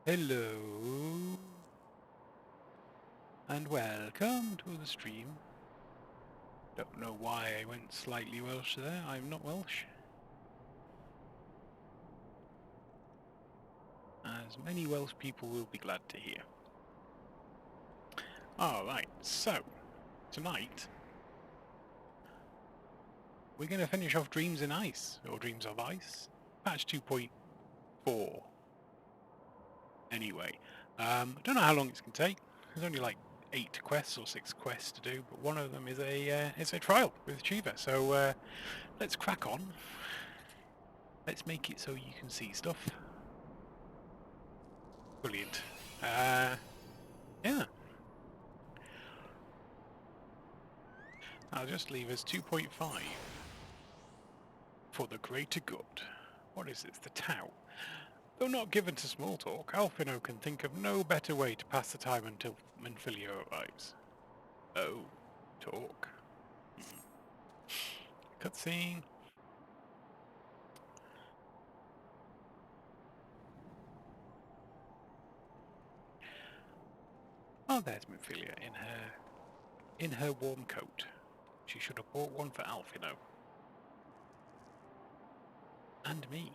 Hello, and welcome to the stream. Don't know why I went slightly Welsh there, I'm not Welsh. As many Welsh people will be glad to hear. Alright, so, tonight, we're going to finish off Dreams in Ice, or Dreams of Ice, patch 2.4. Anyway, I don't know how long it's going to take. There's only like 8 quests or 6 quests to do, but one of them is a trial with Shiva. So let's crack on. Let's make it so you can see stuff. Brilliant. Yeah. I'll just leave us 2.5 for the greater good. What is this? The Tau. Though not given to small talk, Alfino can think of no better way to pass the time until Manfilio arrives. Oh, talk. Cutscene. Oh, there's Manfilia in her warm coat. She should have bought one for Alfino. And me.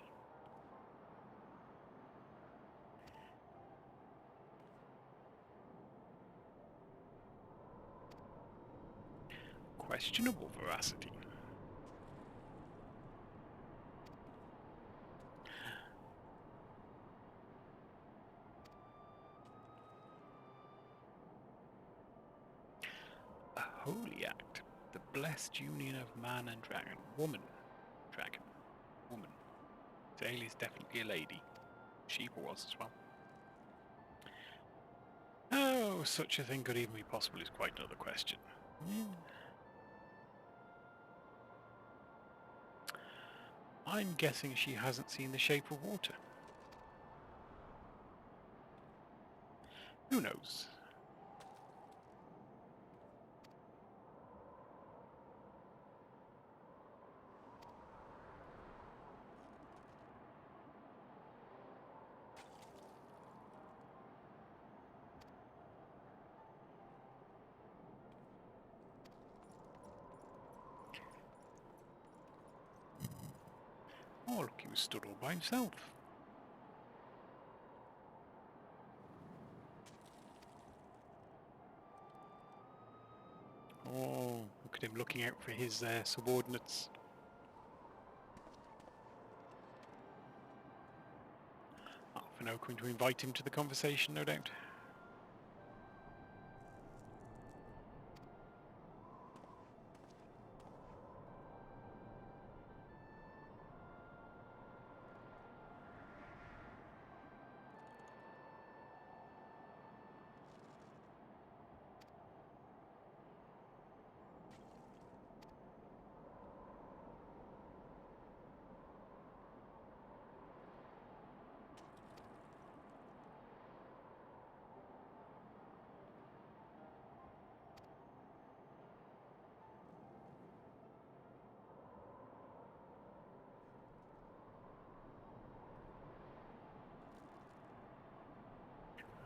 Questionable veracity. A holy act. The blessed union of man and dragon. Woman. Dragon. Woman. Ailey's definitely a lady. Shiva was as well. Oh, such a thing could even be possible is quite another question. I'm guessing she hasn't seen The Shape of Water. Who knows? Oh, look, he was stood all by himself. Oh, look at him looking out for his subordinates. Alfino going to invite him to the conversation, no doubt.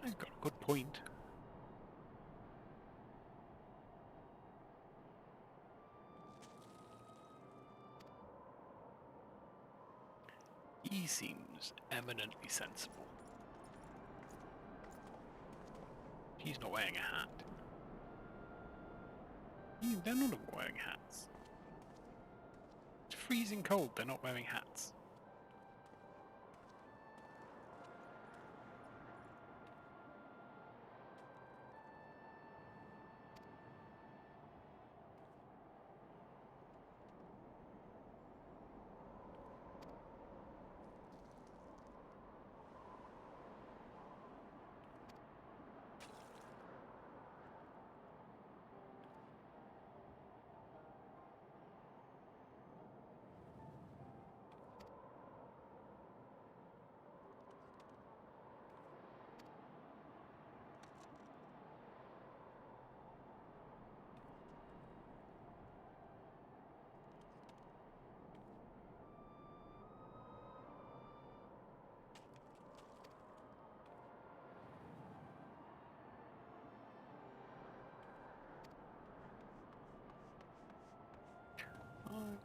He's got a good point. He seems eminently sensible. He's not wearing a hat. They're none of them wearing hats. It's freezing cold, they're not wearing hats.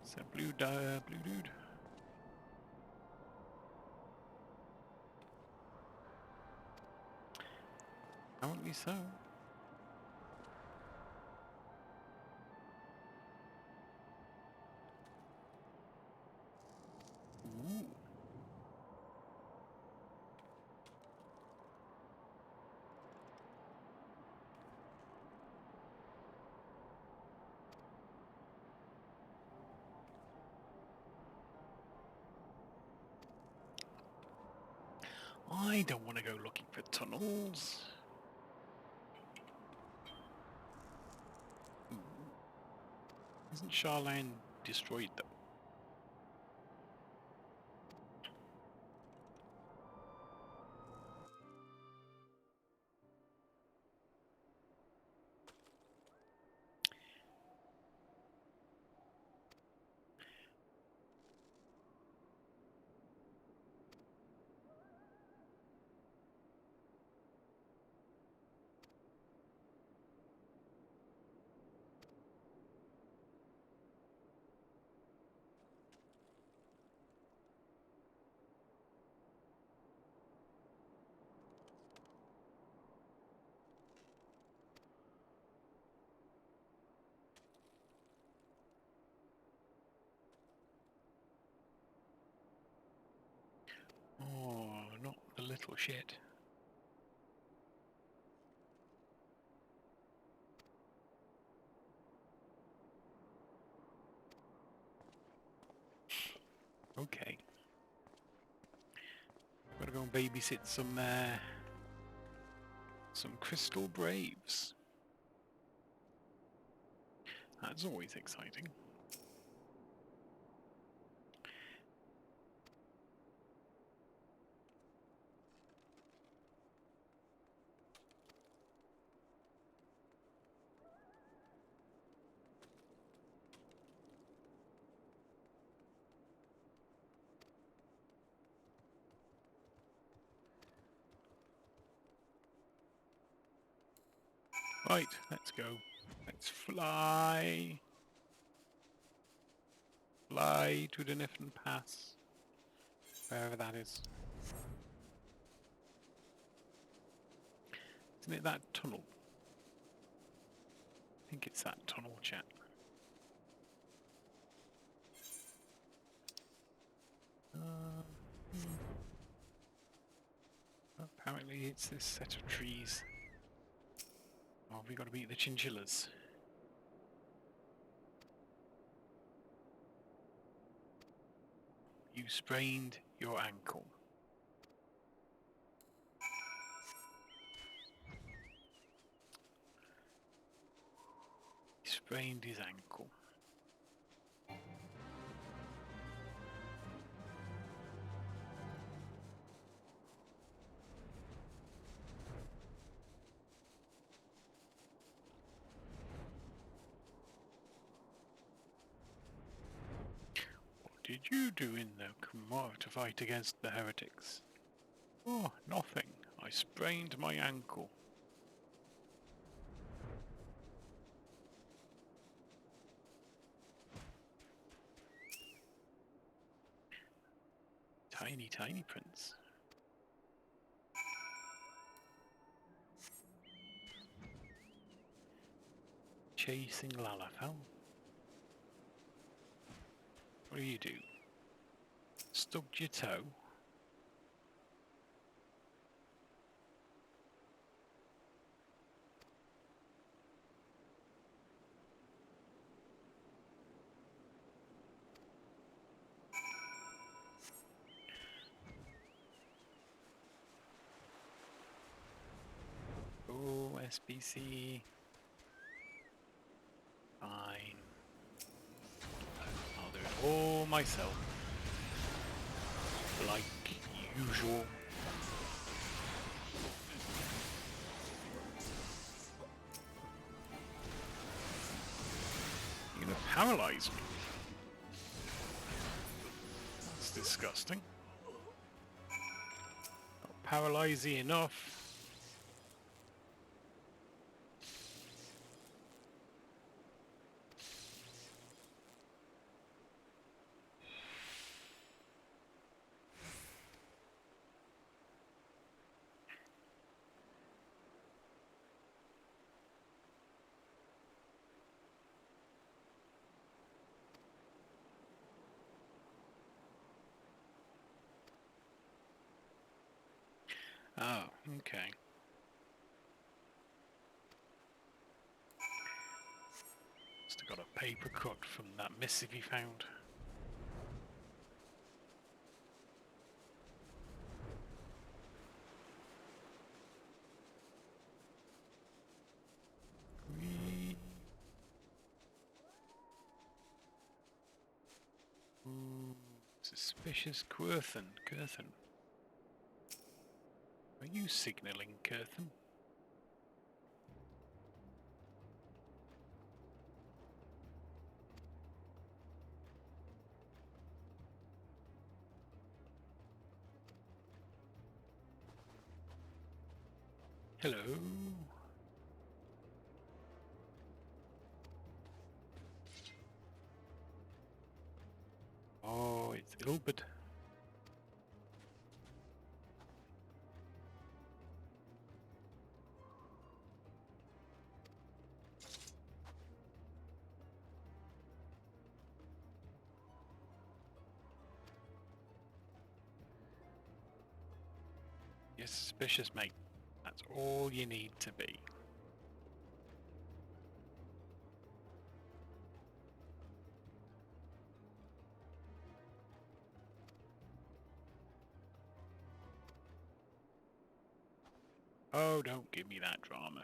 It's a blue dude. Apparently so. Ooh. I don't want to go looking for tunnels. Ooh. Isn't Charlene destroyed though? Oh, not the little shit. Okay. Gotta go and babysit some crystal braves. That's always exciting. Right, let's go. Let's fly. Fly to the Niffen Pass. Wherever that is. Isn't it that tunnel? I think it's that tunnel, chat. Apparently it's this set of trees. Oh, we got to beat the chinchillas. You sprained your ankle. He sprained his ankle. What did you do in the Kumar to fight against the heretics? Oh, nothing. I sprained my ankle. Tiny, tiny prince. Chasing Lalafell. What do you do? Stubbed your toe? Oh, SBC. Fine. I'll do it all myself. Like usual. You're gonna paralyze me. That's disgusting. Not paralyzing enough. Oh, okay. Must have got a paper cut from that missive he found. Ooh, suspicious Quirthan. Are you signalling, Quirthan? Hello. Oh, it's Ilbert. You're suspicious, mate. That's all you need to be. Oh, don't give me that drama.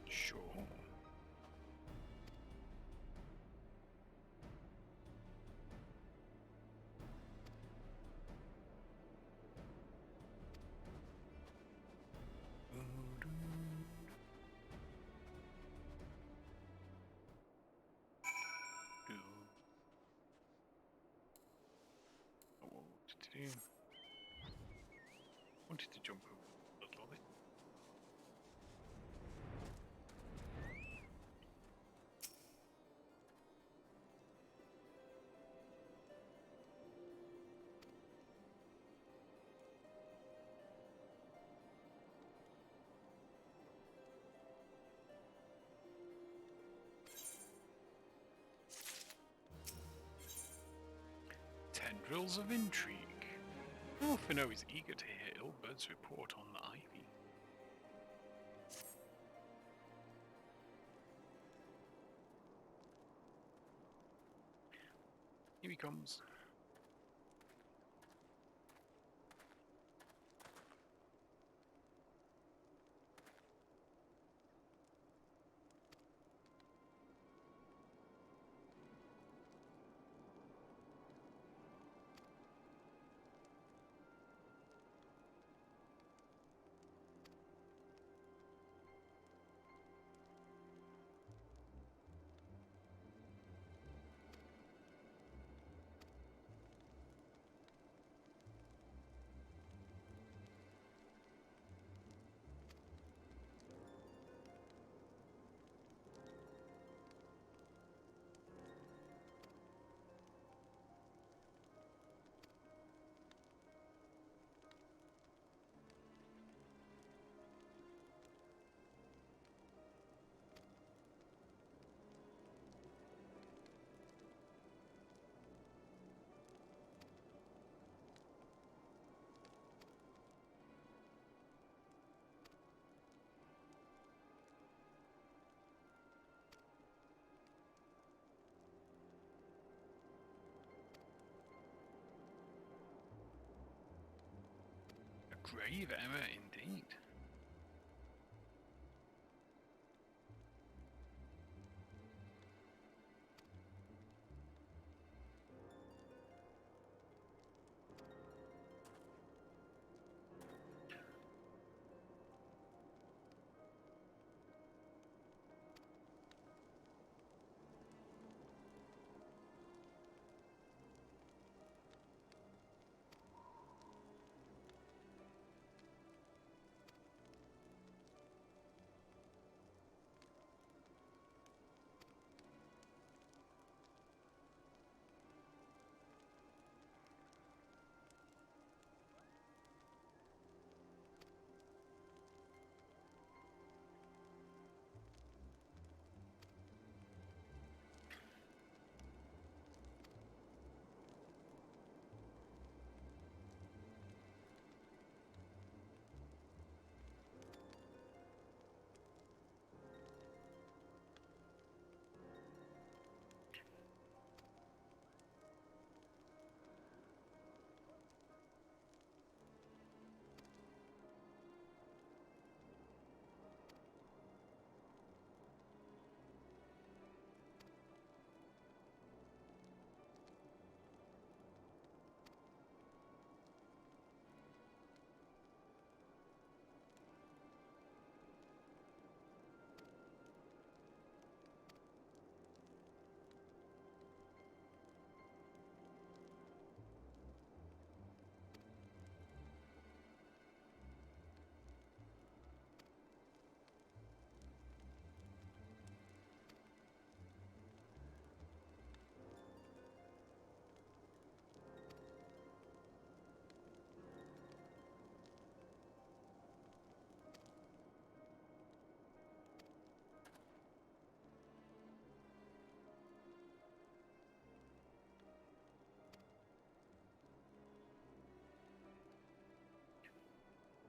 Sure. Wanted to jump over a little bit. Tendrils of intrigue. Orphano is eager to hear Ilbert's report on the ivy. Here he comes. A grave error indeed.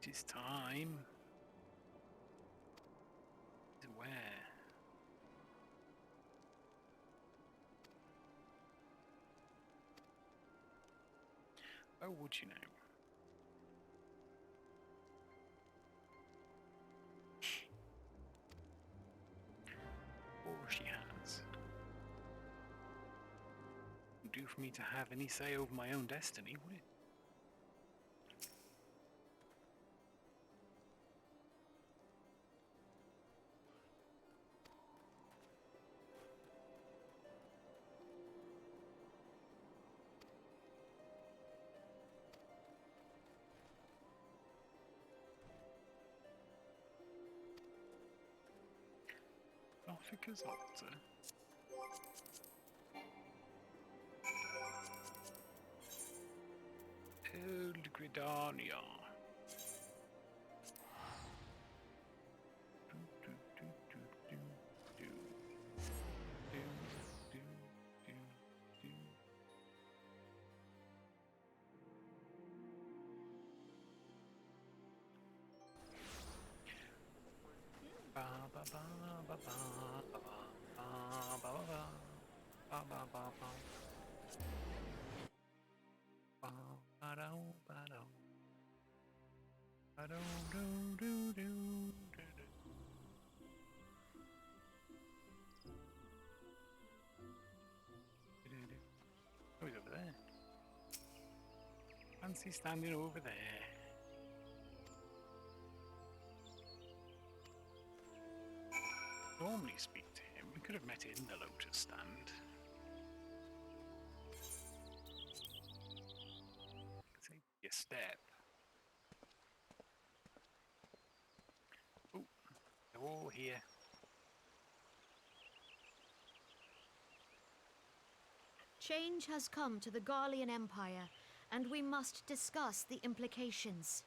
It is time. Where? Oh, would you know? Or she has. Wouldn't do for me to have any say over my own destiny, would it? Africa's altar. Old Gridania. Ba ba ba ba ba ba ba ba ba ba ba ba. Oh, he's over there. Fancy standing over there. Normally speak to him. We could have met in the lotus stand. Take your step. Oh, they're all here. Change has come to the Garlean Empire, and we must discuss the implications.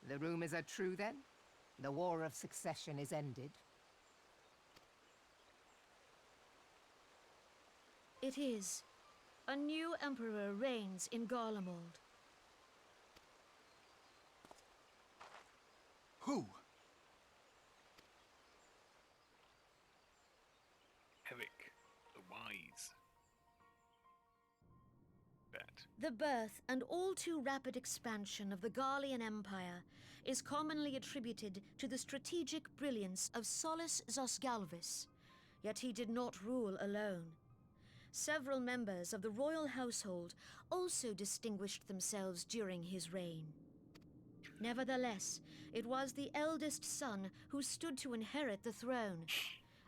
The rumors are true, then? The War of Succession is ended? It is. A new emperor reigns in Garlemald. Who? Eric the Wise. Bet. The birth and all too rapid expansion of the Garlean Empire is commonly attributed to the strategic brilliance of Solus Zosgalvis, yet he did not rule alone. Several members of the royal household also distinguished themselves during his reign. Nevertheless, it was the eldest son who stood to inherit the throne,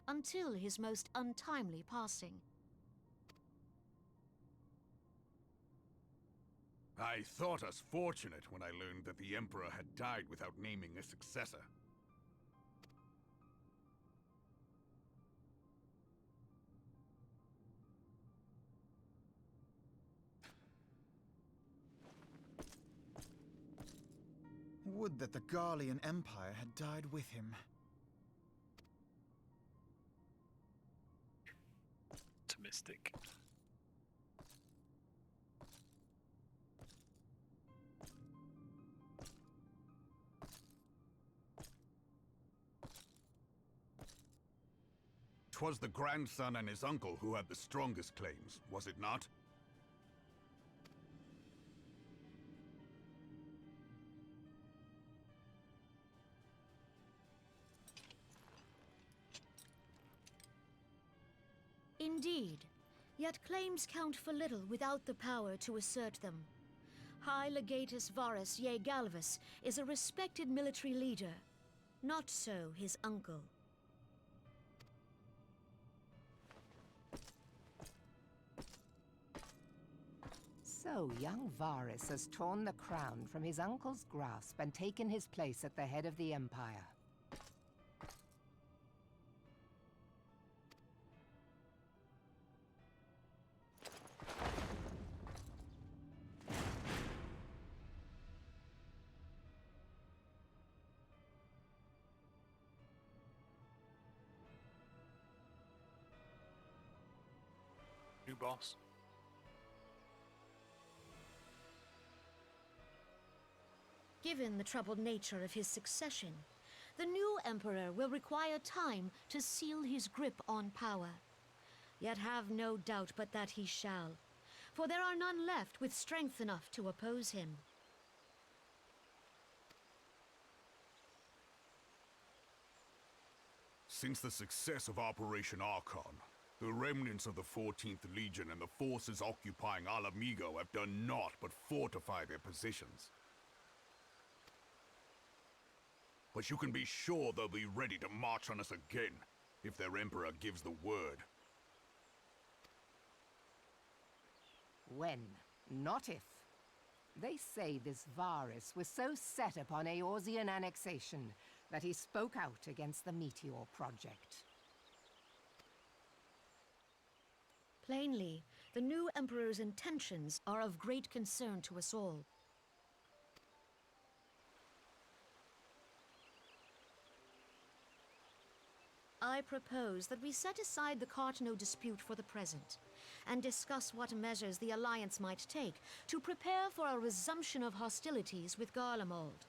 until his most untimely passing. I thought us fortunate when I learned that the Emperor had died without naming a successor. Would that the Garlean Empire had died with him. Optimistic. 'Twas the grandson and his uncle who had the strongest claims, was it not? Indeed, yet claims count for little without the power to assert them. High Legatus Varus Ye Galvus is a respected military leader. Not so his uncle. So young Varus has torn the crown from his uncle's grasp and taken his place at the head of the Empire. New boss. Given the troubled nature of his succession, the new emperor will require time to seal his grip on power. Yet have no doubt but that he shall, for there are none left with strength enough to oppose him. Since the success of Operation Archon, the remnants of the 14th Legion and the forces occupying Alamigo have done naught but fortify their positions. But you can be sure they'll be ready to march on us again, if their Emperor gives the word. When, not if. They say this Varus was so set upon Eorzean annexation that he spoke out against the Meteor Project. Plainly, the new emperor's intentions are of great concern to us all. I propose that we set aside the Cartno dispute for the present, and discuss what measures the Alliance might take to prepare for a resumption of hostilities with Garlemald.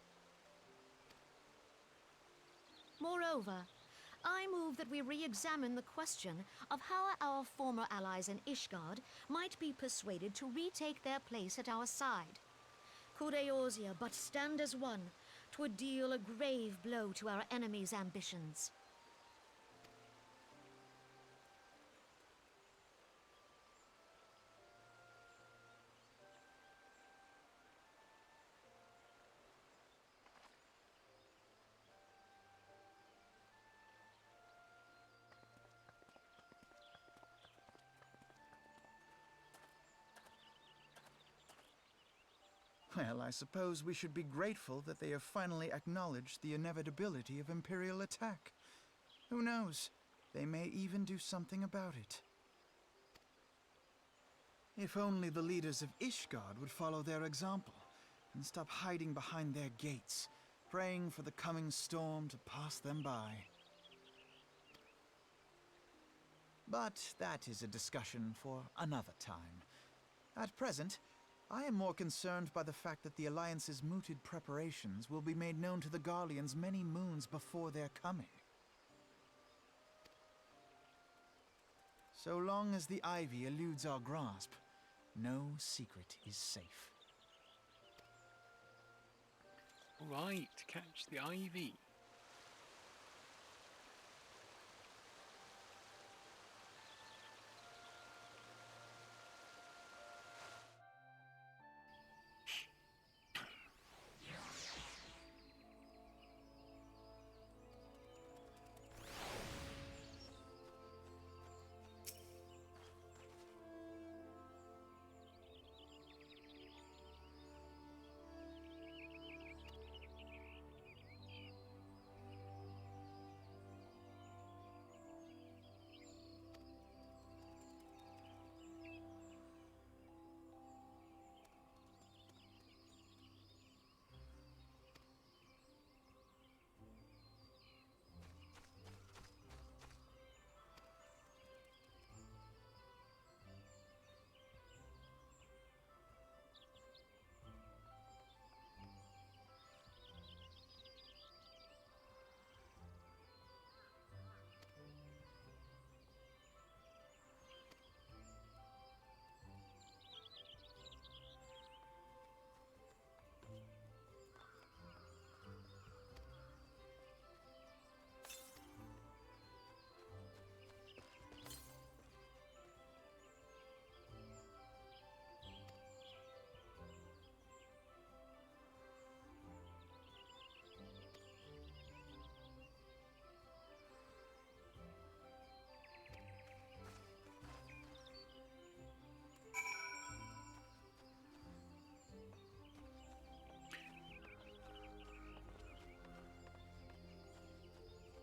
Moreover, I move that we re-examine the question of how our former allies in Ishgard might be persuaded to retake their place at our side. Could Eorzea but stand as one, 'twould deal a grave blow to our enemies' ambitions. Well, I suppose we should be grateful that they have finally acknowledged the inevitability of Imperial attack. Who knows? They may even do something about it. If only the leaders of Ishgard would follow their example and stop hiding behind their gates, praying for the coming storm to pass them by. But that is a discussion for another time. At present, I am more concerned by the fact that the Alliance's mooted preparations will be made known to the Garleans many moons before their coming. So long as the ivy eludes our grasp, no secret is safe. Right, catch the ivy.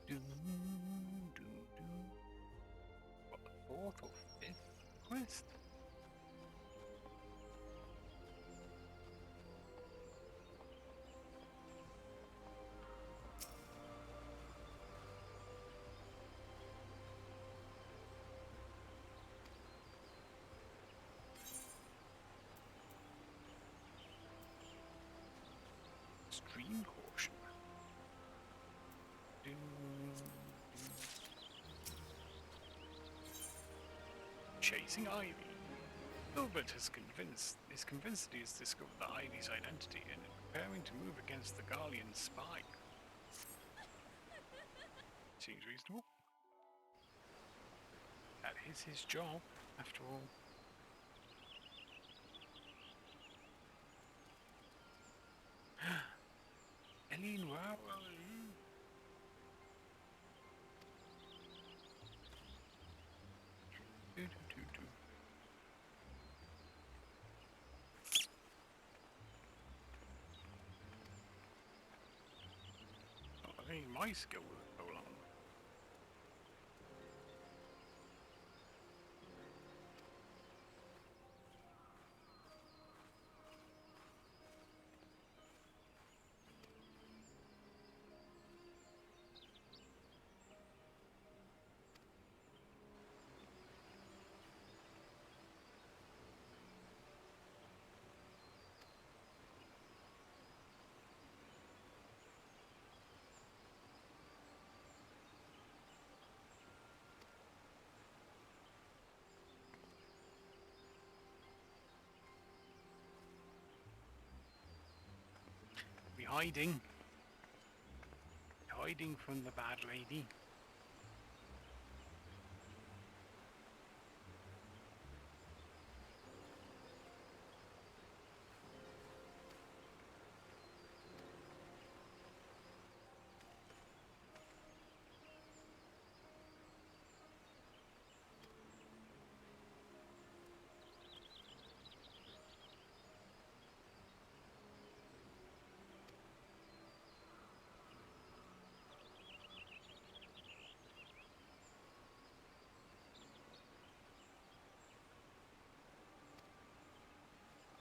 What, the fourth or fifth quest? Chasing Ivy. Gilbert is convinced that he has discovered the Ivy's identity and is preparing to move against the Garlean spy. Seems reasonable. That is his job, after all. Eileen, wow. I think my skill will go along. Be hiding. Hiding from the bad lady.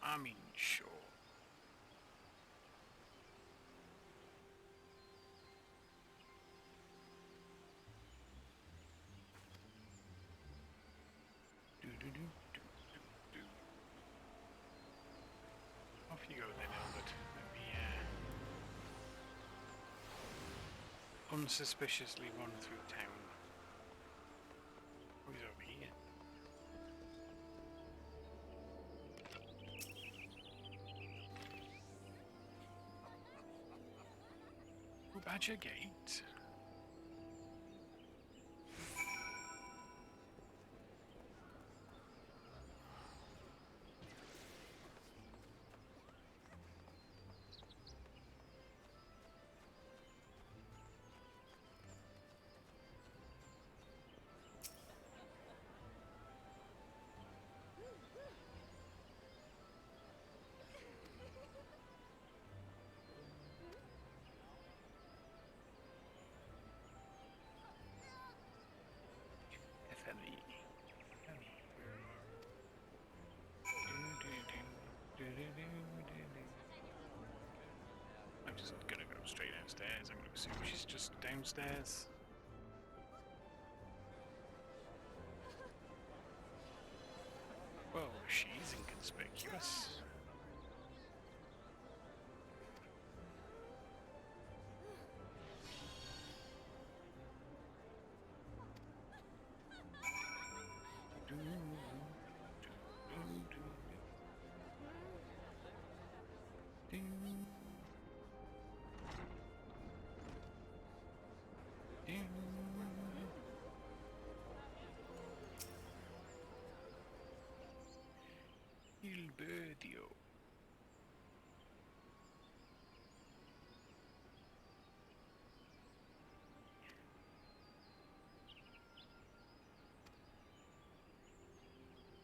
I mean, sure. Off you go then, Albert. Let me unsuspiciously run through town. Who's over here? Badger Gate. I'm just gonna go straight downstairs. I'm gonna assume she's just downstairs. Well, she's inconspicuous. Il Birdio.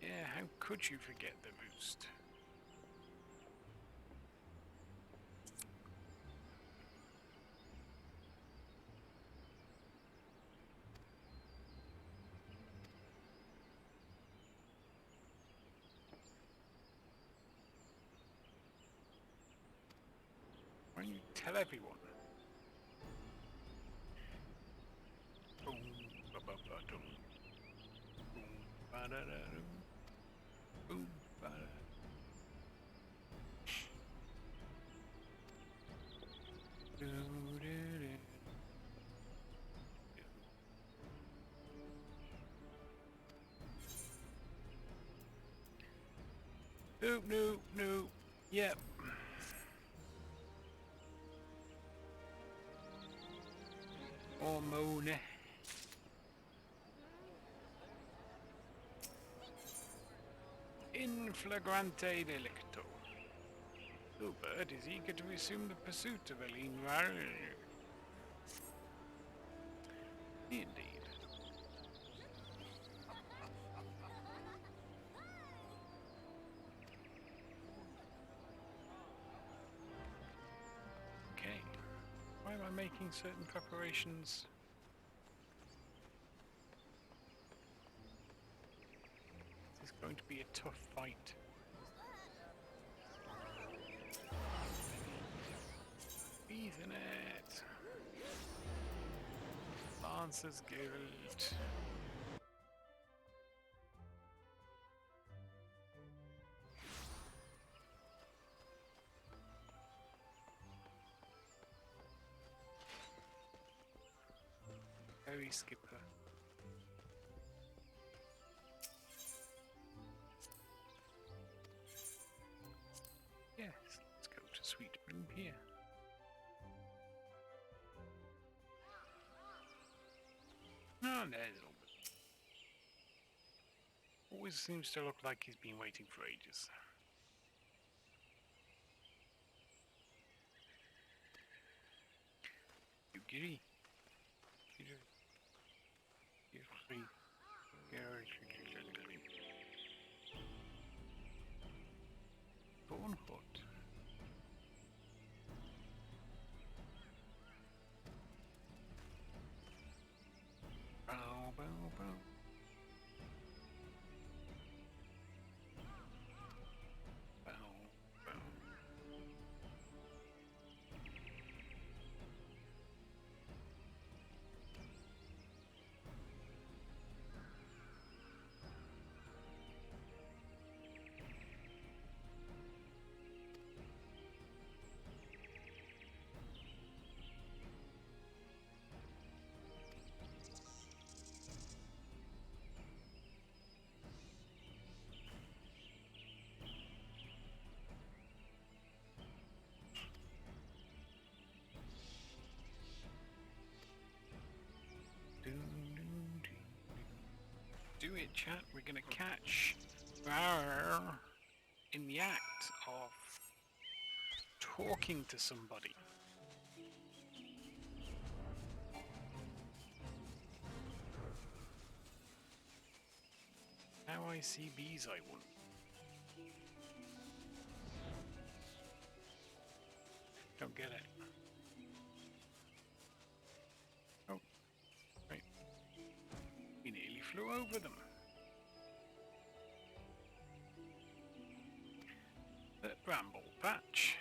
Yeah, how could you forget the roost? Why don't you tell everyone? Boom, ba-ba-ba-dum. Boom, ba-da-da-dum. Boom, ba-da. Do-do-do. No, no, no. Yep. Hormone. In flagrante delicto. Bluebird is eager to resume the pursuit of Eileen Ryan. Indeed. Okay. Why am I making certain preparations? This is going to be a tough fight. Isn't it? Lancer's Guild. Ferry skipper. Yes, let's go to Sweet Bloom here. Oh, there's Albert. Always seems to look like he's been waiting for ages. Yugiri. Bornhood. Bow, bow, bow. Bow, bow. Do it, chat. We're gonna catch in the act of talking to somebody. How I see bees, I wouldn't. Don't get it. Oh, right. We nearly flew over them. The bramble patch.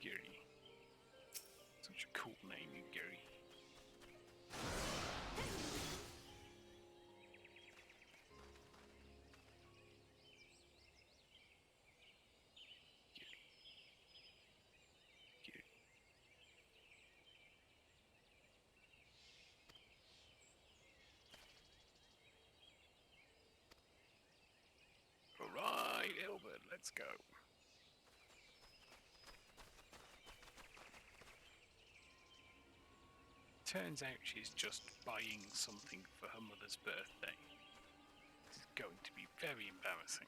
Gary. Such a cool name, you Gary. Gary. Gary. Alright, Albert, let's go. Turns out she's just buying something for her mother's birthday. This is going to be very embarrassing.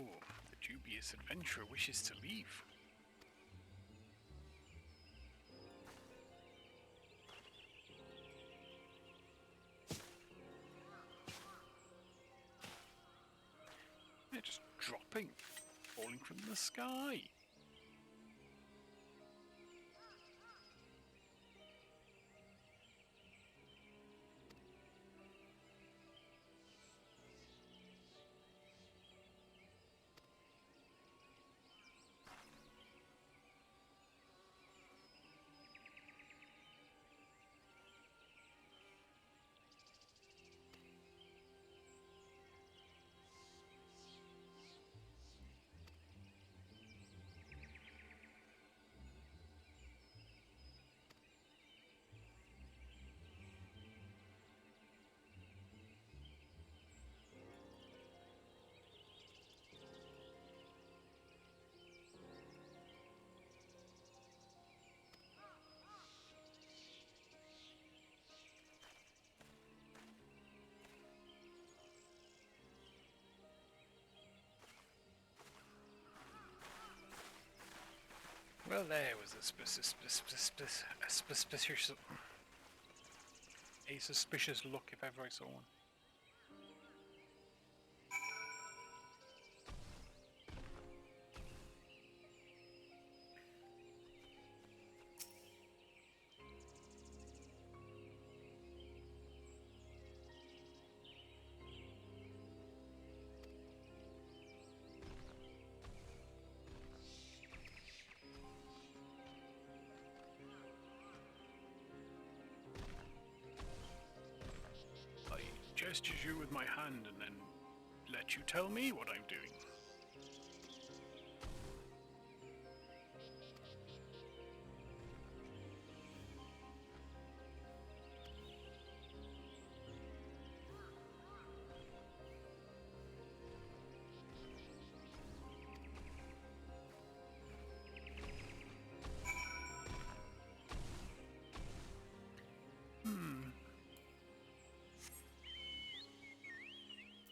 Oh, the dubious adventurer wishes to leave. They're just dropping, falling from the sky. Well, there was a suspicious look if ever I saw one. I gestured you with my hand and then let you tell me what I'm doing.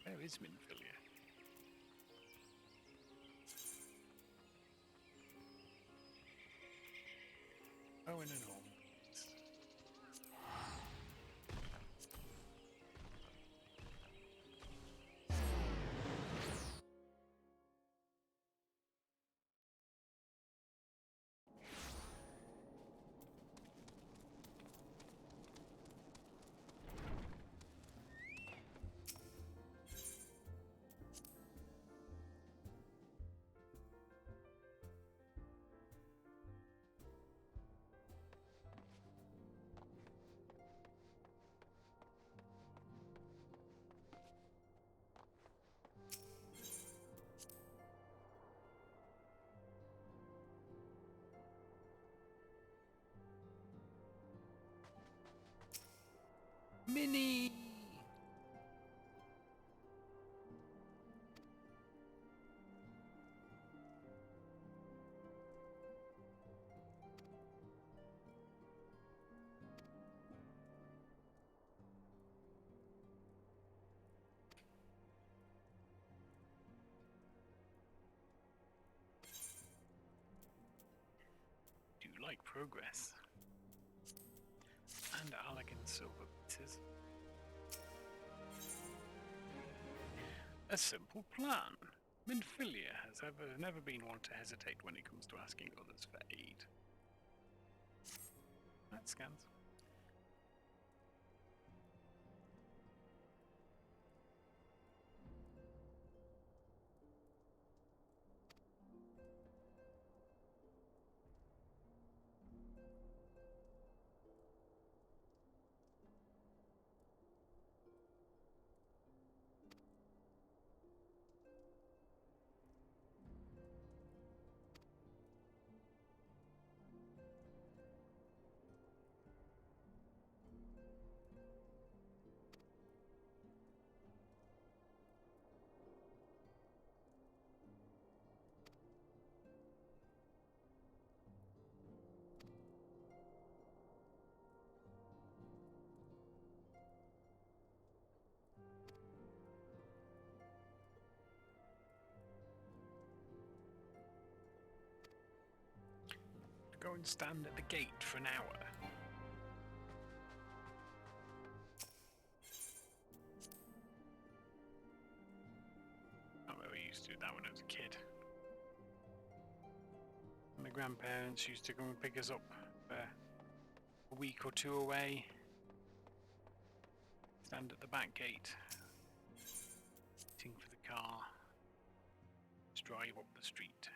Where is Minfilia? Oh, in an home. Mini! Do you like progress? And elegant silver pieces. A simple plan. Minfilia has never been one to hesitate when it comes to asking others for aid. That scans. Go and stand at the gate for an hour. I remember I used to do that when I was a kid. My grandparents used to come and pick us up a week or two away. Stand at the back gate, waiting for the car to drive up the street.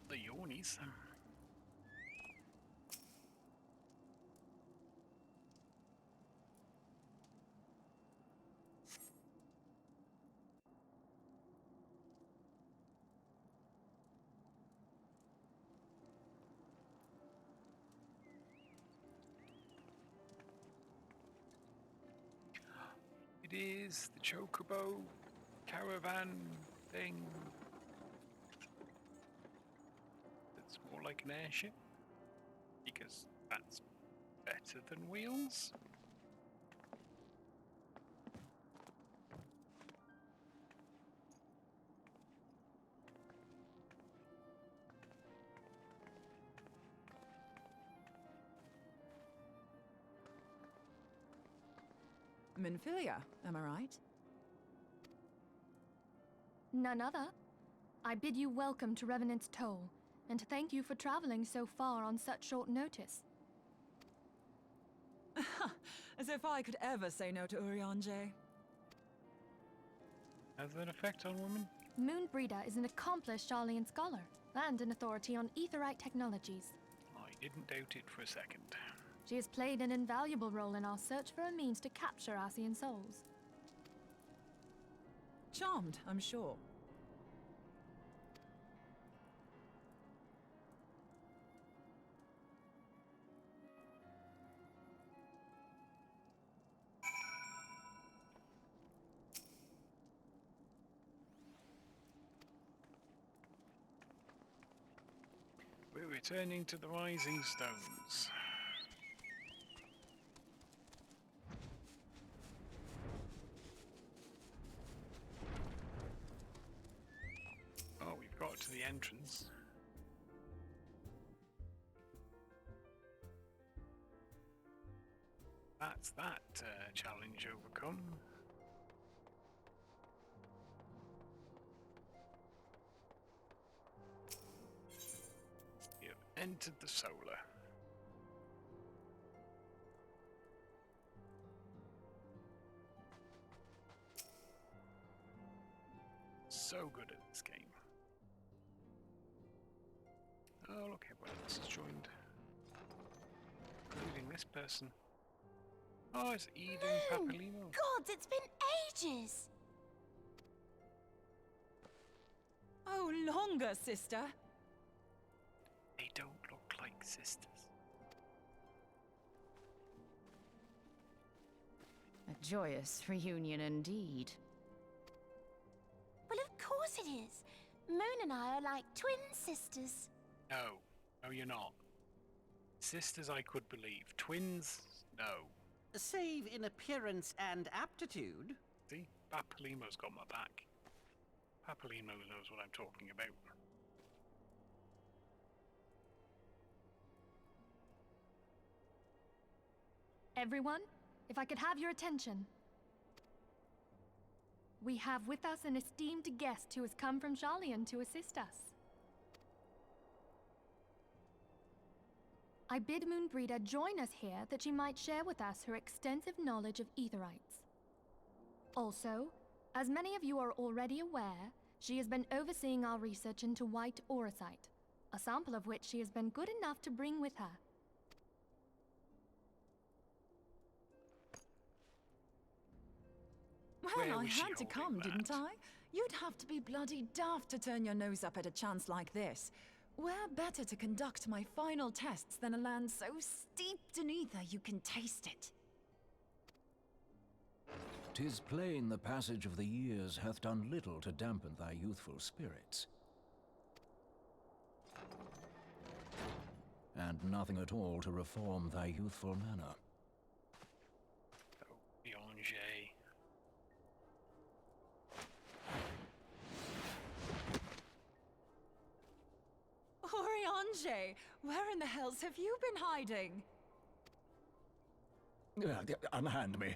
The yawnies. It is the Chocobo caravan thing. like an airship, because that's better than wheels. Minfilia, am I right? None other. I bid you welcome to Revenant's Toll, and thank you for traveling so far on such short notice. As if I could ever say no to Urianger. Has that effect on women? Moonbreeder is an accomplished Sharlayan scholar, and an authority on Aetherite technologies. I didn't doubt it for a second. She has played an invaluable role in our search for a means to capture Ascian souls. Charmed, I'm sure. We're returning to the Rising Stones. Oh, we've got to the entrance. That's that challenge overcome. You've entered the solar. So good at this game. Oh, look, everyone else has joined. Including this person. Oh, it's Eden Papalimo. God, it's been ages! Oh, longer, sister. They don't look like sisters. A joyous reunion indeed. Well, of course it is. Moon and I are like twin sisters. No, no, you're not. Sisters, I could believe. Twins, no. Save in appearance and aptitude. See, Papalimo's got my back. Papalimo knows what I'm talking about. Everyone, if I could have your attention. We have with us an esteemed guest who has come from Sharlayan to assist us. I bid Moonbreeder join us here that she might share with us her extensive knowledge of Aetherites. Also, as many of you are already aware, she has been overseeing our research into white auracite, a sample of which she has been good enough to bring with her. Well, Where I was she had to come, holding didn't that? I? You'd have to be bloody daft to turn your nose up at a chance like this. Where better to conduct my final tests than a land so steeped in ether you can taste it? 'Tis plain the passage of the years hath done little to dampen thy youthful spirits. And nothing at all to reform thy youthful manner. Oh, Beyonce. Urianger, where in the hells have you been hiding? Unhand me.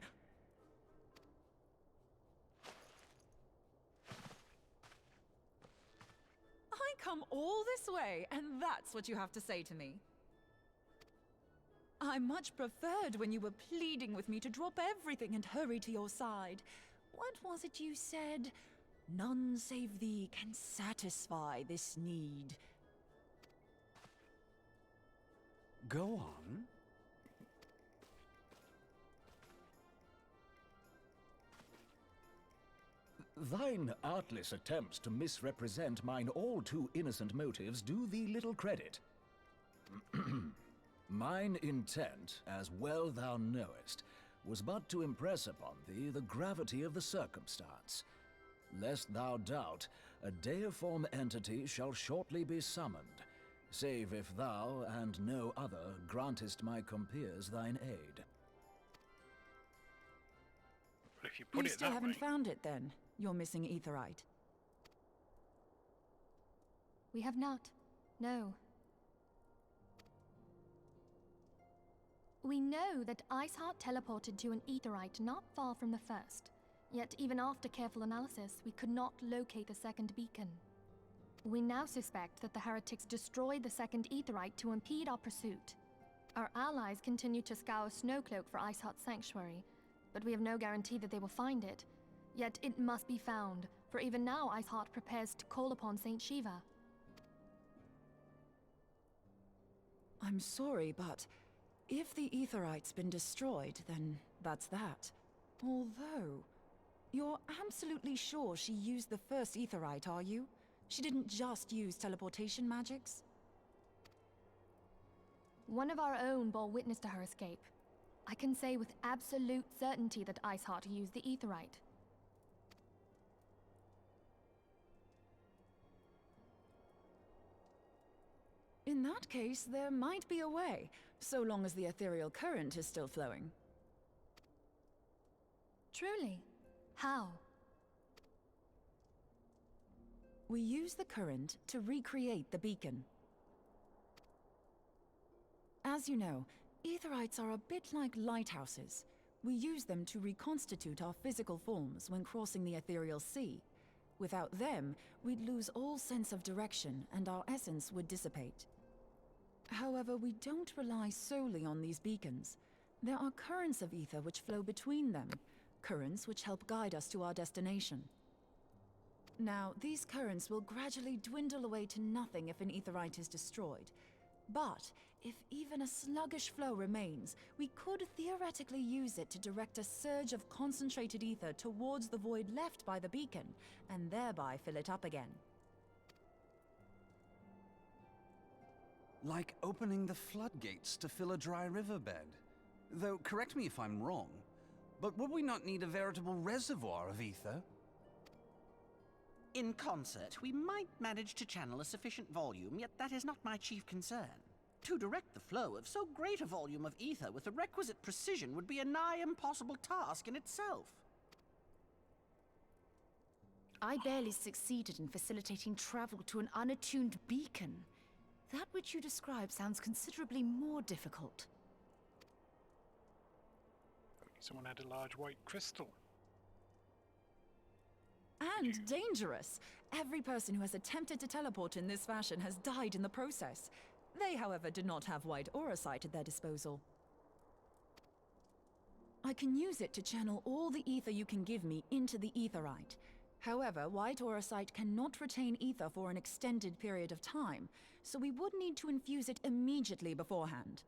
I come all this way, and that's what you have to say to me. I much preferred when you were pleading with me to drop everything and hurry to your side. What was it you said? None save thee can satisfy this need. Go on. Thine artless attempts to misrepresent mine all too innocent motives do thee little credit. Mine intent, as well thou knowest, was but to impress upon thee the gravity of the circumstance. Lest thou doubt, a deiform entity shall shortly be summoned, save if thou and no other grantest my compeers thine aid. But if you put You it still that haven't way, found it then, your missing aetherite. We have not. No. We know that Iceheart teleported to an aetherite not far from the first. Yet even after careful analysis, we could not locate the second beacon. We now suspect that the heretics destroyed the second aetherite to impede our pursuit. Our allies continue to scour Snowcloak for Iceheart's sanctuary, but we have no guarantee that they will find it. Yet it must be found, for even now Iceheart prepares to call upon Saint Shiva. I'm sorry, but if the aetherite's been destroyed, then that's that. Although, you're absolutely sure she used the first aetherite, are you? She didn't just use teleportation magics? One of our own bore witness to her escape. I can say with absolute certainty that Iceheart used the aetherite. In that case, there might be a way, so long as the ethereal current is still flowing. Truly? How? We use the current to recreate the beacon. As you know, aetherites are a bit like lighthouses. We use them to reconstitute our physical forms when crossing the ethereal sea. Without them, we'd lose all sense of direction and our essence would dissipate. However, we don't rely solely on these beacons. There are currents of ether which flow between them, currents which help guide us to our destination. Now, these currents will gradually dwindle away to nothing if an aetherite is destroyed. But if even a sluggish flow remains, we could theoretically use it to direct a surge of concentrated ether towards the void left by the beacon, and thereby fill it up again. Like opening the floodgates to fill a dry riverbed. Though, correct me if I'm wrong, but would we not need a veritable reservoir of ether? In concert, we might manage to channel a sufficient volume, yet that is not my chief concern. To direct the flow of so great a volume of ether with the requisite precision would be a nigh impossible task in itself. I barely succeeded in facilitating travel to an unattuned beacon. That which you describe sounds considerably more difficult. someone had a large white crystal. And dangerous. Every person who has attempted to teleport in this fashion has died in the process. They, however, did not have white auracite at their disposal. I can use it to channel all the ether you can give me into the aetherite. However, white auracite cannot retain ether for an extended period of time, so we would need to infuse it immediately beforehand.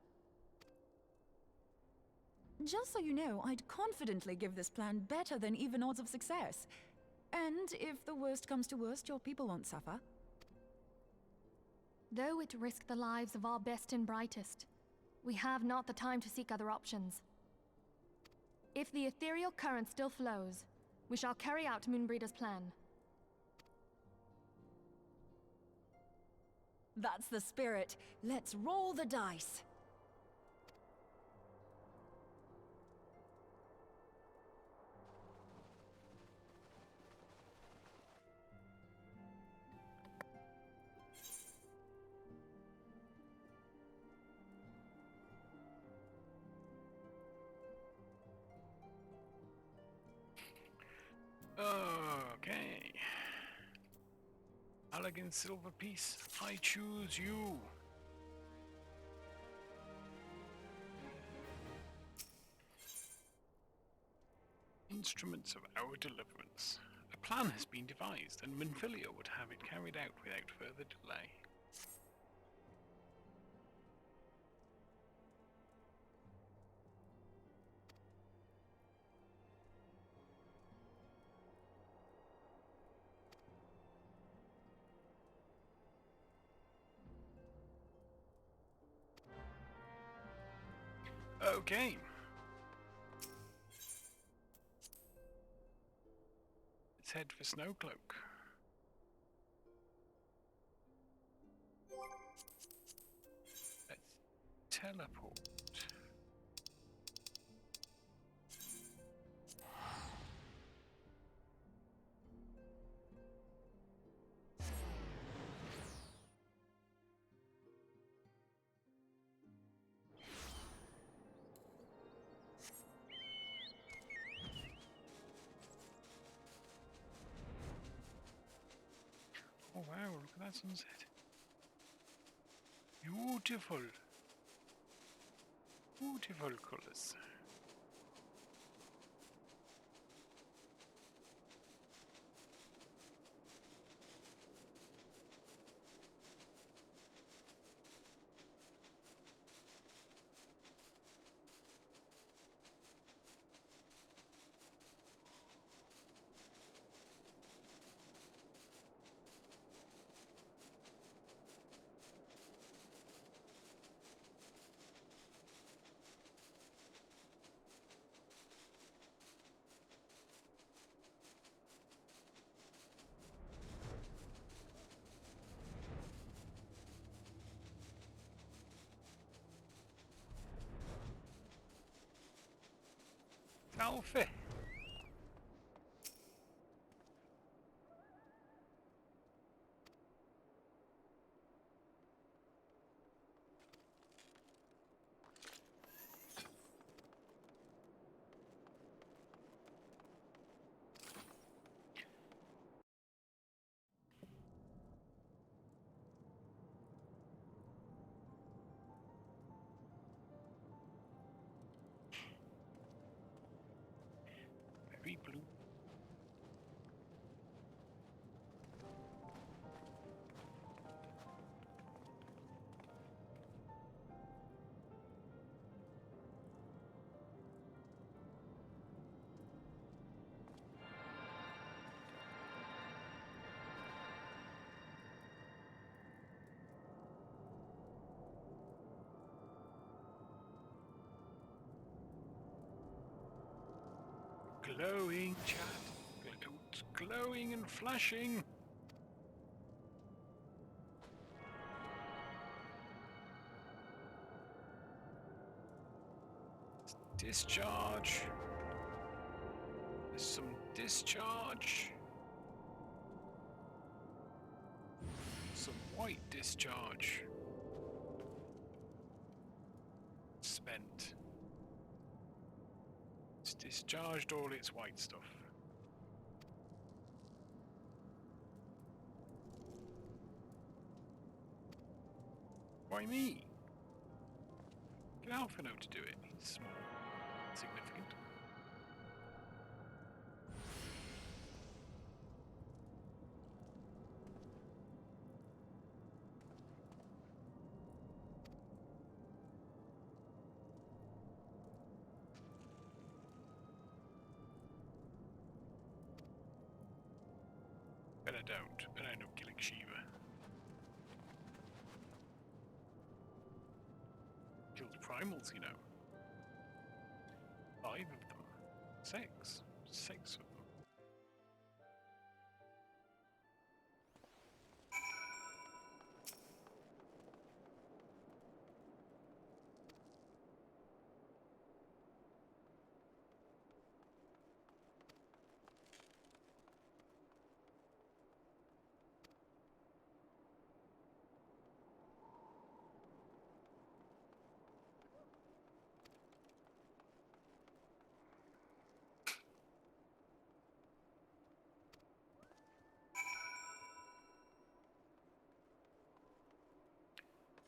Just so you know, I'd confidently give this plan better than even odds of success. And if the worst comes to worst, your people won't suffer. Though it risked the lives of our best and brightest, we have not the time to seek other options. If the ethereal current still flows, we shall carry out Moonbreeder's plan. That's the spirit. Let's roll the dice. Okay. Elegant silver piece, I choose you. Instruments of our deliverance. A plan has been devised, and Minfilia would have it carried out without further delay. Okay. Let's head for Snowcloak. teleport. Oh wow, look at that sunset. Beautiful. Beautiful colours. Alfie. Very blue. Glowing, chat. It's glowing and flashing. Discharge. There's some discharge. Some white discharge. Spent. It's discharged all its white stuff. Why me? Get Alpha know to do it. He's small. Significant. But I don't. But I end up killing Shiva. Killed primals, you know. 5 of them. 6. 6 of them.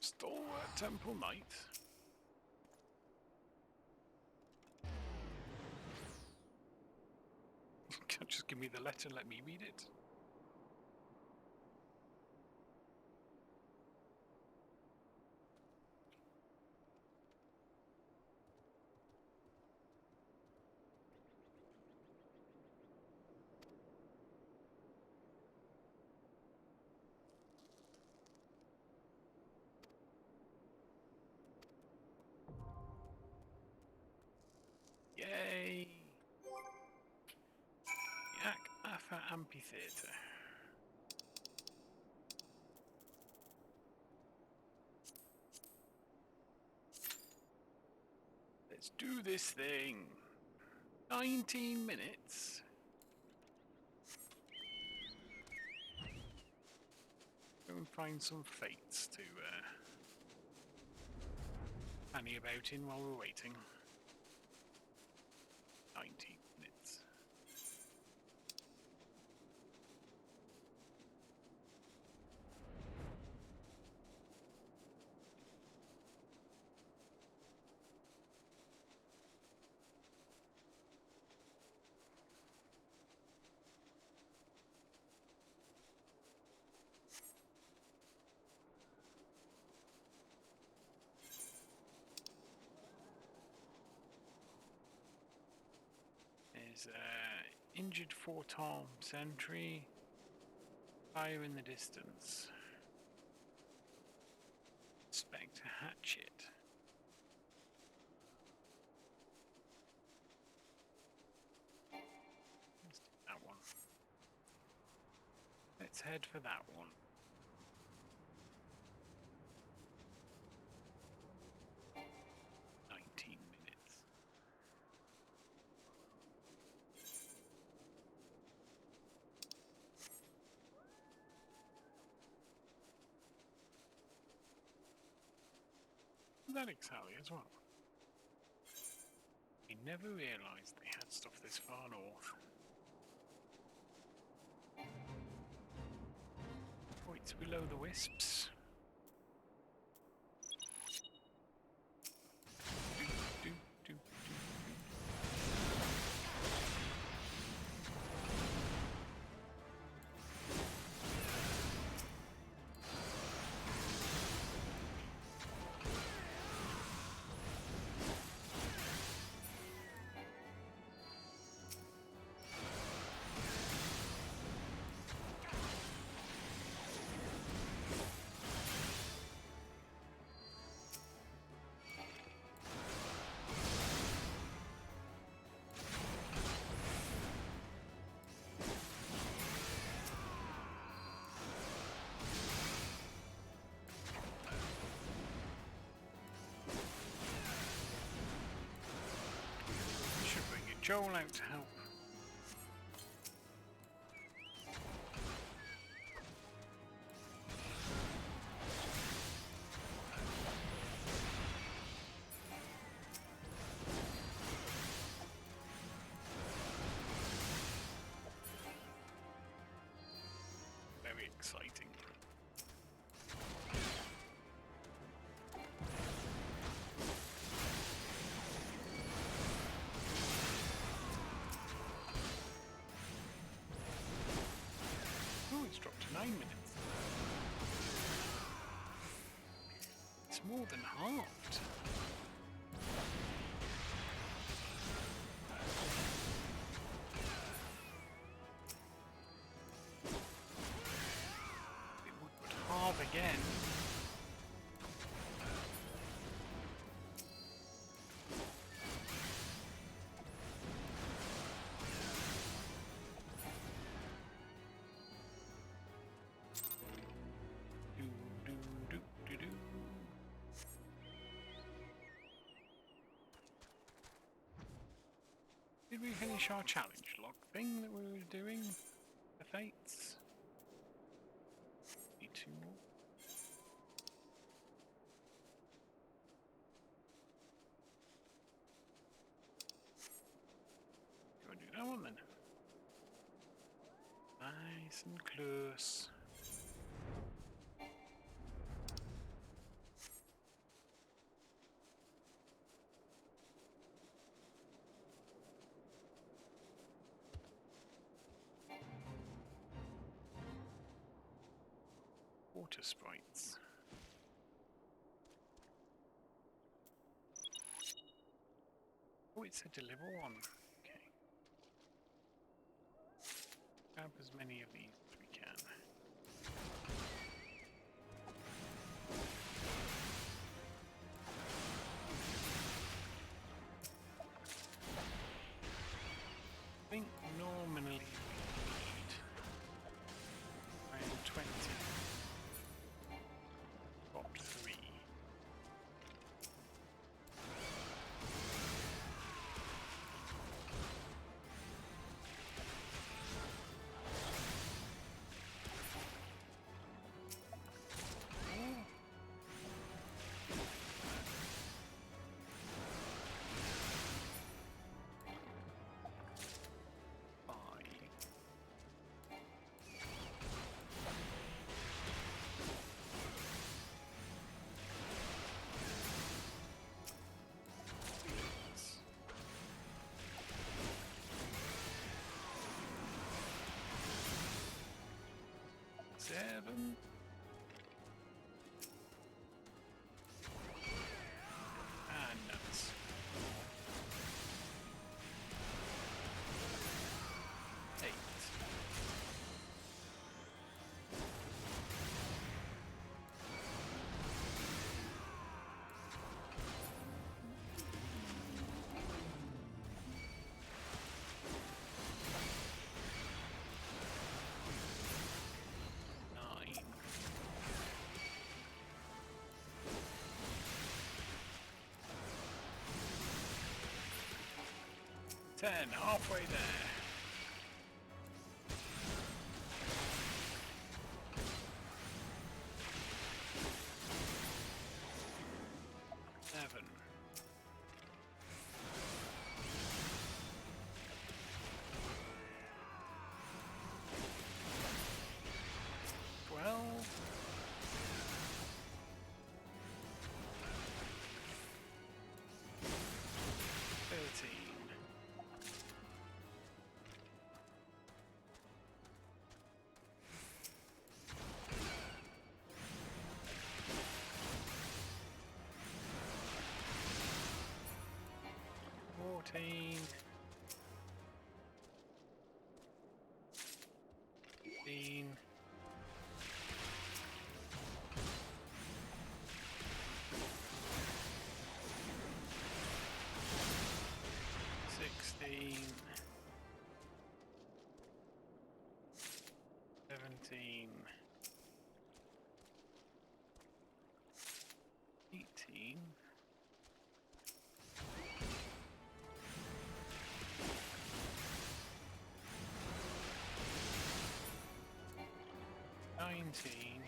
Stalwart Temple Knight. Just give me the letter and let me read it. Yay! Yak Alpha Amphitheatre. Let's do this thing. 19 minutes. Go and find some fates to fanny about in while we're waiting. 19 minutes. There's injured four-arm sentry. Fire in the distance. Expect a hatchet. Let's do that one. Let's head for that one. That Alley as well. We never realised they had stuff this far north. Oh, it's below the wisps. Do, do, do, do. Joel out to help. Very exciting. Dropped to 9 minutes. It's more than halved. It would halve again. Did we finish our challenge log thing that we were doing? The fates? Need 2 more. Go and do that one then. Nice and close. Water sprites. Oh, it's a deliver one. Okay. Grab as many of these as we can. I think normally we need around 20. Got 3. 7. And nuts. 8. 9. 10, halfway there. 7. 12. 13. 14. 15. 16. 17. 18. 19.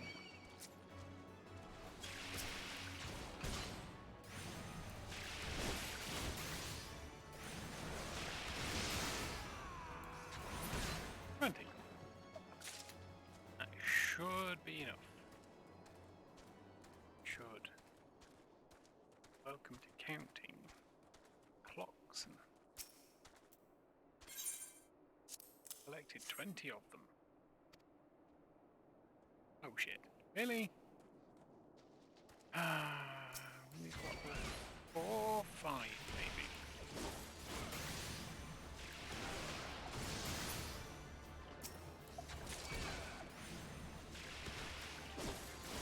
20. That should be enough. Should. Welcome to counting clocks and collected 20 of them. Oh shit. Really? We've got 4, 5 maybe.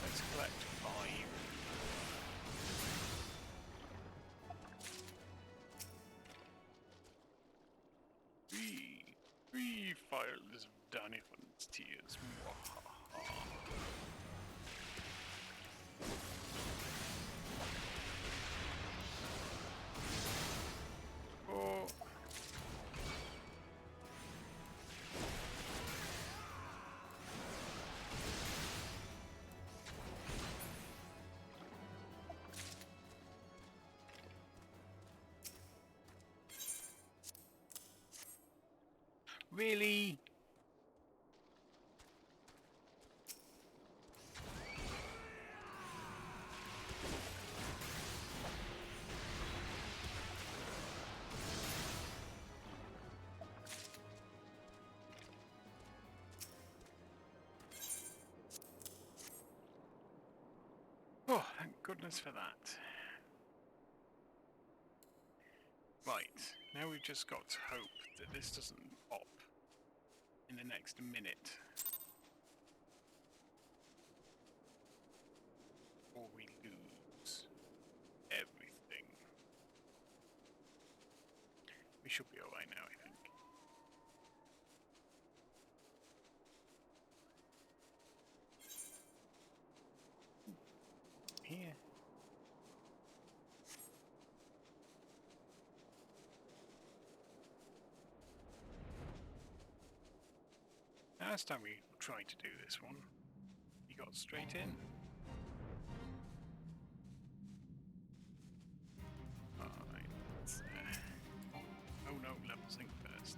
Let's collect 5. Three files of Doniphan's tears. Oh. Really? Oh, thank goodness for that. Right, now we've just got to hope that this doesn't pop in the next minute. Or we lose everything. We should be alright now, I think. Here. Last time we tried to do this one, he got straight in. Alright, let's, oh no, level sync first.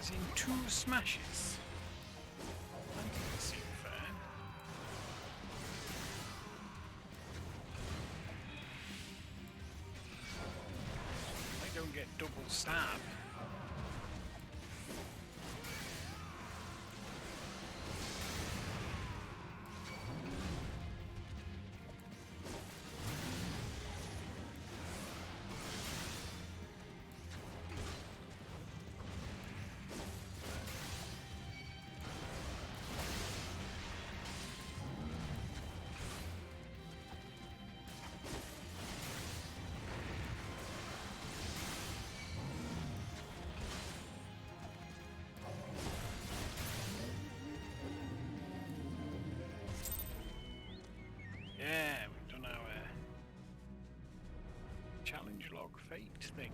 is in 2 smashes. That doesn't seem fair. I don't get double stab. Yeah, we've done our challenge log fate thing.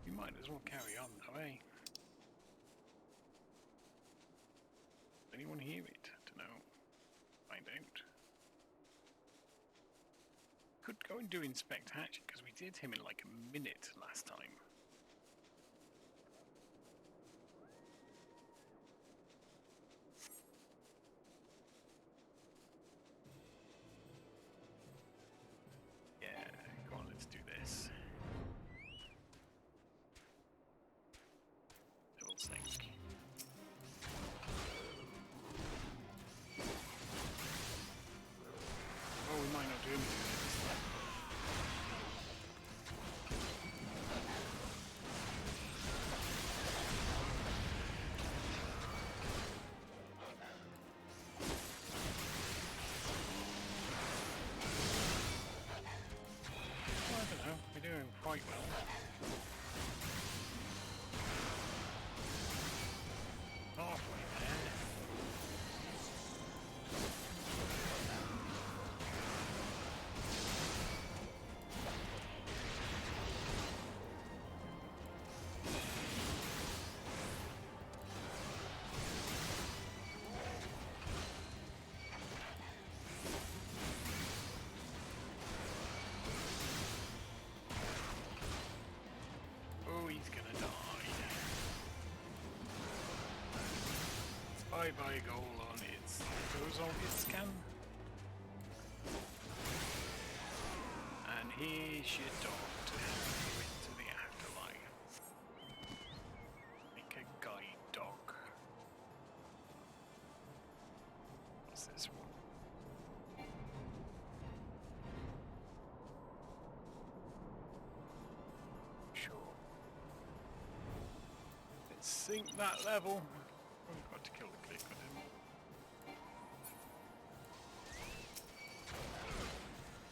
We might as well carry on though, eh? Anyone hear it? Don't know. Find out. Could go and do inspect hatching because we did him in like a minute last time. Quite well. Halfway there. He's gonna die. Bye-bye goal on its goes on its scan. And here's your dog to help you into the afterlife. Like a guide dog. What's this one? Sink that level. We've got to kill the click with him.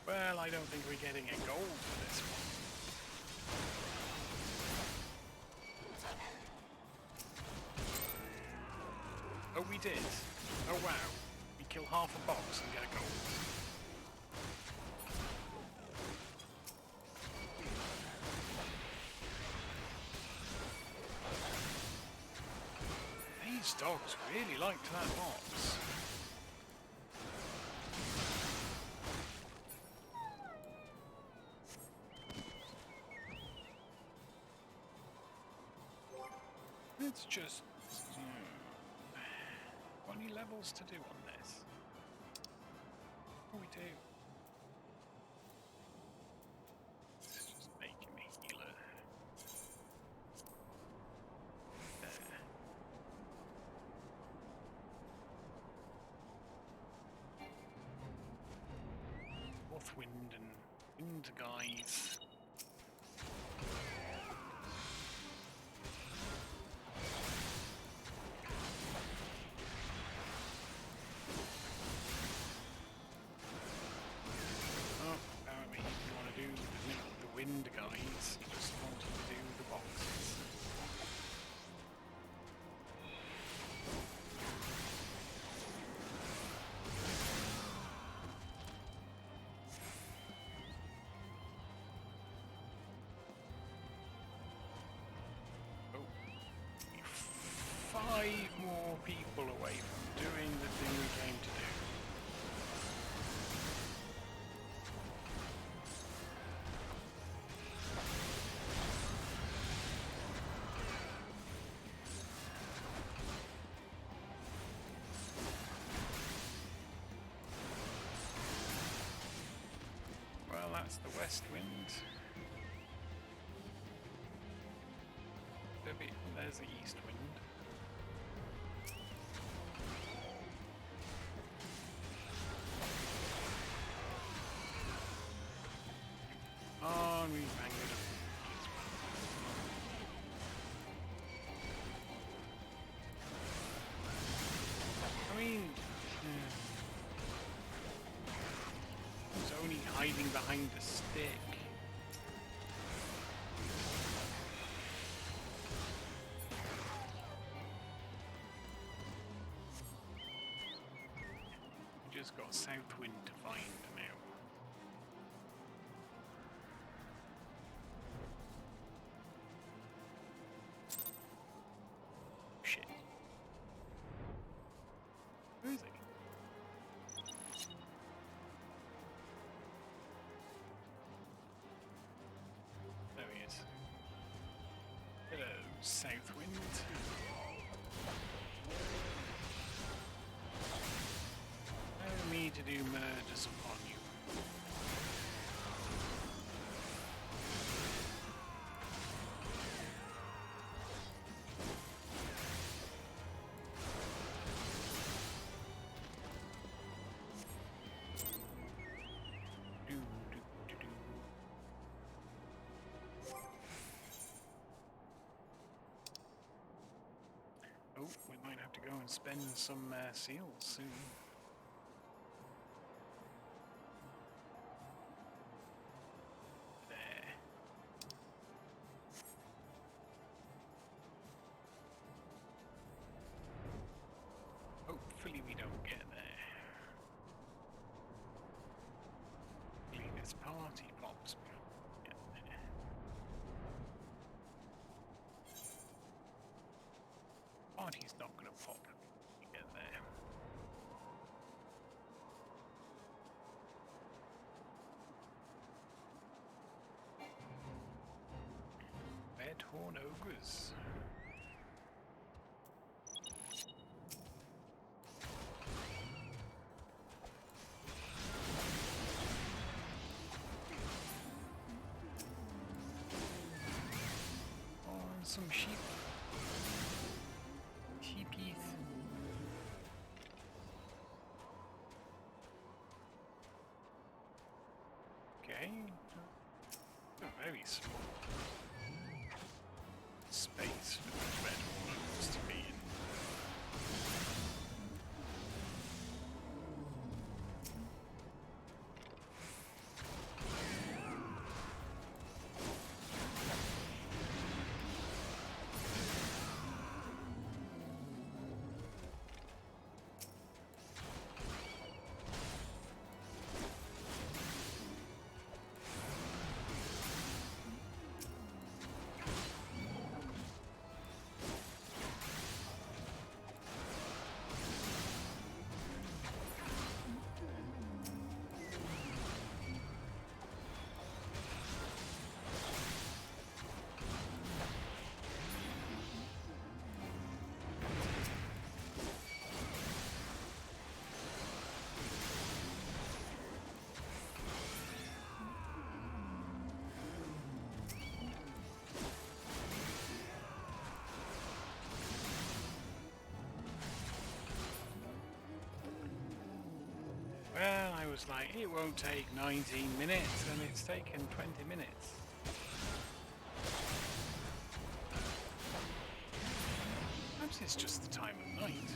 Well, I don't think we're getting a gold for this one. Oh, we did. Oh, wow. We kill half a box and get a gold. These dogs really liked that box. It's just... got any levels to do on this? Oh, we do. It's just making me healer. Wind and wind guys. Oh, apparently he didn't want to do the wind guys, he just wanted to do the boxes. Five more people away from doing the thing we came to do. That's the west wind. There's the east wind. Oh, we banged it up. I mean, it's only hiding behind the stick. We just got south wind to find now. Shit. Who is he? There he is. Hello, south wind. Allow me to do murders upon you. Oh, we might have to go and spend some seals soon. There. Hopefully we don't get there. Hopefully this party pops before we get there. Party's not going to pop when we get there. Red Horn Ogres. Oh, and some sheep. Sheepies. Okay. A very small space for the red horns to be in. Well, I was like, it won't take 19 minutes, and it's taken 20 minutes. Perhaps it's just the time of night.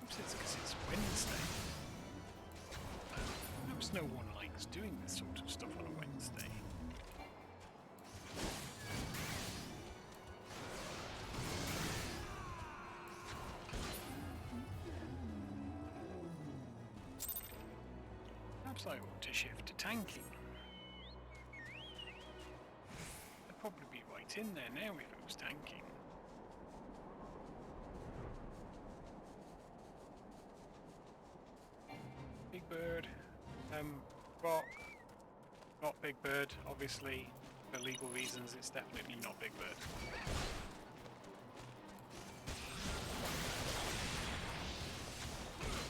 Perhaps it's because it's Wednesday. Perhaps no one likes doing this sort of stuff on a Wednesday. Perhaps I ought to shift to tanking. I'd probably be right in there now if it was tanking. Big Bird, Rock, not Big Bird, obviously, for legal reasons, it's definitely not Big Bird.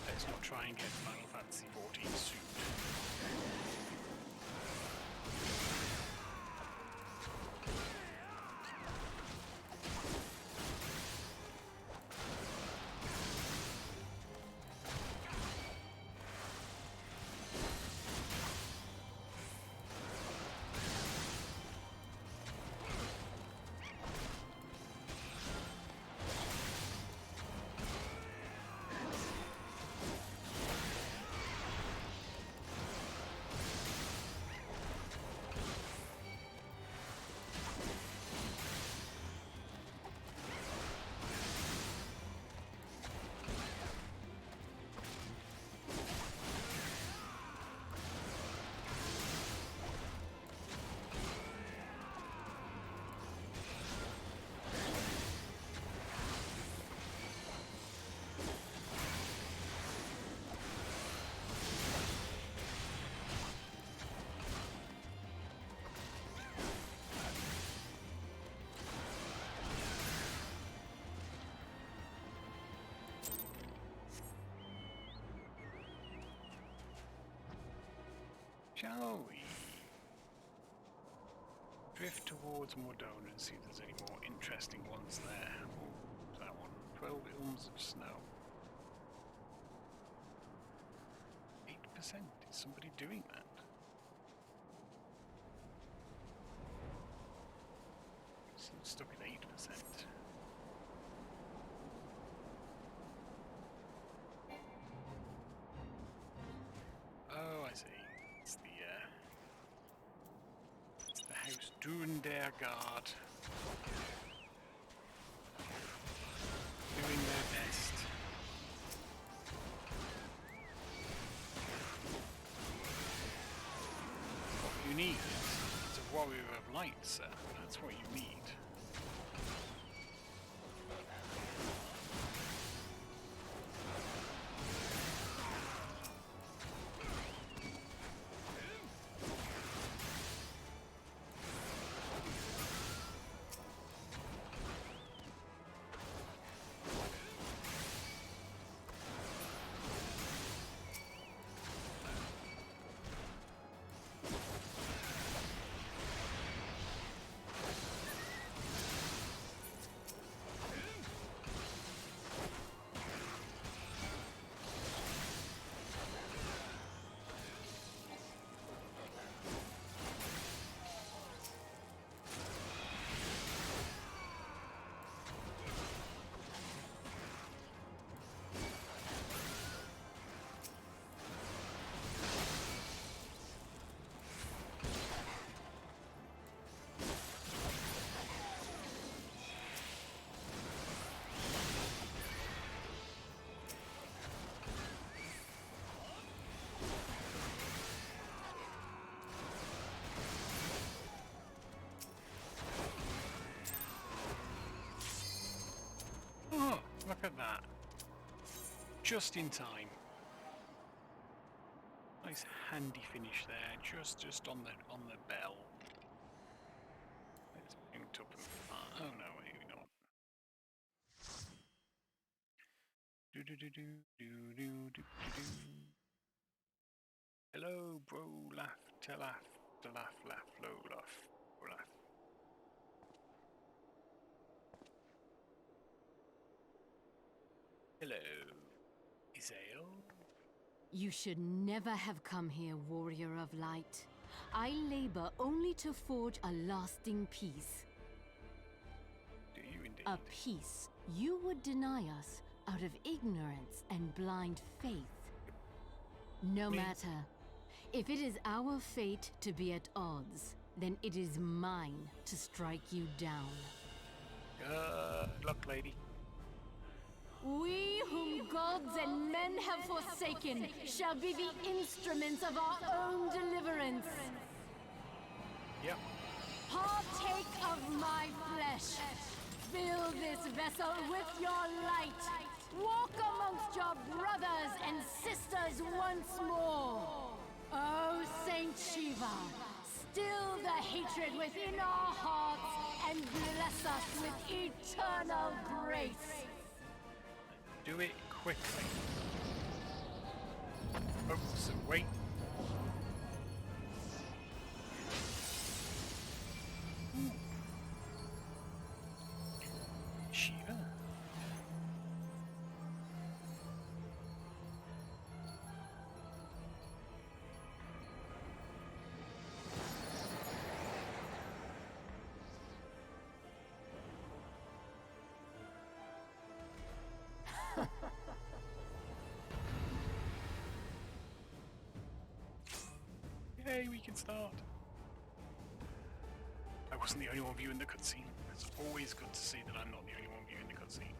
Let's not try and get Final Fantasy XIV suit. Shall we drift towards Mordone and see if there's any more interesting ones there? Oh, that one. 12 ilms of snow. 8%. Is somebody doing that? Seems stuck at 8%. Oh, I see. It's the house Dundergaard. Doing their best. What you need is a warrior of light, sir. That's what you need. Oh, look at that. Just in time. Nice handy finish there, just on the bell. Let's bring it up and oh no, maybe not. Do do do do do do do do. Hello, bro, laugh, telaf, laugh, low, laugh, laugh. Hello, Isael. You should never have come here, warrior of light. I labor only to forge a lasting peace. Do you indeed? A peace you would deny us out of ignorance and blind faith. No matter. If it is our fate to be at odds, then it is mine to strike you down. Good luck, lady. We whom gods and men have forsaken shall be the instruments of our own deliverance. Yep. Partake of my flesh. Fill this vessel with your light. Walk amongst your brothers and sisters once more. Oh, Saint Shiva, still the hatred within our hearts and bless us with eternal grace. Do it quickly. Oh, so wait. Ooh. Shiva. Yay, we can start. I wasn't the only one viewing the cutscene. It's always good to see that I'm not the only one viewing the cutscene.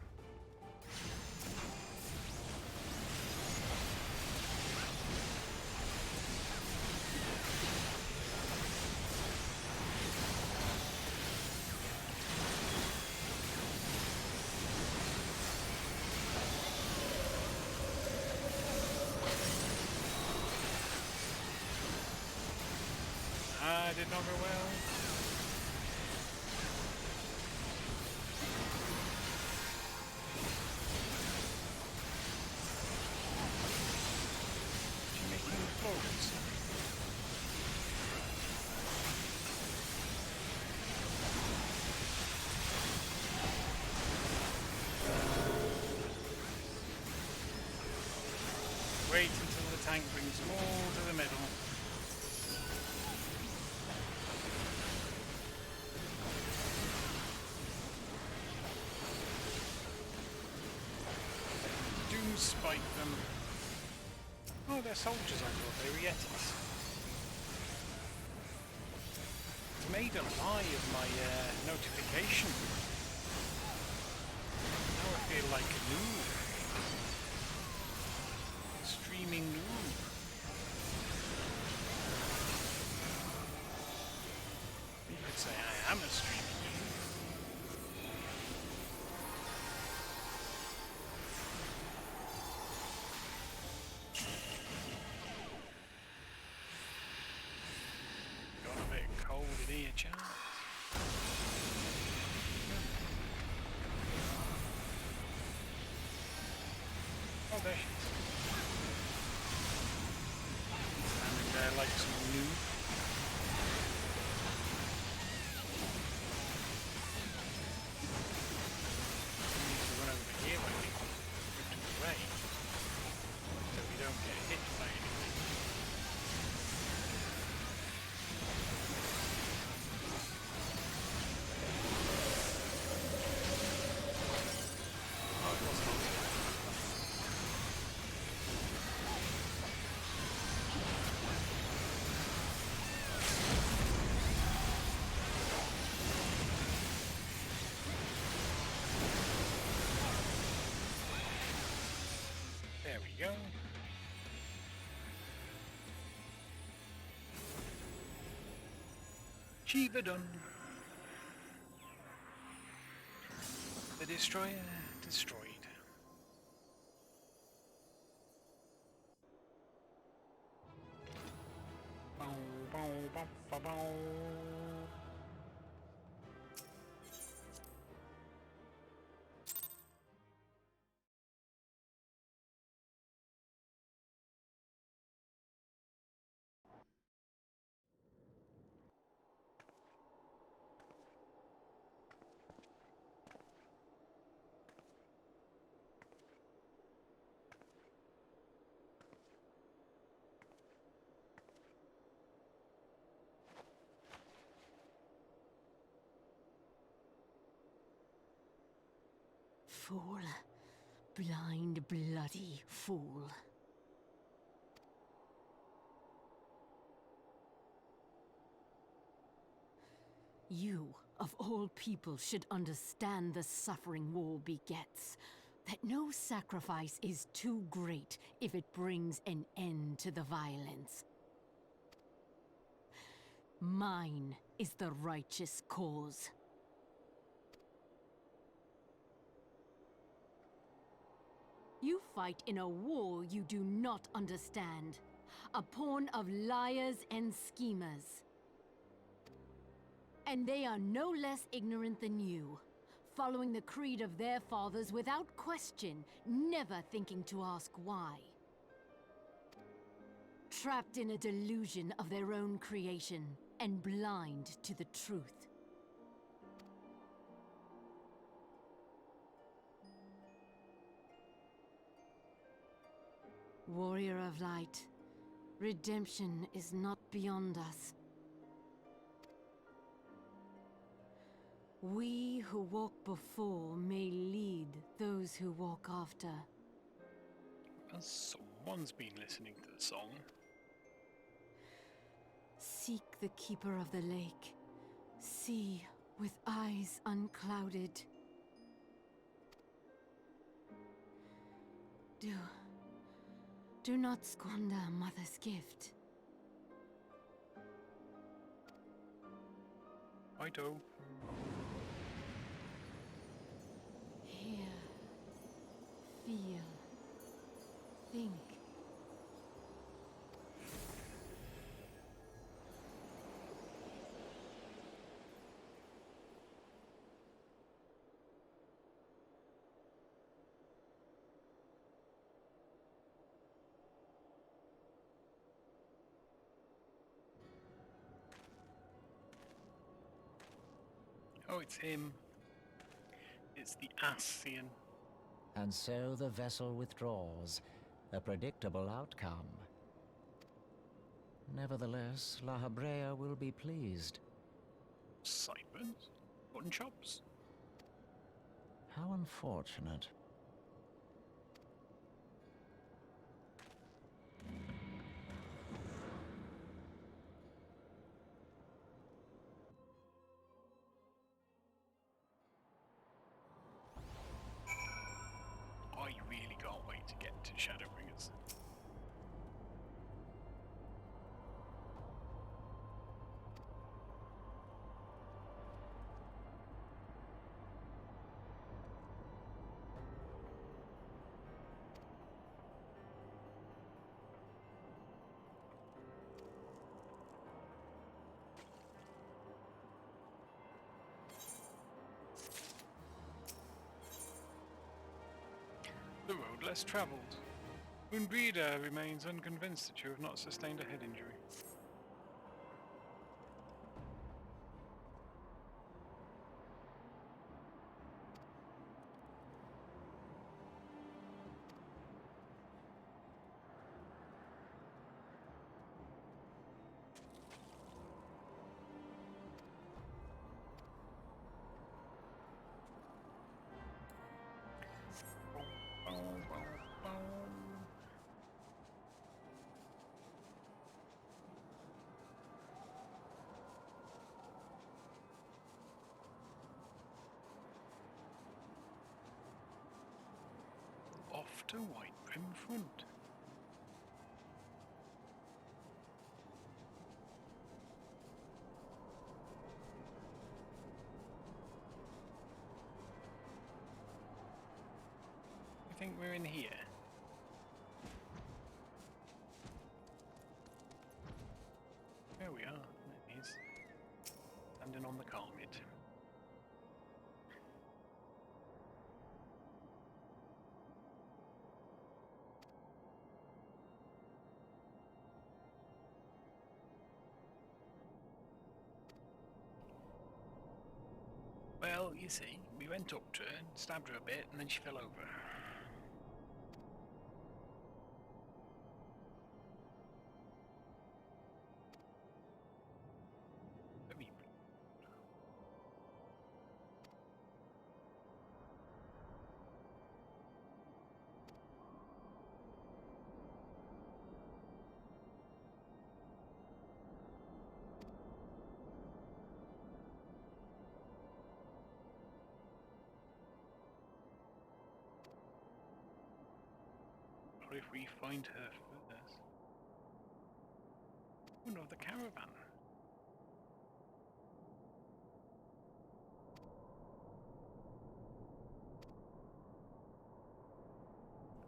Did not go well. She making progress. Small to the middle. Doom spike them. Oh, they're soldiers, I thought. They were Yetis. It's made a lie of my notification. Now I feel like a noob. Streaming noob. You could say I am a streaming noob. Got a bit cold in here, chat. Oh, there she is. Standing there like some noob. We need to run over here, I think, to the way, so we don't get hit by anything. Oh, it was not. There we go. Shiva done. The destroyer destroyed. Bow, bow, bow, bow, bow. Fool. Blind, bloody fool. You, of all people, should understand the suffering war begets. That no sacrifice is too great if it brings an end to the violence. Mine is the righteous cause. You fight in a war you do not understand. A pawn of liars and schemers. And they are no less ignorant than you, following the creed of their fathers without question, never thinking to ask why. Trapped in a delusion of their own creation, and blind to the truth. Warrior of light, redemption is not beyond us. We who walk before may lead those who walk after. Well, someone's been listening to the song. Seek the keeper of the lake. See with eyes unclouded. Do not squander Mother's gift. I do. Hear, feel, think. Oh, it's him. It's the Asian. And so the vessel withdraws, a predictable outcome. Nevertheless, La Habrea will be pleased. Sideburns? Mutton chops? How unfortunate. I really can't wait to get to Shadowbringers. The road less travelled. Unbrida remains unconvinced that you have not sustained a head injury. Off to White Brim Front. I think we're in here. There we are. There it is. Standing on the carpet. Well, you see, we went up to her, stabbed her a bit, and then she fell over. Very Or if we find her first. Oh no, the caravan.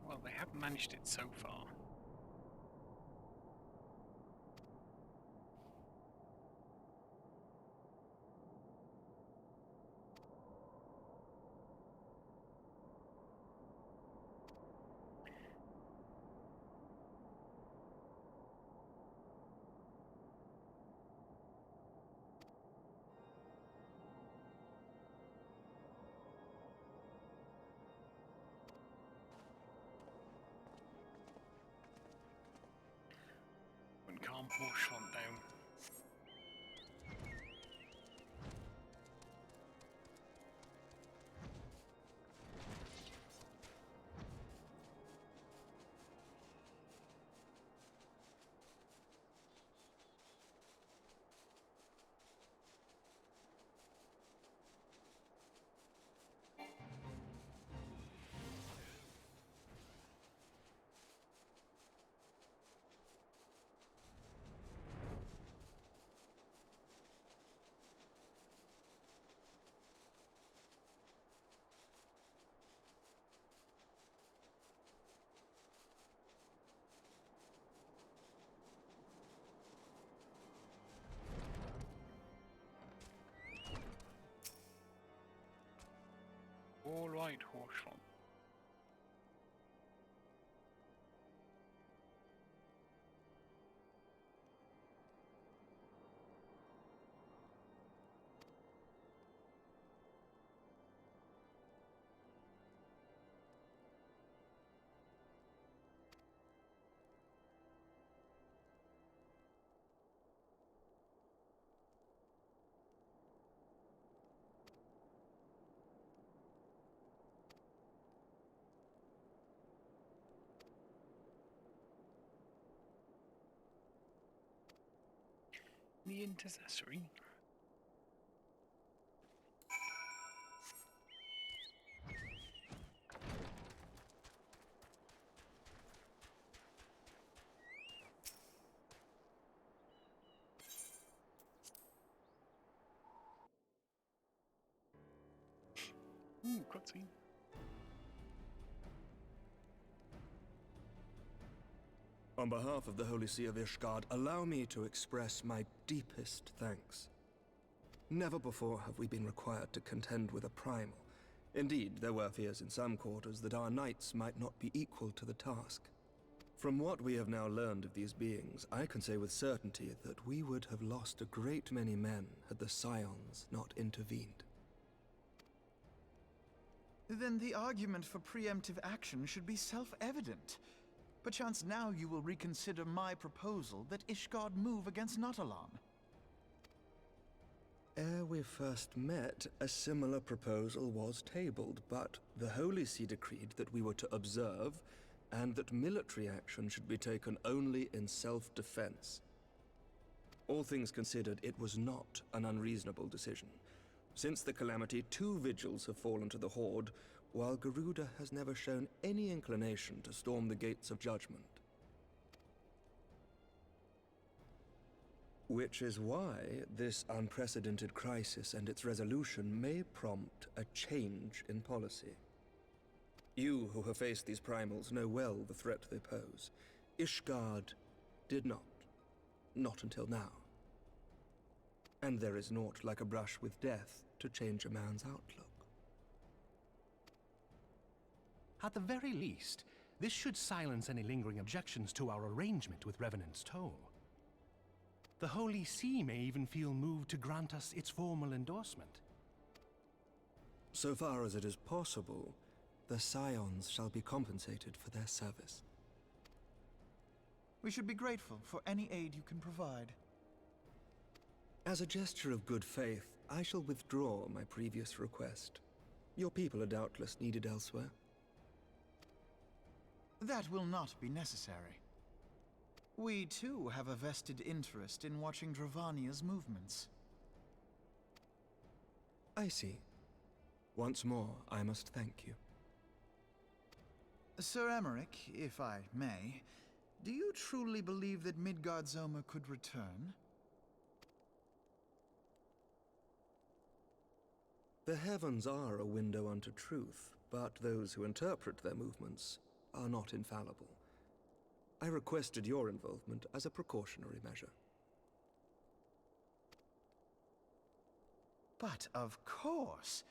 Well, they haven't managed it so far. And calm poor Shlont down. All right, Horshon. The intercessory. Ooh, cutscene. On behalf of the Holy See of Ishgard, allow me to express my deepest thanks. Never before have we been required to contend with a primal. Indeed, there were fears in some quarters that our knights might not be equal to the task. From what we have now learned of these beings, I can say with certainty that we would have lost a great many men had the Scions not intervened. Then the argument for preemptive action should be self-evident. Perchance now you will reconsider my proposal that Ishgard move against Nautalon. Ere we first met, a similar proposal was tabled, but the Holy See decreed that we were to observe, and that military action should be taken only in self-defense. All things considered, it was not an unreasonable decision. Since the calamity, 2 vigils have fallen to the Horde, while Garuda has never shown any inclination to storm the gates of judgment. Which is why this unprecedented crisis and its resolution may prompt a change in policy. You who have faced these primals know well the threat they pose. Ishgard did not. Not until now. And there is naught like a brush with death to change a man's outlook. At the very least, this should silence any lingering objections to our arrangement with Revenant's Toll. The Holy See may even feel moved to grant us its formal endorsement. So far as it is possible, the Scions shall be compensated for their service. We should be grateful for any aid you can provide. As a gesture of good faith, I shall withdraw my previous request. Your people are doubtless needed elsewhere. That will not be necessary. We too have a vested interest in watching Dravania's movements. I see. Once more, I must thank you. Sir Emmerich, if I may, do you truly believe that Midgard-Zoma could return? The heavens are a window unto truth, but those who interpret their movements are not infallible. I requested your involvement as a precautionary measure. But of course,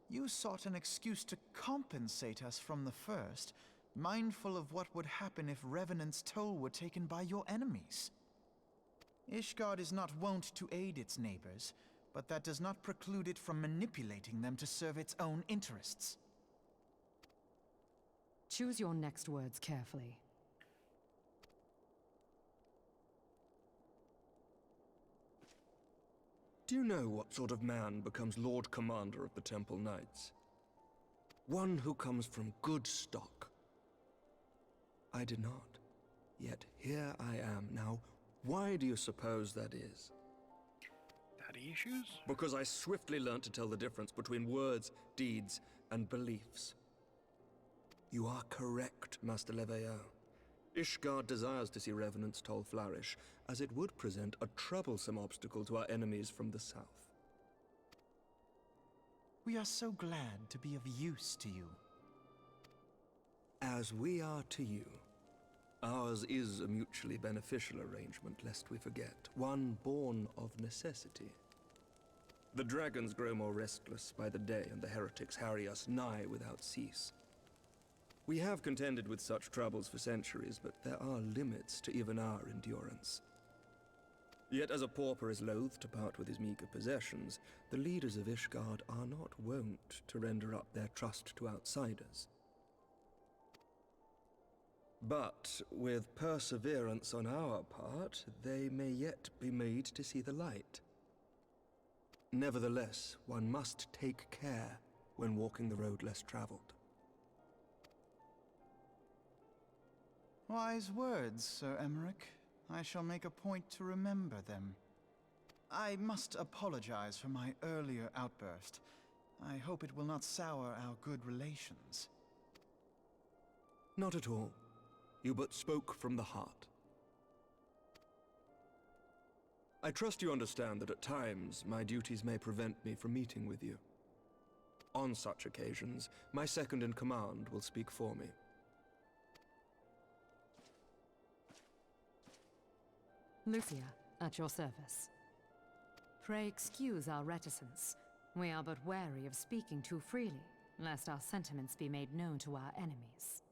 you sought an excuse to compensate us from the first, mindful of what would happen if Revenant's Toll were taken by your enemies. Ishgard is not wont to aid its neighbors, but that does not preclude it from manipulating them to serve its own interests. Choose your next words carefully. Do you know what sort of man becomes Lord Commander of the Temple Knights? One who comes from good stock. I did not. Yet here I am now. Why do you suppose that is? Daddy issues? Because I swiftly learned to tell the difference between words, deeds, and beliefs. You are correct, Master Leveilleur. Ishgard desires to see Revenant's Toll flourish, as it would present a troublesome obstacle to our enemies from the south. We are so glad to be of use to you. As we are to you. Ours is a mutually beneficial arrangement, lest we forget, one born of necessity. The dragons grow more restless by the day, and the heretics harry us nigh without cease. We have contended with such troubles for centuries, but there are limits to even our endurance. Yet as a pauper is loath to part with his meager possessions, the leaders of Ishgard are not wont to render up their trust to outsiders. But with perseverance on our part, they may yet be made to see the light. Nevertheless, one must take care when walking the road less traveled. Wise words, Sir Emmerich. I shall make a point to remember them. I must apologize for my earlier outburst. I hope it will not sour our good relations. Not at all. You but spoke from the heart. I trust you understand that at times my duties may prevent me from meeting with you. On such occasions, my second-in-command will speak for me. Lucia, at your service. Pray excuse our reticence. We are but wary of speaking too freely, lest our sentiments be made known to our enemies.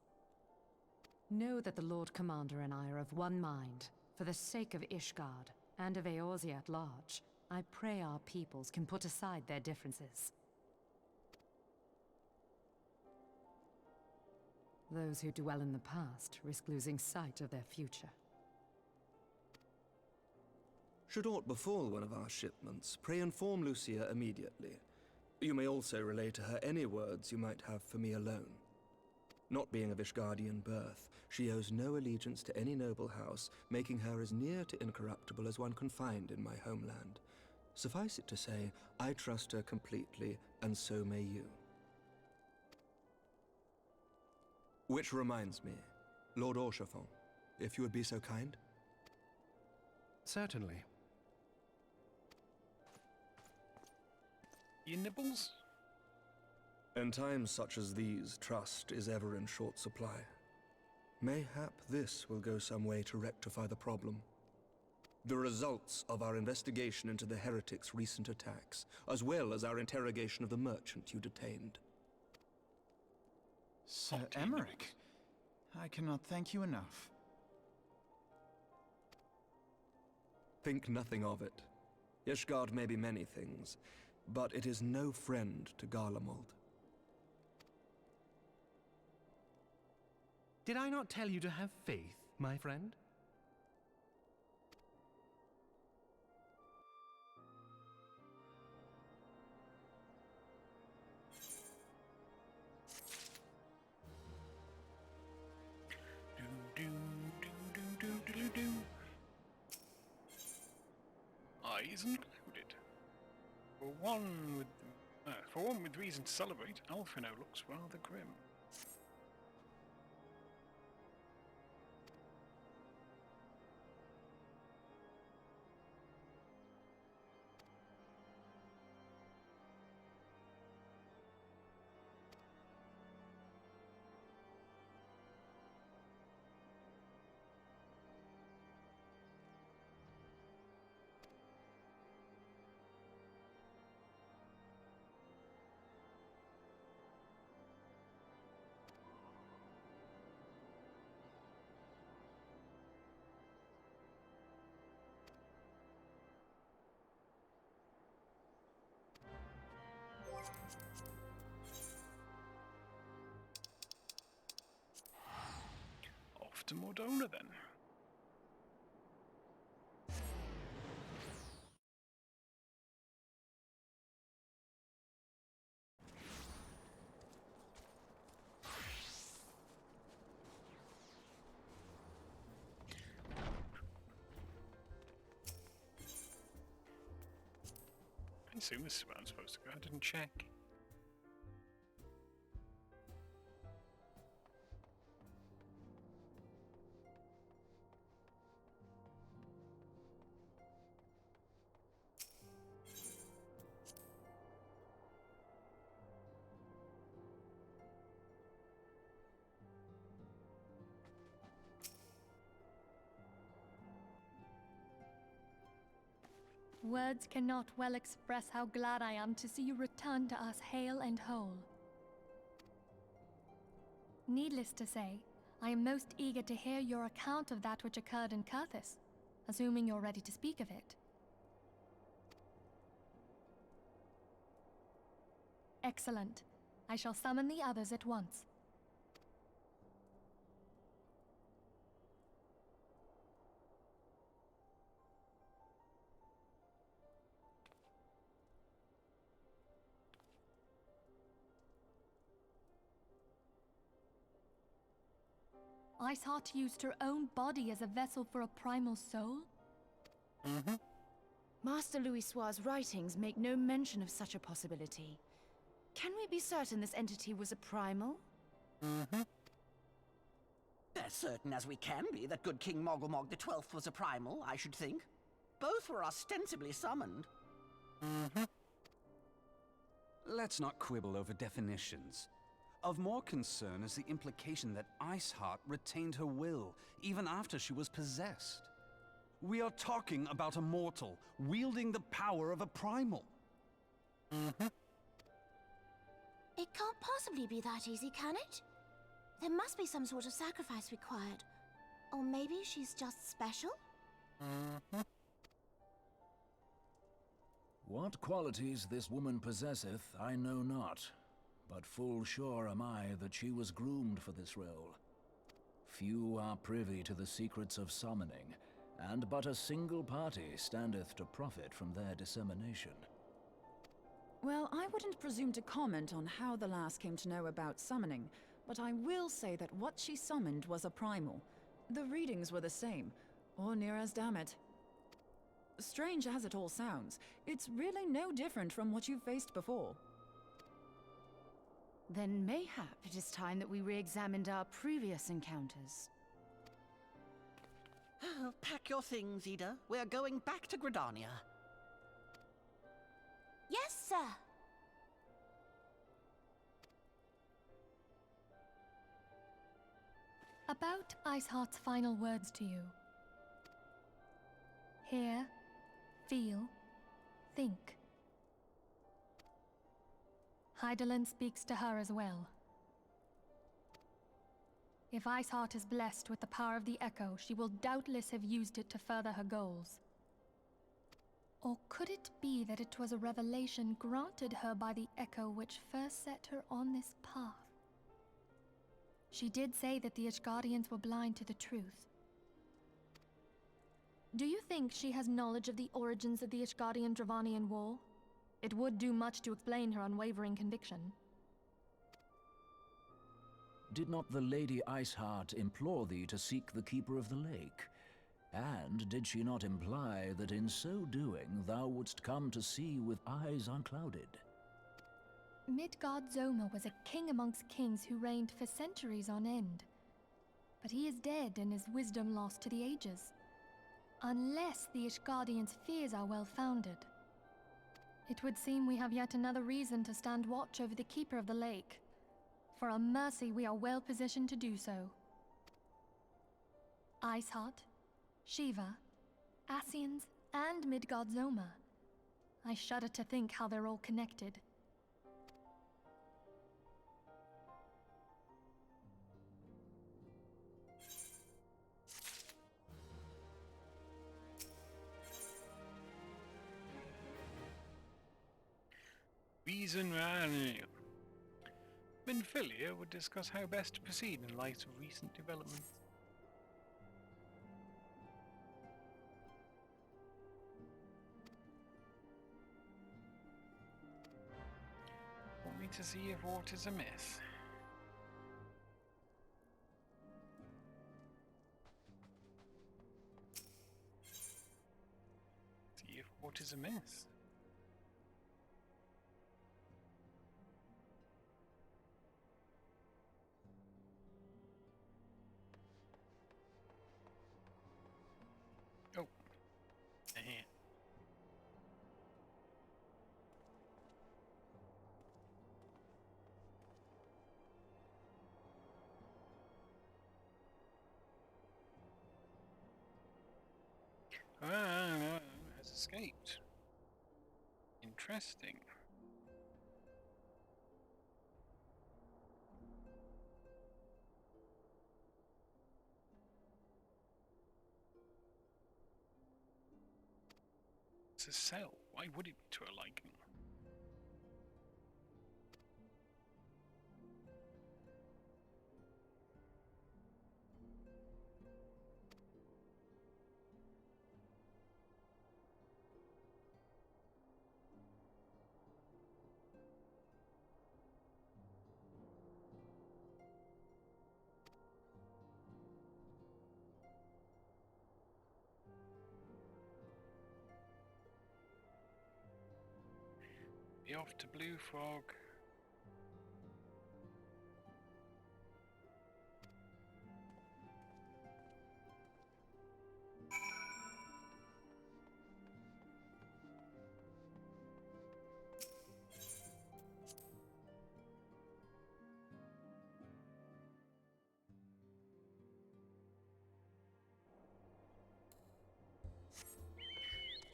Know that the Lord Commander and I are of one mind. For the sake of Ishgard, and of Eorzea at large, I pray our peoples can put aside their differences. Those who dwell in the past risk losing sight of their future. Should aught befall one of our shipments, pray inform Lucia immediately. You may also relay to her any words you might have for me alone. Not being of Ishgardian birth, she owes no allegiance to any noble house, making her as near to incorruptible as one can find in my homeland. Suffice it to say, I trust her completely, and so may you. Which reminds me, Lord Orchefon, if you would be so kind? Certainly. You nibbles? In times such as these, trust is ever in short supply. Mayhap this will go some way to rectify the problem. The results of our investigation into the heretics' recent attacks, as well as our interrogation of the merchant you detained. Sir Emmerich, I cannot thank you enough. Think nothing of it. Ishgard may be many things, but it is no friend to Garlemald. Did I not tell you to have faith, my friend? Eyes included. For one with reason to celebrate, Alfino looks rather grim. Off to Mordona then. I assume this is where I'm supposed to go. I didn't check. Words cannot well express how glad I am to see you return to us hale and whole. Needless to say, I am most eager to hear your account of that which occurred in Kurthis, assuming you're ready to speak of it. Excellent. I shall summon the others at once. Iceheart used her own body as a vessel for a primal soul? Mm-hmm. Master Louisoir's writings make no mention of such a possibility. Can we be certain this entity was a primal? Mm-hmm. As certain as we can be that good King Mogglmog the 12th was a primal, I should think. Both were ostensibly summoned. Mm-hmm. Let's not quibble over definitions. Of more concern is the implication that Iceheart retained her will, even after she was possessed. We are talking about a mortal, wielding the power of a primal. Mm-hmm. It can't possibly be that easy, can it? There must be some sort of sacrifice required. Or maybe she's just special? Mm-hmm. What qualities this woman possesseth, I know not, but full sure am I that she was groomed for this role. Few are privy to the secrets of summoning, and but a single party standeth to profit from their dissemination. Well, I wouldn't presume to comment on how the lass came to know about summoning, but I will say that what she summoned was a primal. The readings were the same, or near as damn it. Strange as it all sounds, it's really no different from what you've faced before. Then mayhap it is time that we re-examined our previous encounters. Pack your things, Ida. We're going back to Gridania. Yes, sir. About Iceheart's final words to you. Hear, feel, think. Hydaelyn speaks to her as well. If Iceheart is blessed with the power of the Echo, she will doubtless have used it to further her goals. Or could it be that it was a revelation granted her by the Echo which first set her on this path? She did say that the Ishgardians were blind to the truth. Do you think she has knowledge of the origins of the Ishgardian-Dravanian War? It would do much to explain her unwavering conviction. Did not the Lady Iceheart implore thee to seek the Keeper of the Lake? And did she not imply that in so doing thou wouldst come to see with eyes unclouded? Midgard-Zoma was a king amongst kings who reigned for centuries on end. But he is dead and his wisdom lost to the ages. Unless the Ishgardians' fears are well-founded. It would seem we have yet another reason to stand watch over the Keeper of the Lake. For a mercy, we are well positioned to do so. Iceheart, Shiva, Ascians, and Midgard-Zoma. I shudder to think how they're all connected. Reason Minfilia would discuss how best to proceed in light of recent developments. Want me to see if aught is amiss? See if aught is amiss. Has escaped. Interesting. It's a cell. Why would it be to a liking? Be off to Blue Frog.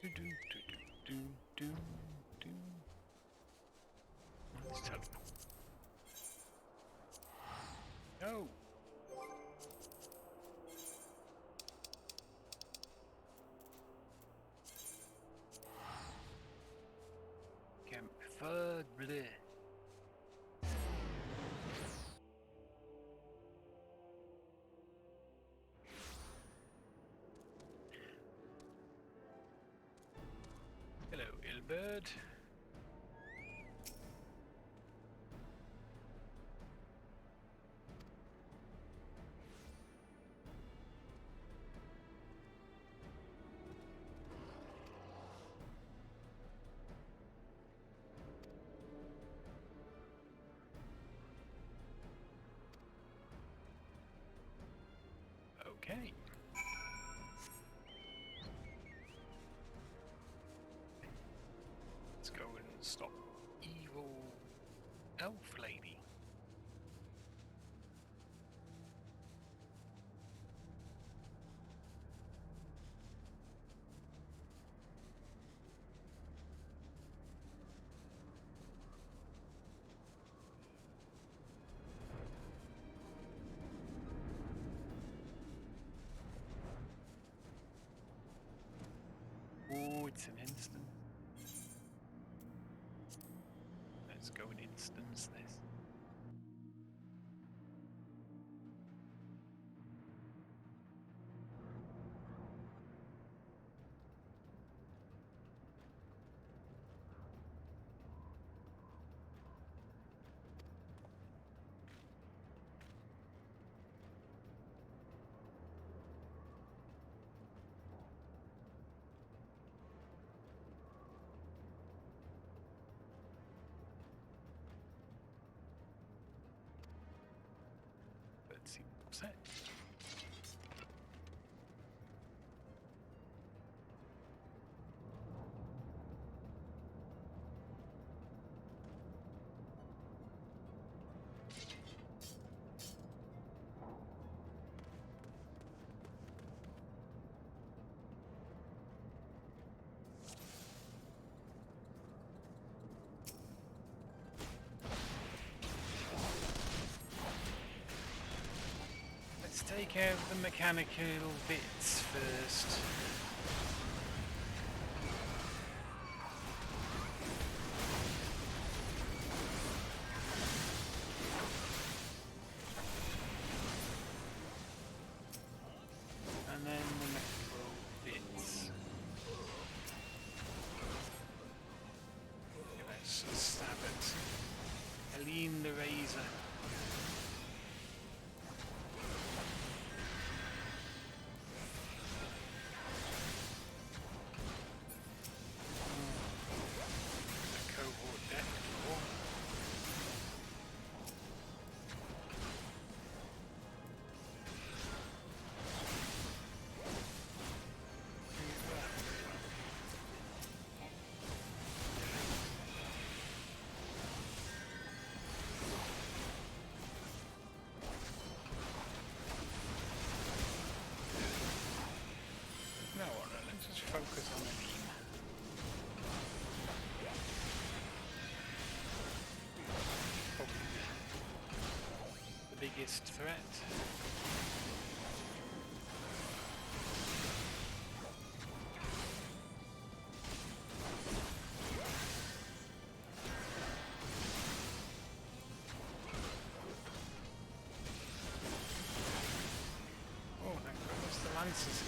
Do do do do do do. Let's tell them. No. Camp Third Bleh. Hello, Ilbird. Okay. Let's go and stop evil elf lady. Oh, it's an instant. Let's go and instance this. Let's see what's that. Let's take out the mechanical bits first. And then the metal bits. Let's stab it. Helene the Razor. No, let's just focus on the beam. Probably the biggest threat. Oh, thank goodness the Lancers.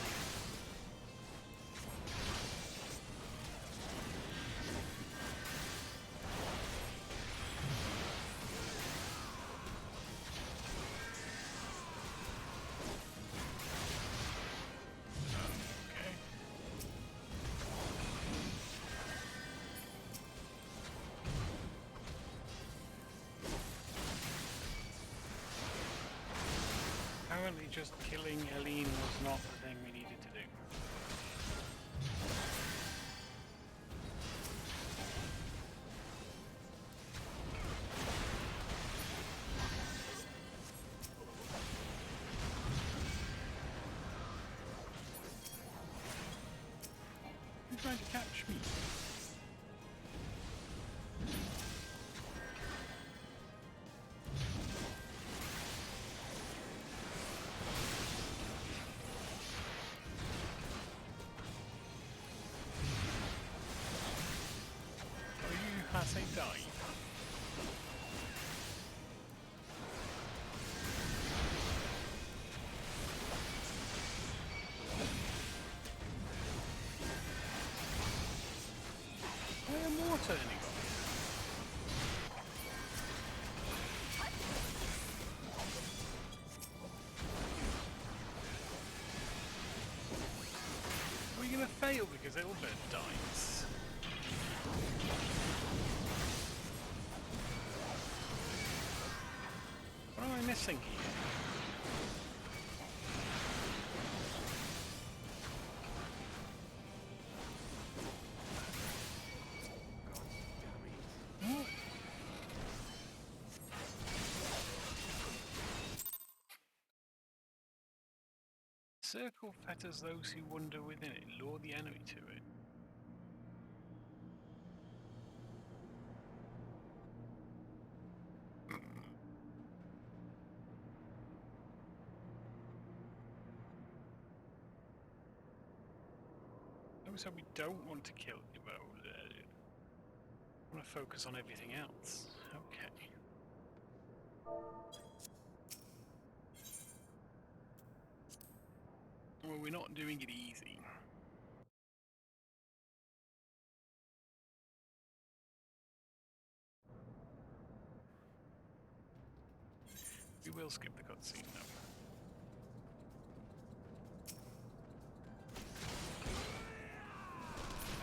Maybe just killing Eileen was not the thing we needed to do. You're trying to catch me. Has they died? Where more turning on? Are we gonna fail because Ilbert dies? What am I missing here? What? Circle fetters those who wander within it, lure the enemy to it. So we don't want to kill you, but I want to focus on everything else. Okay. Well, we're not doing it easy. We will skip the cutscene though.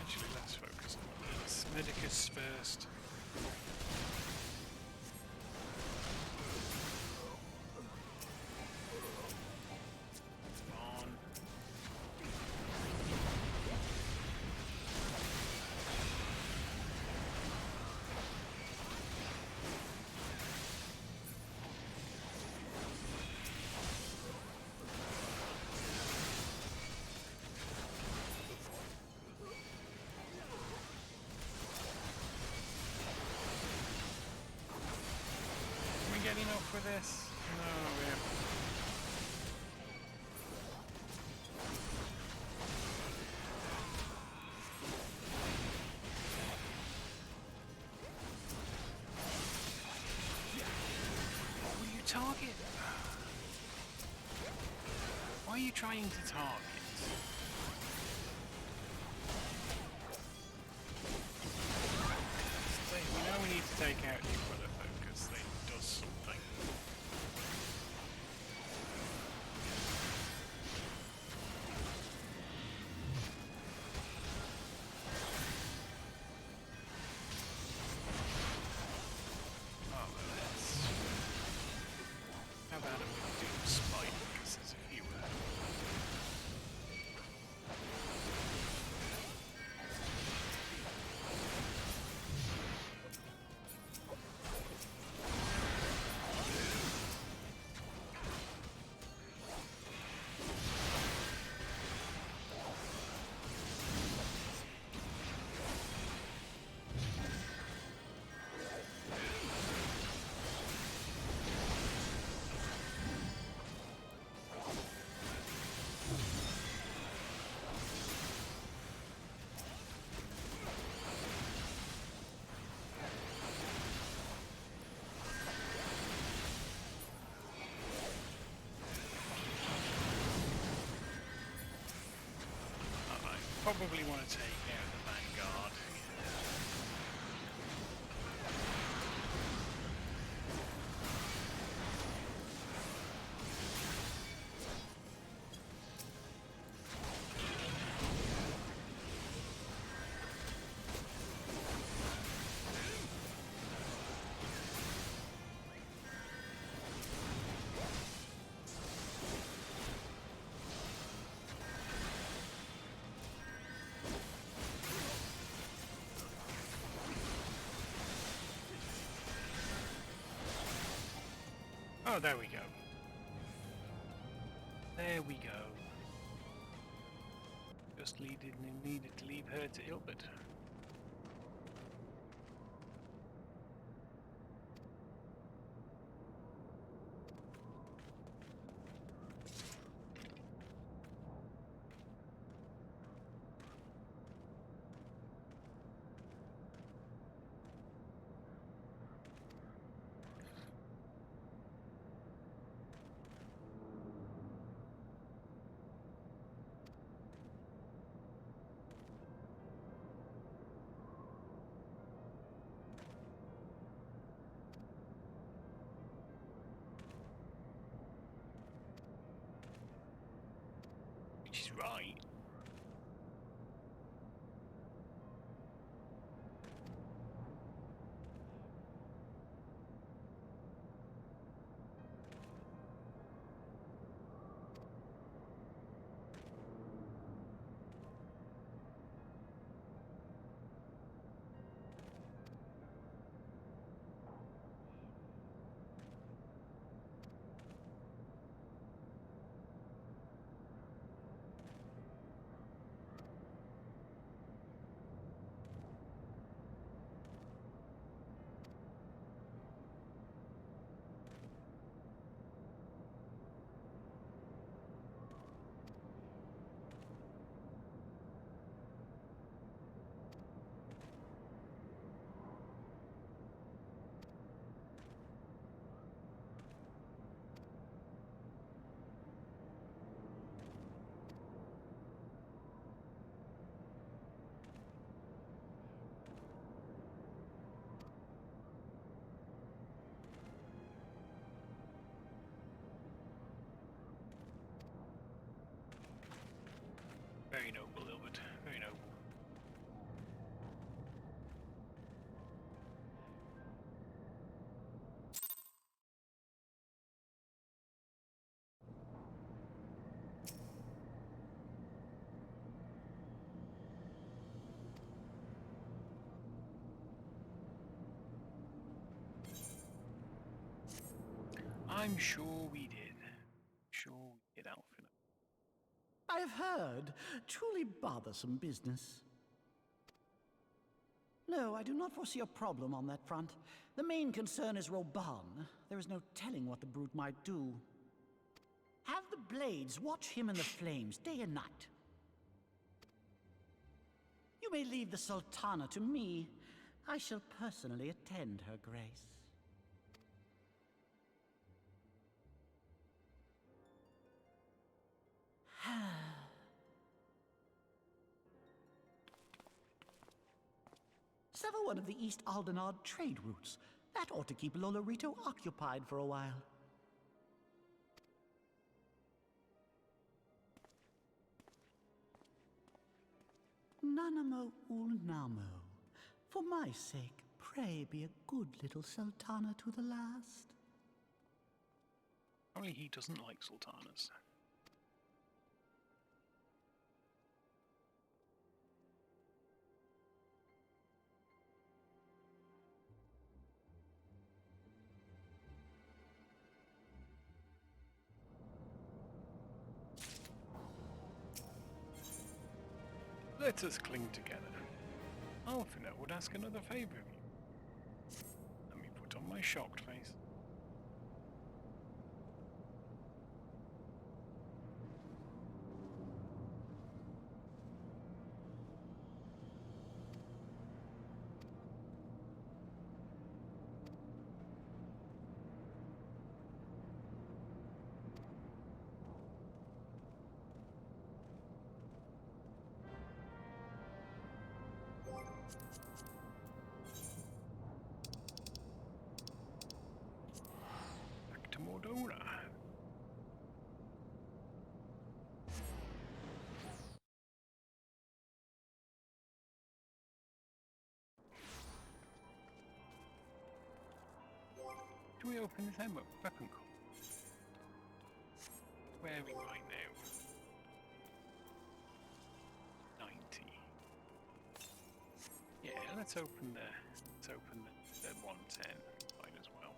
Actually, let's focus on this. Medicus first. Come on. Getting up for this? No, we're... What will you target? Why are you trying to target? We know we need to take out your brother focus. They does something. How about it with Doom Spike, because there's a few probably want to take out the Vanguard. Oh, there we go. There we go. Just needed to leave her to Ilbert. She's right. Very noble, Ilbert. Very noble. I'm sure we did. Sure we did, Alfred. I have heard. Truly bothersome business. No, I do not foresee a problem on that front. The main concern is Roban. There is no telling what the brute might do. Have the blades watch him in the flames day and night. You may leave the Sultana to me. I shall personally attend her grace. Sever one of the East Aldenard trade routes. That ought to keep Lolorito occupied for a while. Nanamo Ulnamo. For my sake, pray be a good little Sultana to the last. Only he doesn't like sultanas. Let us cling together. Alfina would ask another favour of you. Let me put on my shocked face. Back to Mordona. Do we open this weapon call? Where are we right now? 90. Yeah, let's open the 110 fight as well.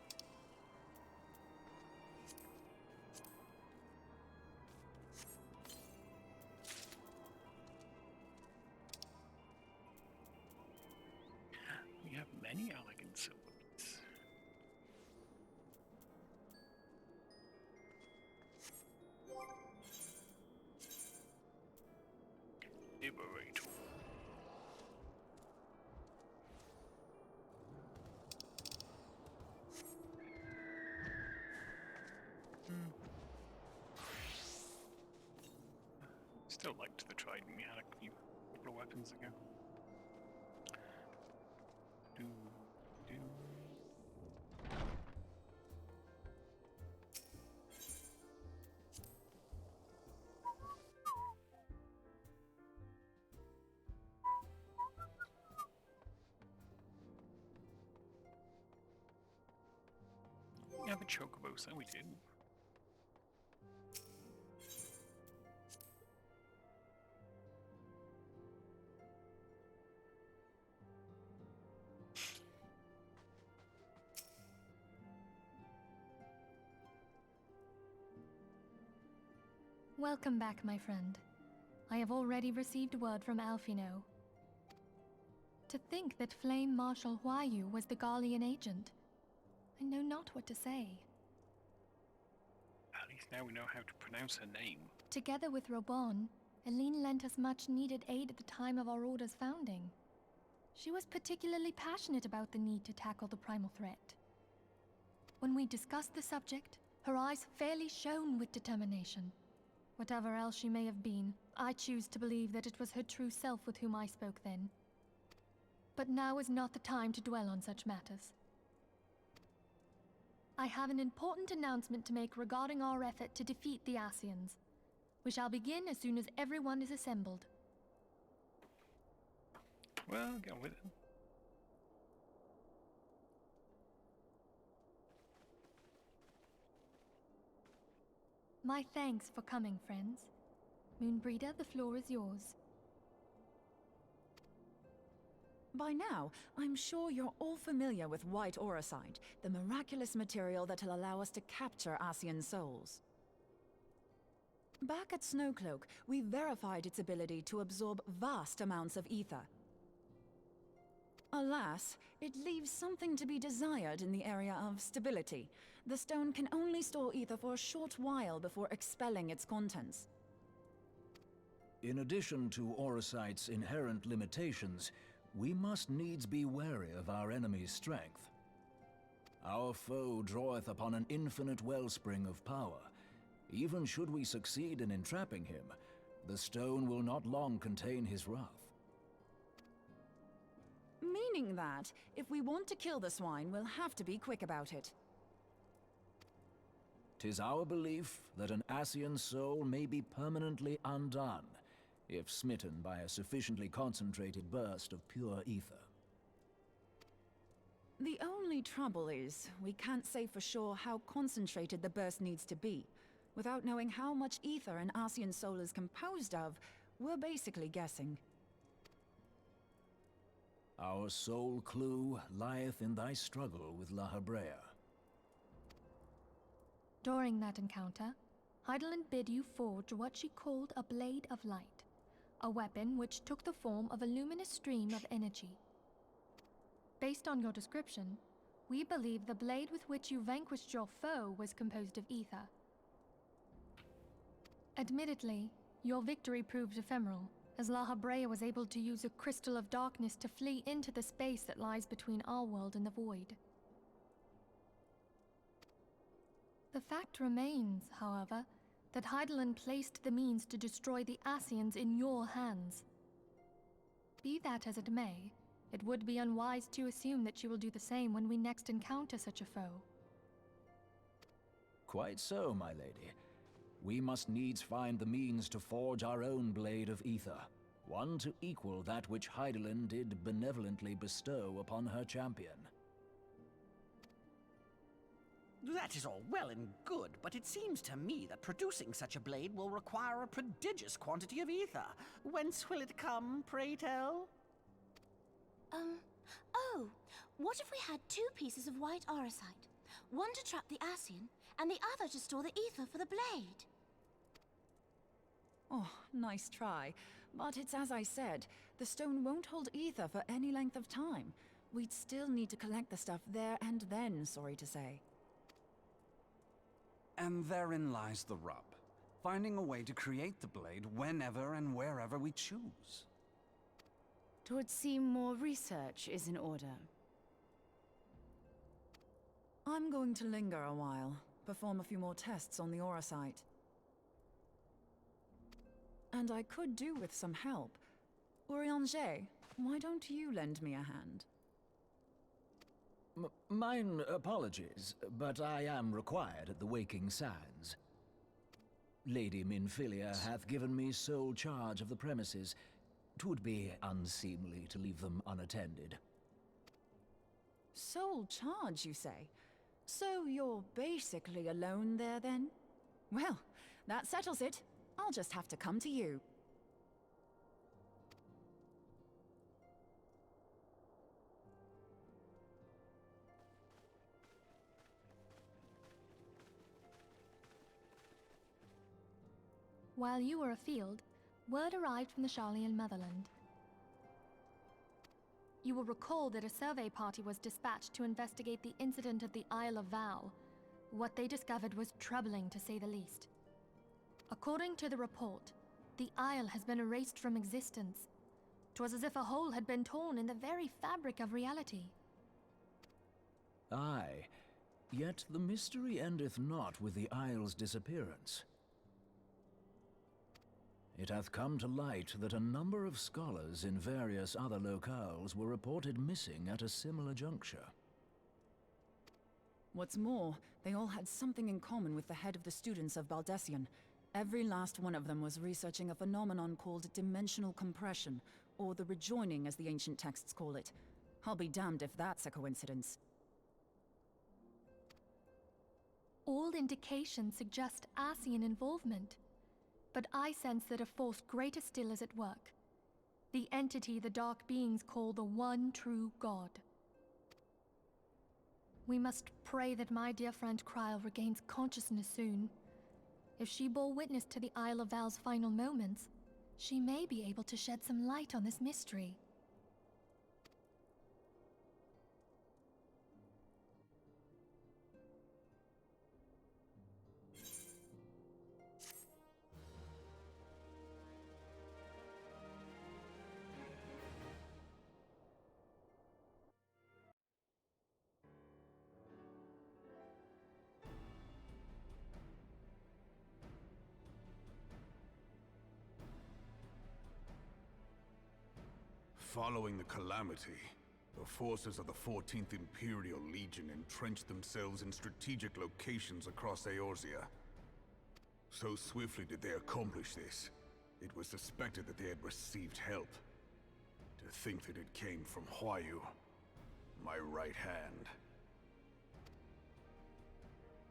Still liked the trident we had a couple of weapons ago. Do, do. We have a chocobo, so we do. Welcome back, my friend. I have already received word from Alfino. To think that Flame Marshal Huayu was the Garlean agent. I know not what to say. At least now we know how to pronounce her name. Together with Robon, Eileen lent us much needed aid at the time of our Order's founding. She was particularly passionate about the need to tackle the primal threat. When we discussed the subject, her eyes fairly shone with determination. Whatever else she may have been, I choose to believe that it was her true self with whom I spoke then. But now is not the time to dwell on such matters. I have an important announcement to make regarding our effort to defeat the Asians. We shall begin as soon as everyone is assembled. Well, get on with it. My thanks for coming, friends. Moonbreeder, the floor is yours. By now, I'm sure you're all familiar with white auracite, the miraculous material that'll allow us to capture Asian souls. Back at Snowcloak, we verified its ability to absorb vast amounts of ether. Alas, it leaves something to be desired in the area of stability. The stone can only store ether for a short while before expelling its contents. In addition to auracite's inherent limitations, we must needs be wary of our enemy's strength. Our foe draweth upon an infinite wellspring of power. Even should we succeed in entrapping him, the stone will not long contain his wrath. Meaning that, if we want to kill the swine, we'll have to be quick about it. 'Tis our belief that an Asian soul may be permanently undone, if smitten by a sufficiently concentrated burst of pure ether. The only trouble is, we can't say for sure how concentrated the burst needs to be. Without knowing how much ether an Asian soul is composed of, we're basically guessing. Our sole clue lieth in thy struggle with La Habrea. During that encounter, Heidelin bid you forge what she called a Blade of Light, a weapon which took the form of a luminous stream of energy. Based on your description, we believe the blade with which you vanquished your foe was composed of ether. Admittedly, your victory proved ephemeral, as La Habrea was able to use a crystal of darkness to flee into the space that lies between our world and the void. The fact remains, however, that Heidelin placed the means to destroy the Asians in your hands. Be that as it may, it would be unwise to assume that she will do the same when we next encounter such a foe. Quite so, my lady. We must needs find the means to forge our own blade of ether, one to equal that which Heidelin did benevolently bestow upon her champion. That is all well and good, but it seems to me that producing such a blade will require a prodigious quantity of ether. Whence will it come, pray tell? Oh, what if we had two pieces of white auracite? One to trap the Asian, and the other to store the ether for the blade. Oh, nice try. But it's as I said, the stone won't hold ether for any length of time. We'd still need to collect the stuff there and then, sorry to say. And therein lies the rub. Finding a way to create the blade whenever and wherever we choose. 'Twould seem more research is in order. I'm going to linger a while. perform a few more tests on the aura site. And I could do with some help. Urianger, why don't you lend me a hand? Mine apologies, but I am required at the Waking Sands. Lady Minfilia hath given me sole charge of the premises. 'Twould be unseemly to leave them unattended. Sole charge, you say? So you're basically alone there, then? Well, that settles it. I'll just have to come to you. While you were afield, word arrived from the Sharlayan motherland. You will recall that a survey party was dispatched to investigate the incident at the Isle of Vow. What they discovered was troubling, to say the least. According to the report, the Isle has been erased from existence. 'Twas as if a hole had been torn in the very fabric of reality. Aye, yet the mystery endeth not with the Isle's disappearance. It hath come to light that a number of scholars in various other locales were reported missing at a similar juncture. What's more, they all had something in common with the head of the students of Baldessian. Every last one of them was researching a phenomenon called dimensional compression, or the rejoining as the ancient texts call it. I'll be damned if that's a coincidence. All indications suggest Asian involvement. But I sense that a force greater still is at work. The entity the dark beings call the one true God. We must pray that my dear friend Kryl regains consciousness soon. If she bore witness to the Isle of Val's final moments, she may be able to shed some light on this mystery. Following the calamity, the forces of the 14th Imperial Legion entrenched themselves in strategic locations across Eorzea. So swiftly did they accomplish this, it was suspected that they had received help. To think that it came from Huayu, my right hand.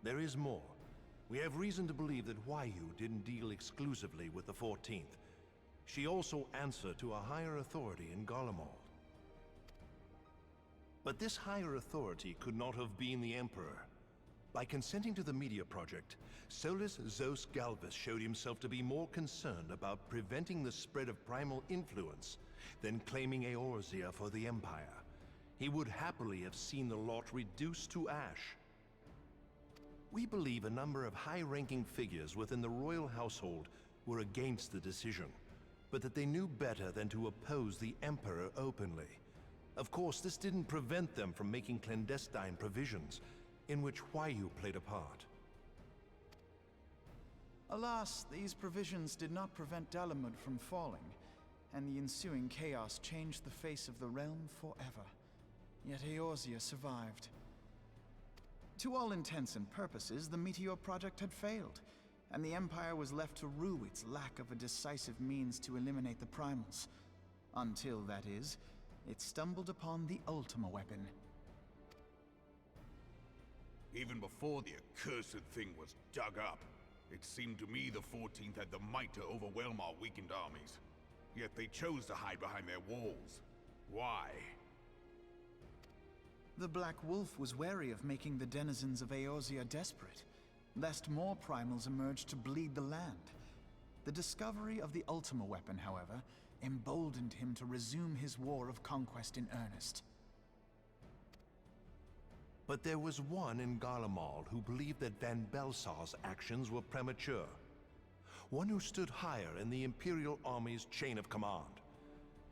There is more. We have reason to believe that Huayu didn't deal exclusively with the 14th. She also answered to a higher authority in Garlemald. But this higher authority could not have been the Emperor. By consenting to the Media Project, Solus Zos Galvus showed himself to be more concerned about preventing the spread of primal influence than claiming Eorzea for the Empire. He would happily have seen the lot reduced to ash. We believe a number of high-ranking figures within the royal household were against the decision, but that they knew better than to oppose the Emperor openly. Of course, this didn't prevent them from making clandestine provisions, in which Huayu played a part. Alas, these provisions did not prevent Dalamud from falling, and the ensuing chaos changed the face of the realm forever. Yet Eorzea survived. To all intents and purposes, the Meteor Project had failed, and the Empire was left to rue its lack of a decisive means to eliminate the primals. Until, that is, it stumbled upon the Ultima weapon. Even before the accursed thing was dug up, it seemed to me the 14th had the might to overwhelm our weakened armies. Yet they chose to hide behind their walls. Why? The Black Wolf was wary of making the denizens of Eorzea desperate, lest more primals emerge to bleed the land. The discovery of the Ultima weapon, however, emboldened him to resume his war of conquest in earnest. But there was one in Garlemald who believed that Van Belsar's actions were premature. One who stood higher in the Imperial Army's chain of command.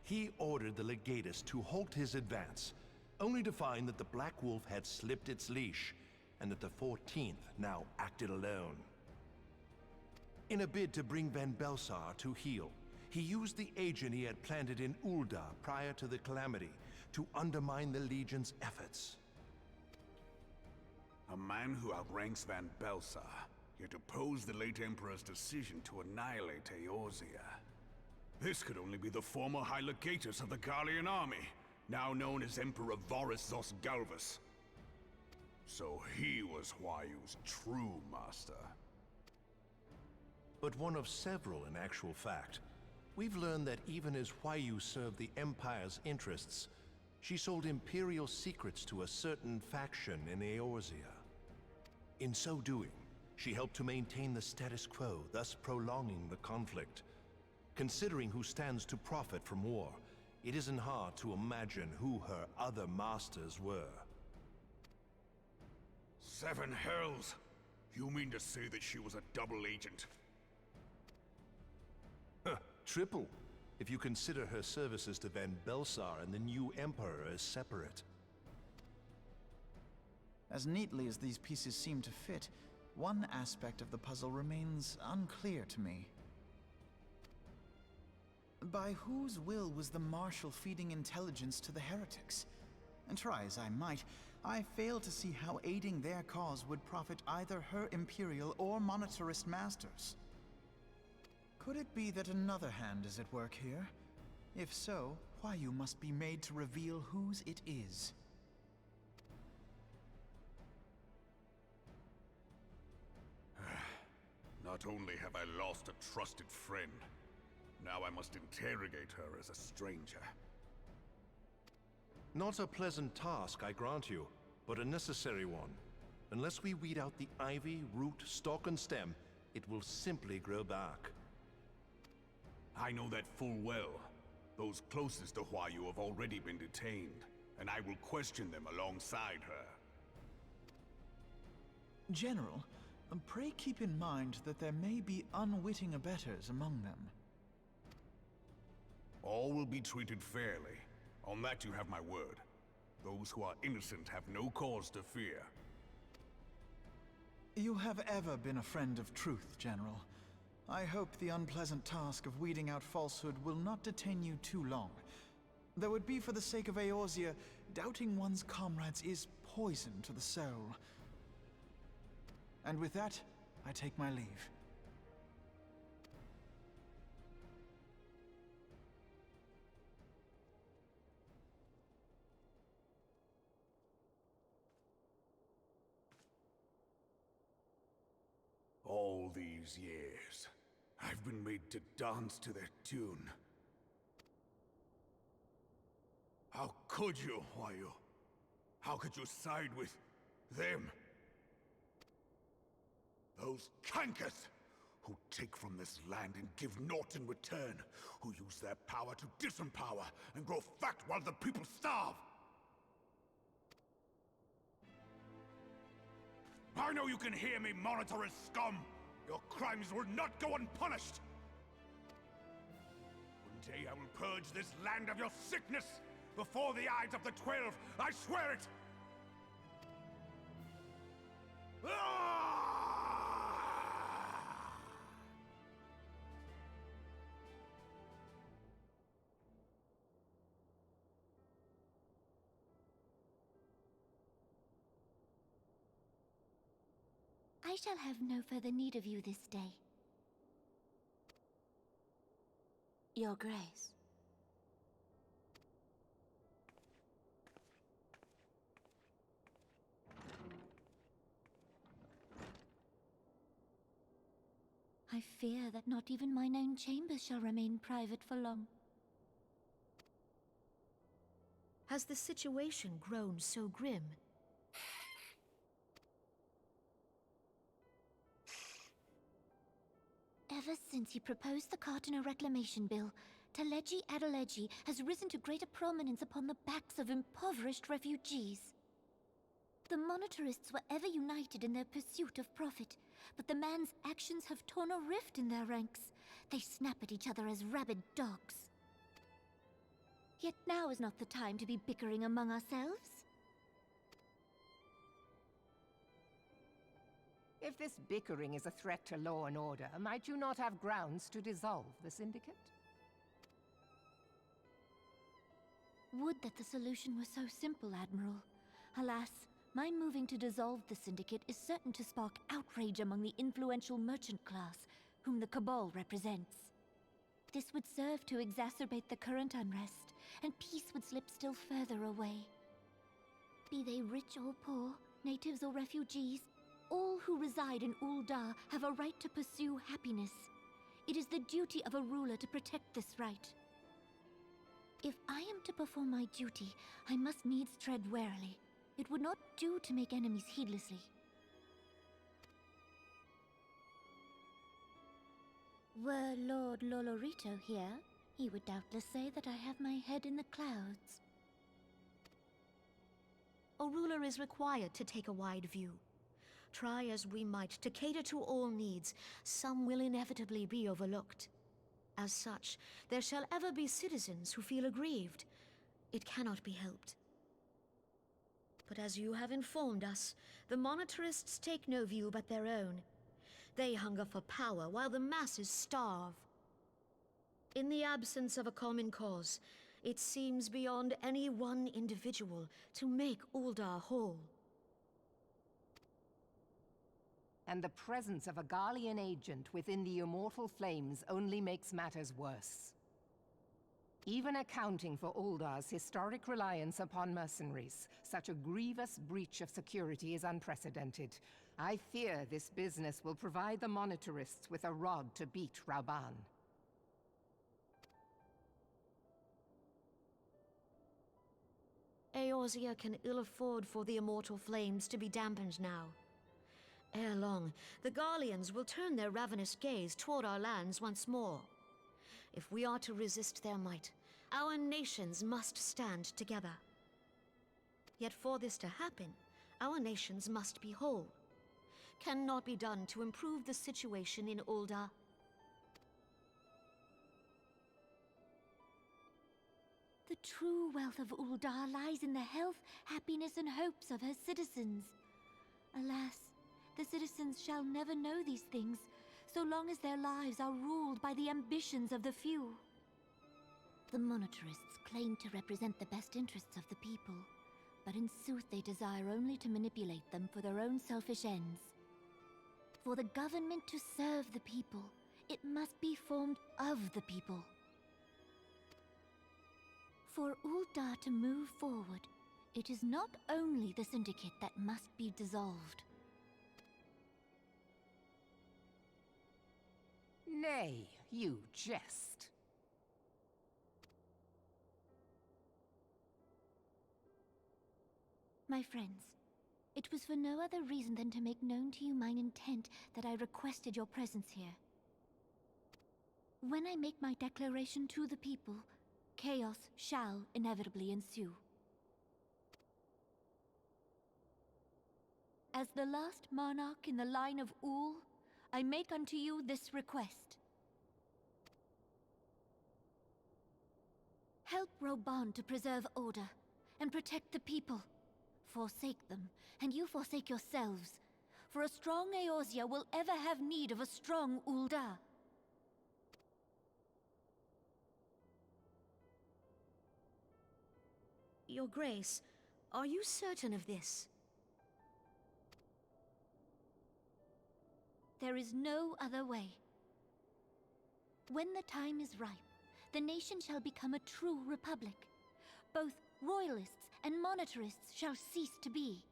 He ordered the Legatus to halt his advance, only to find that the Black Wolf had slipped its leash, and that the 14th now acted alone. In a bid to bring Van Belsar to heel, he used the agent he had planted in Ul'dah prior to the Calamity to undermine the Legion's efforts. A man who outranks Van Belsar, yet opposed the late Emperor's decision to annihilate Eorzea. This could only be the former High Legatus of the Garlean army, now known as Emperor Varus Zosgalvus. So he was Huayu's true master. But one of several in actual fact. We've learned that even as Huayu served the Empire's interests, she sold Imperial secrets to a certain faction in Eorzea. In so doing, she helped to maintain the status quo, thus prolonging the conflict. Considering who stands to profit from war, it isn't hard to imagine who her other masters were. Seven hells! You mean to say that she was a double agent? Huh, triple, if you consider her services to Van Belsar and the new Emperor as separate. As neatly as these pieces seem to fit, one aspect of the puzzle remains unclear to me. By whose will was the Marshal feeding intelligence to the heretics? And try as I might, I fail to see how aiding their cause would profit either her Imperial or Monetarist masters. Could it be that another hand is at work here? If so, Huayu must be made to reveal whose it is. Not only have I lost a trusted friend, now I must interrogate her as a stranger. Not a pleasant task, I grant you, but a necessary one. Unless we weed out the ivy, root, stalk, and stem, it will simply grow back. I know that full well. Those closest to Huayu have already been detained, and I will question them alongside her. General, pray keep in mind that there may be unwitting abettors among them. All will be treated fairly. On that you have my word. Those who are innocent have no cause to fear. You have ever been a friend of truth, General. I hope the unpleasant task of weeding out falsehood will not detain you too long. Though it be for the sake of Eorzea, doubting one's comrades is poison to the soul. And with that, I take my leave. All these years, I've been made to dance to their tune. How could you, Huayu? How could you side with them? Those cankers who take from this land and give naught in return, who use their power to disempower and grow fat while the people starve. I know you can hear me, monetarist scum! Your crimes will not go unpunished! One day I will purge this land of your sickness! Before the eyes of the 12, I swear it! I shall have no further need of you this day. Your Grace. I fear that not even mine own chambers shall remain private for long. Has the situation grown so grim? Ever since he proposed the Cartiner Reclamation Bill, Teleji Adeleji has risen to greater prominence upon the backs of impoverished refugees. The monetarists were ever united in their pursuit of profit, but the man's actions have torn a rift in their ranks. They snap at each other as rabid dogs. Yet now is not the time to be bickering among ourselves. If this bickering is a threat to law and order, might you not have grounds to dissolve the Syndicate? Would that the solution were so simple, Admiral. Alas, my moving to dissolve the Syndicate is certain to spark outrage among the influential merchant class, whom the Cabal represents. This would serve to exacerbate the current unrest, and peace would slip still further away. Be they rich or poor, natives or refugees, all who reside in Ul'dah have a right to pursue happiness. It is the duty of a ruler to protect this right. If I am to perform my duty, I must needs tread warily. It would not do to make enemies heedlessly. Were Lord Lolorito here, he would doubtless say that I have my head in the clouds. A ruler is required to take a wide view. Try as we might to cater to all needs, some will inevitably be overlooked. As such, there shall ever be citizens who feel aggrieved. It cannot be helped. But as you have informed us, the monetarists take no view but their own. They hunger for power while the masses starve. In the absence of a common cause, it seems beyond any one individual to make Ul'dah whole. And the presence of a Garlean agent within the Immortal Flames only makes matters worse. Even accounting for Ul'dah's historic reliance upon mercenaries, such a grievous breach of security is unprecedented. I fear this business will provide the monetarists with a rod to beat Rauban. Eorzea can ill afford for the Immortal Flames to be dampened now. Ere long, the Garleans will turn their ravenous gaze toward our lands once more. If we are to resist their might, our nations must stand together. Yet for this to happen, our nations must be whole. Cannot be done to improve the situation in Ul'dah. The true wealth of Ul'dah lies in the health, happiness, and hopes of her citizens. Alas, the citizens shall never know these things, so long as their lives are ruled by the ambitions of the few. The monetarists claim to represent the best interests of the people, but in sooth they desire only to manipulate them for their own selfish ends. For the government to serve the people, it must be formed of the people. For Ul'dah to move forward, it is not only the Syndicate that must be dissolved. Nay, you jest. My friends, it was for no other reason than to make known to you mine intent that I requested your presence here. When I make my declaration to the people, chaos shall inevitably ensue. As the last monarch in the line of Ul, I make unto you this request. Help Rauban to preserve order and protect the people. Forsake them, and you forsake yourselves. For a strong Eorzea will ever have need of a strong Ul'dah. Your Grace, are you certain of this? There is no other way. When the time is ripe, the nation shall become a true republic. Both royalists and monetarists shall cease to be.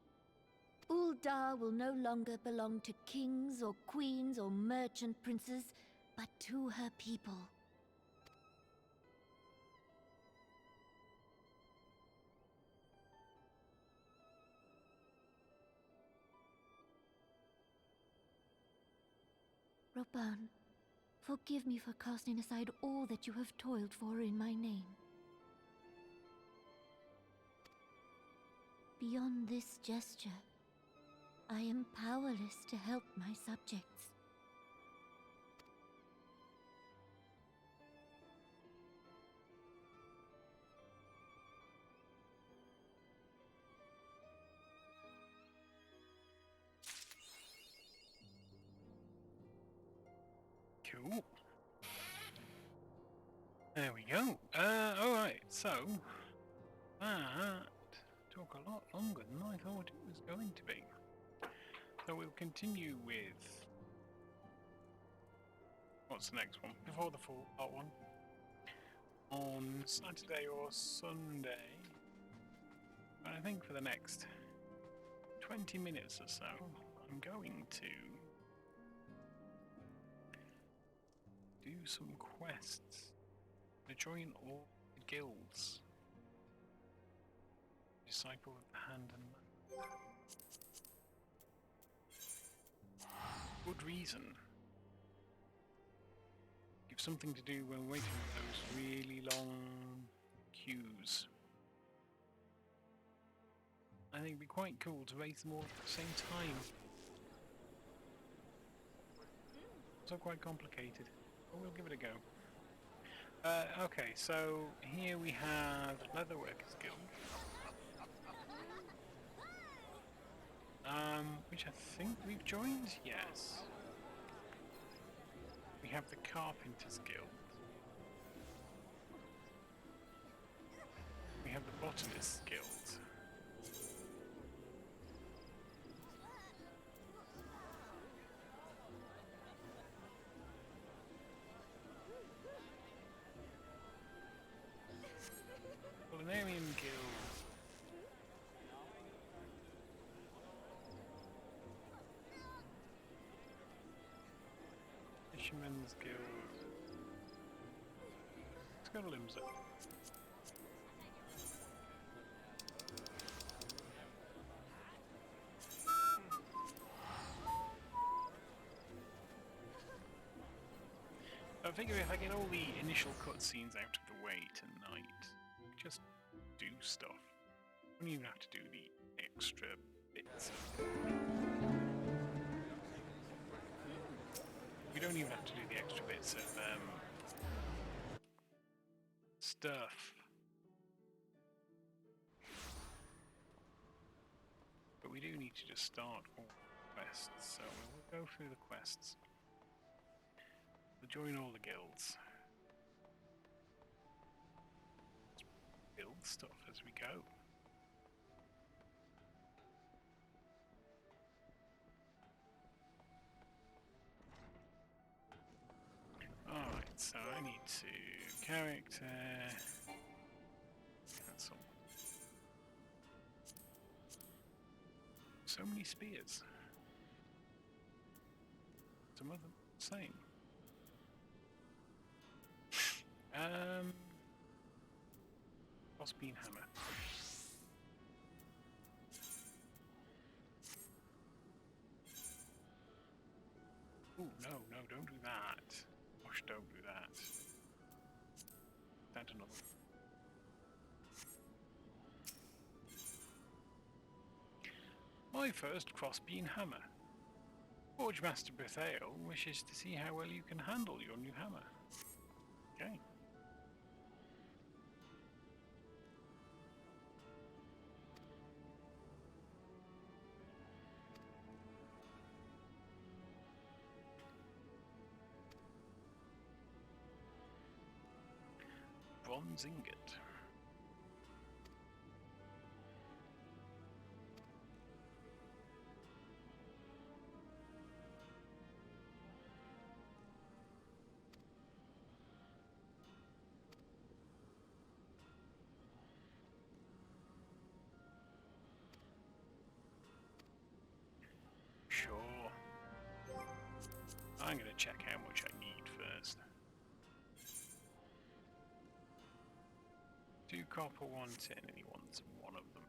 Ul'dah will no longer belong to kings or queens or merchant princes, but to her people. Rauban, forgive me for casting aside all that you have toiled for in my name. Beyond this gesture, I am powerless to help my subjects. Ooh. There we go. Alright, so that took a lot longer than I thought it was going to be. So we'll continue with what's the next one? Before the full part one. On Saturday or Sunday. And I think for the next 20 minutes or so, I'm going to do some quests to join all the guilds. Disciple of the Hand and Man. Good reason. Give something to do when waiting for those really long queues. I think it'd be quite cool to race them all at the same time. So quite complicated, but we'll give it a go. Okay, so here we have Leatherworkers Guild. Which I think we've joined? Yes. We have the Carpenters Guild. We have the Botanists Guild. Culinarian Guild. Fisherman's Guild. Let's go to Limsa. I figure if I get all the initial cutscenes out of the way tonight, just do stuff. I don't even have to do the extra bits. We don't even have to do the extra bits of stuff. But we do need to just start all the quests, so we'll go through the quests. We'll join all the guilds. Build stuff as we go. Alright, so I need to character cancel. So many spears. Some of them same. Crossbeam hammer. Ooh, no, don't do that. Gosh, don't do that. That's another. My first crossbeam hammer. Forge Master Bethale wishes to see how well you can handle your new hammer. Okay. Bronze ingot. Sure. I'm going to check how much I need first. 2 copper, 1 tin, and he wants one of them.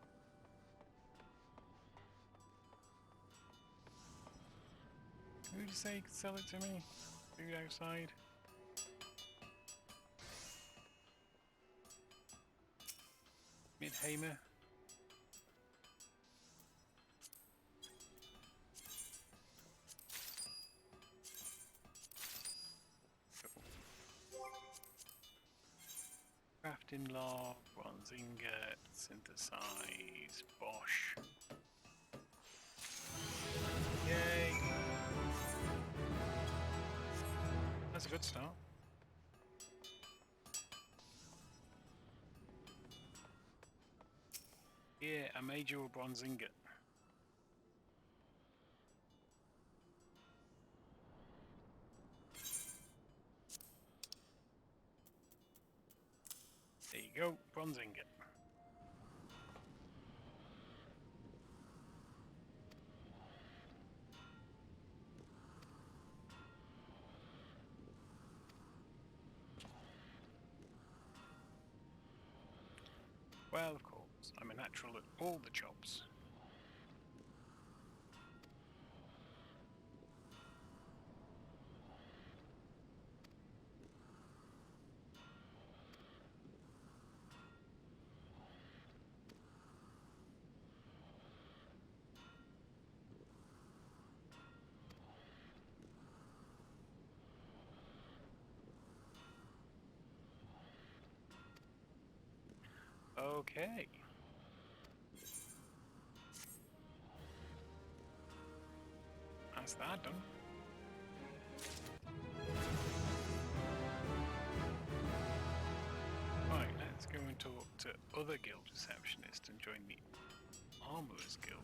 Who did you say you could sell it to me? Food outside? Midhamer? Crafting log, bronze ingot, synthesize, Bosch. Yay! That's a good start. Yeah, a major bronze ingot. There you go, bronze ingot. Well, of course, I'm a natural at all the jobs. Okay. That's that done. Right, let's go and talk to other guild receptionists and join the Armourers Guild.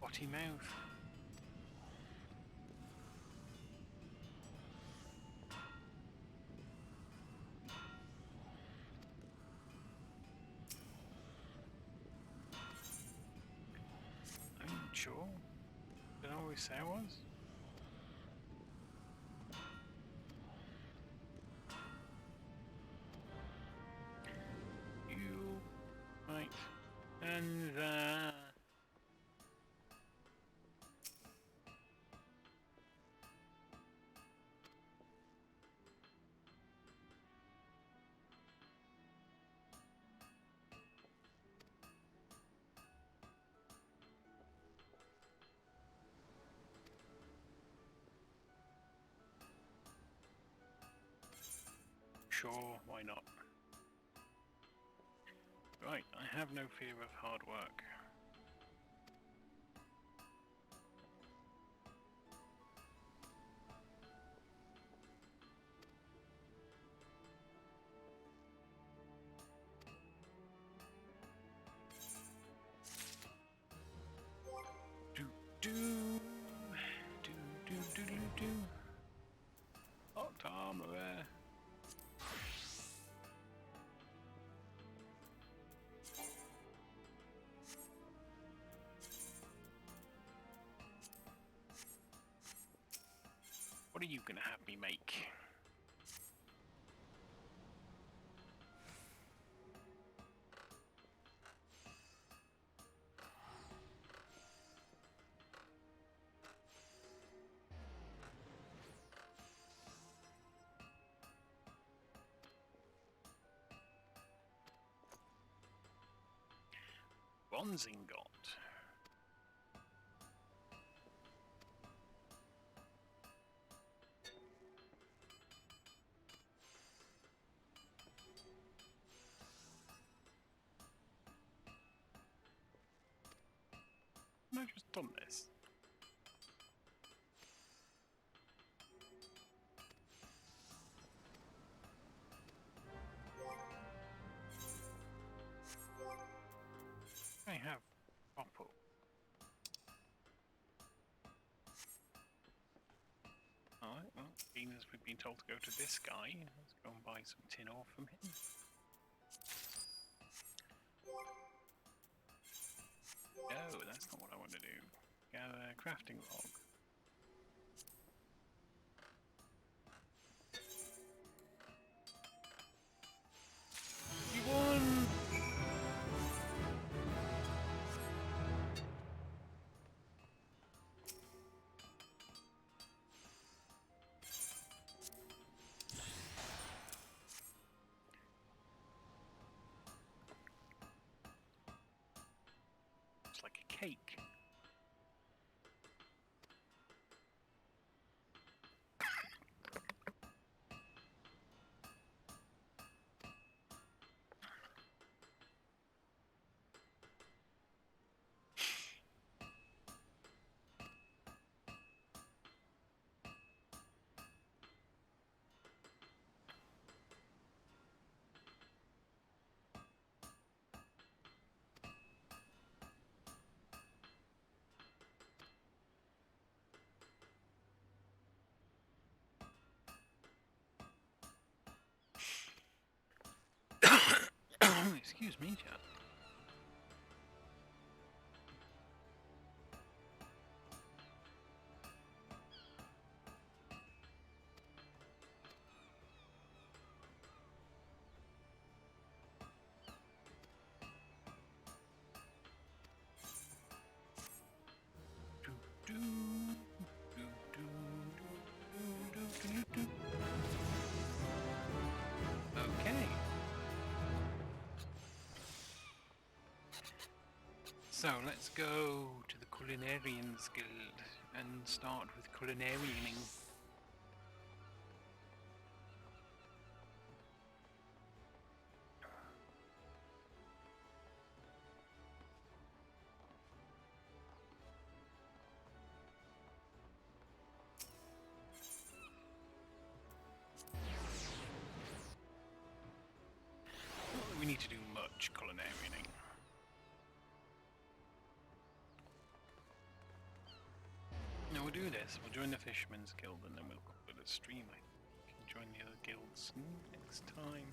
Potty mouth. I'm not sure. Did I always say I was? You right. And sure, why not? Right, I have no fear of hard work. Do do do do do do do. Locked armor there. What are you gonna have me make? Bronze ingot. I've just done this. Being as we've been told to go to this guy, let's go and buy some tin ore from him. No, that's not what I want to do. Gather crafting log. You won! It's like a cake. Excuse me, chat. Okay. So let's go to the Culinarians Guild and start with culinarianing. Not that we need to do much culinarianing. No, we'll do this. We'll join the Fisherman's Guild and then we'll call it a stream. I think we can join the other guilds next time.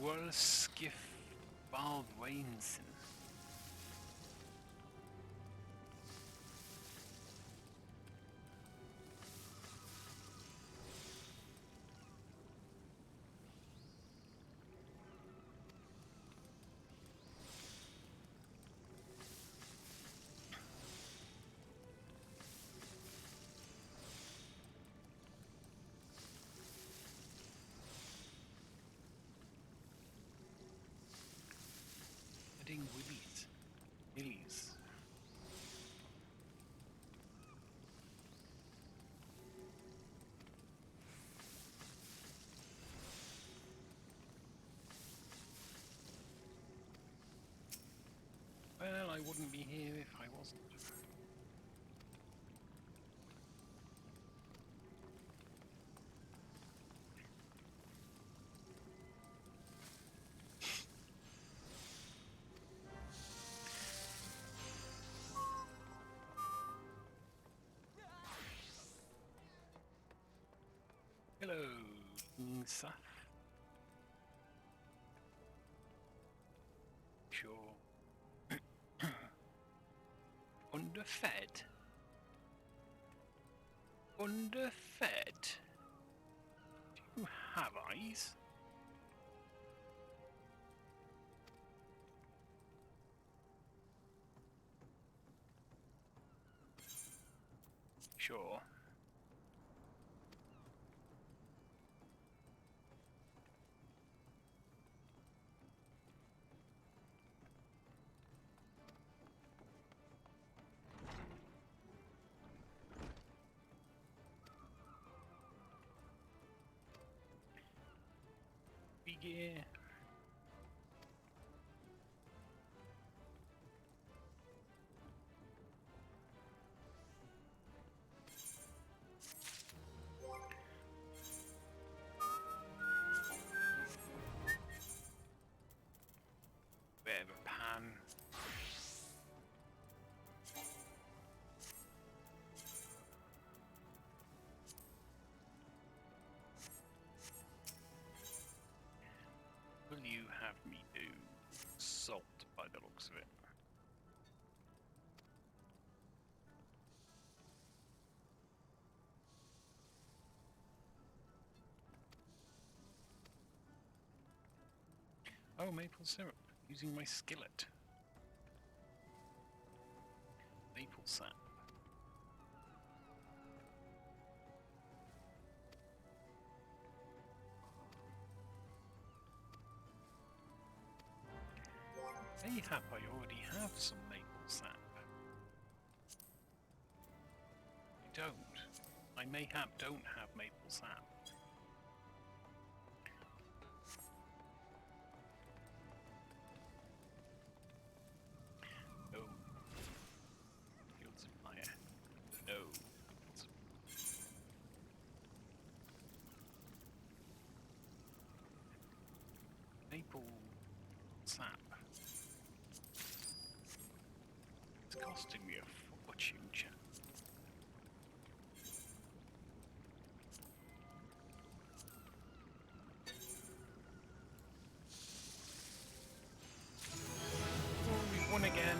Wolskiff Baldwinson. Willies. Willies. Well, I wouldn't be here if I wasn't. Hello, Saf. Sure. Underfed? Underfed? Do you have eyes? Sure. gear. Bit of a pan. Will you have me do salt by the looks of it? Oh, maple syrup. Using my skillet. Maple sap. Mayhap I already have some maple sap. I don't. I mayhap don't have maple sap. No. Field supplier. No. Maple sap. It's costing me a fortune, chat. Oh, we won again.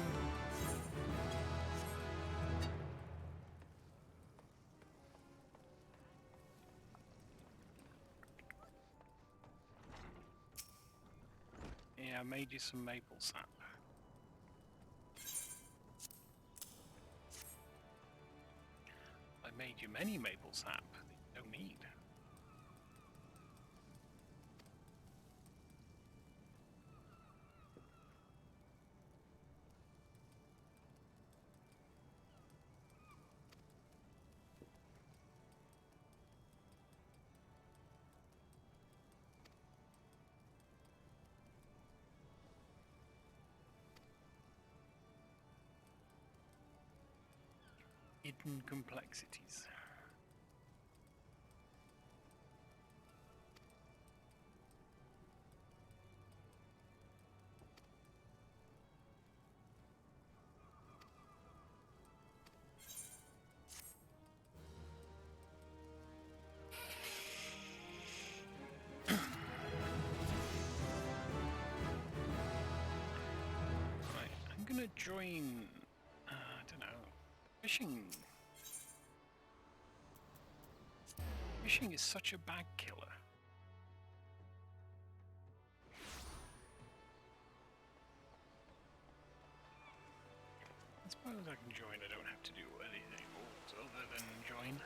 Yeah, I made you some maple sap. I made you many maple sap that you don't need. Hidden complexities. Right, I'm gonna join, I don't know, fishing. Fishing is such a bag killer. I suppose I can join, I don't have to do anything else other than join.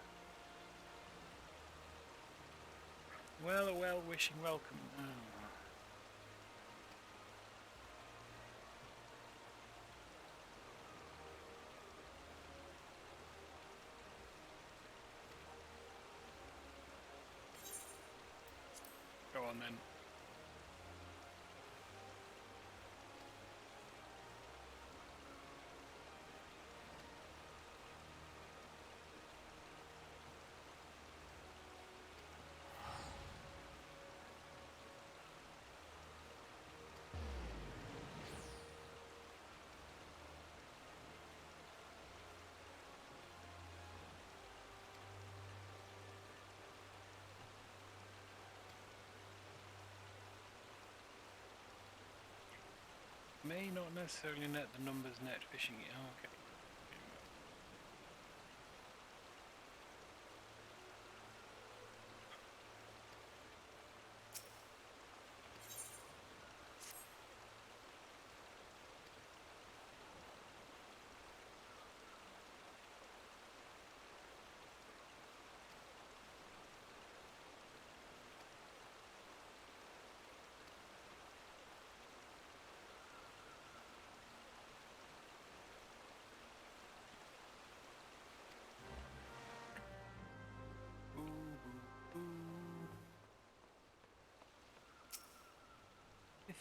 Well, a well-wishing welcome. Oh. Go on then. May not necessarily net the numbers net fishing it. Oh, okay.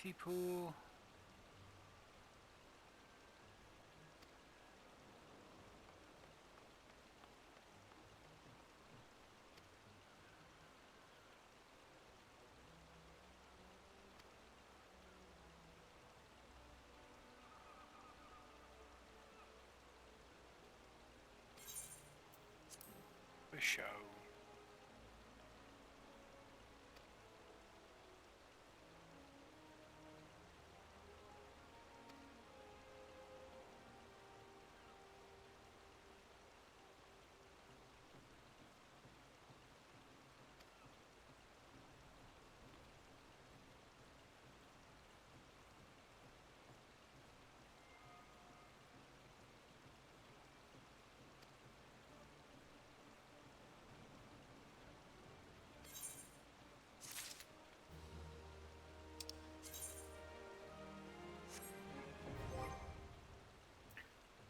Kiddie pool. For show.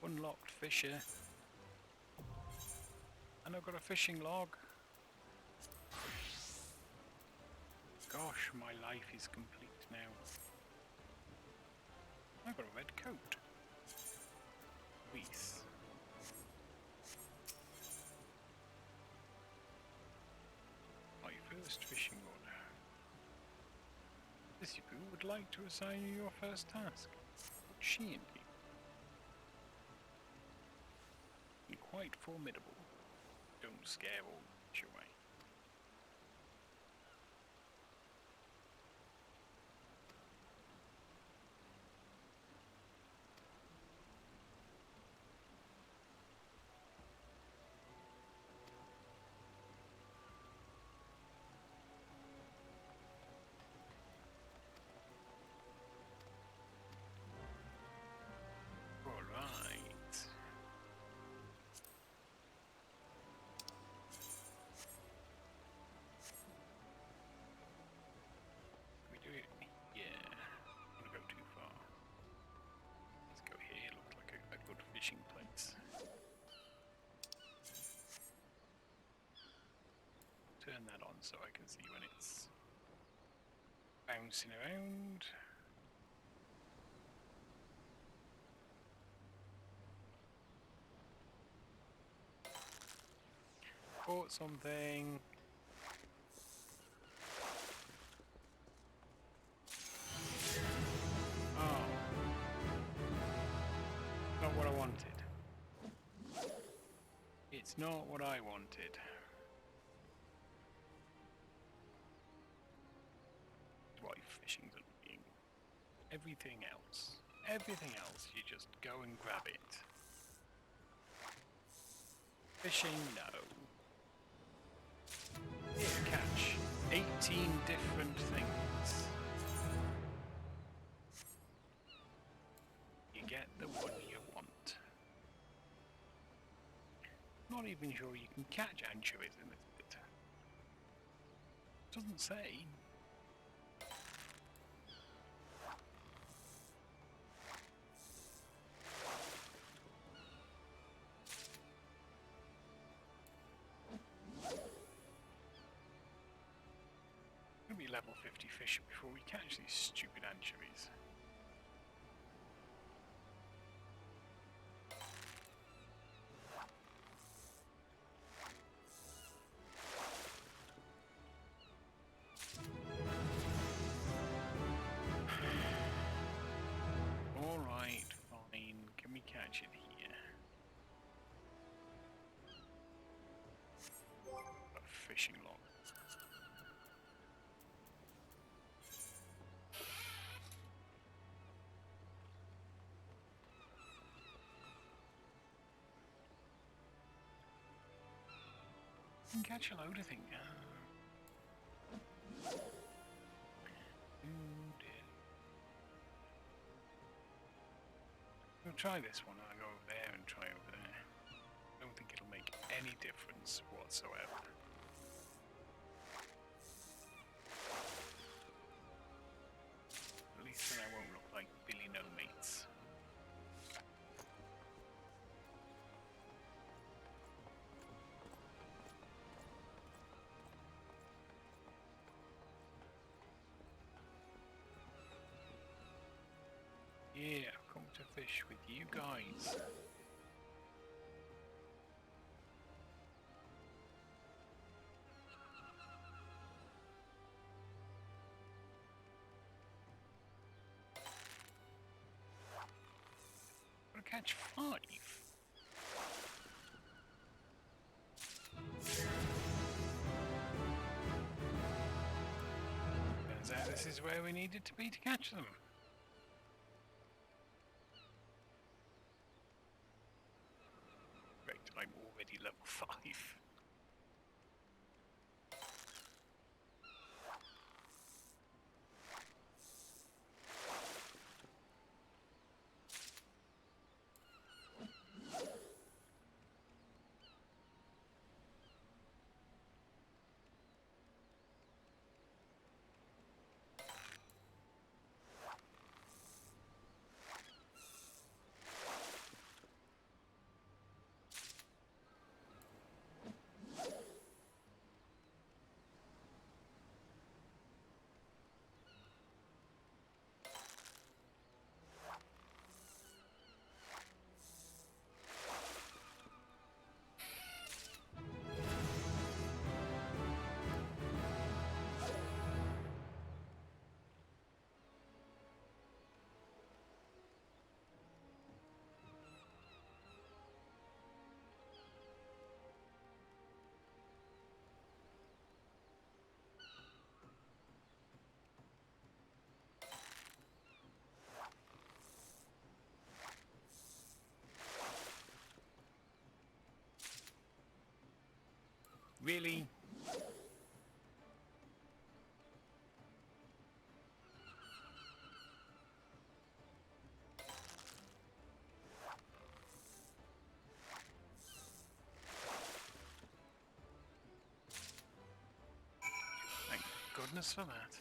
Unlocked fisher. And I've got a fishing log. Gosh, my life is complete now. I've got a red coat. Peace. My first fishing rod. This Yipu would like to assign you your first task. She indeed. You're quite formidable. Don't scare all fish away. Turn that on so I can see when it's bouncing around. Caught something. Oh. Not what I wanted. It's not what I wanted. Fishing's annoying. Everything else, you just go and grab it. Fishing, no. Here, catch 18 different things. You get the one you want. Not even sure you can catch anchovies in this bit. Doesn't say. Be level 50 fish before we catch these stupid anchovies. Alright, fine. Can we catch it here? A fishing log. You can catch a load of things. We'll try this one. I'll go over there and try over there. I don't think it'll make any difference whatsoever. At least then I won't look like Billy No Mates. fish with you guys. Gotta catch 5. Turns out this is where we needed to be to catch them. Great, I'm already level 5. Really? Thank goodness for that.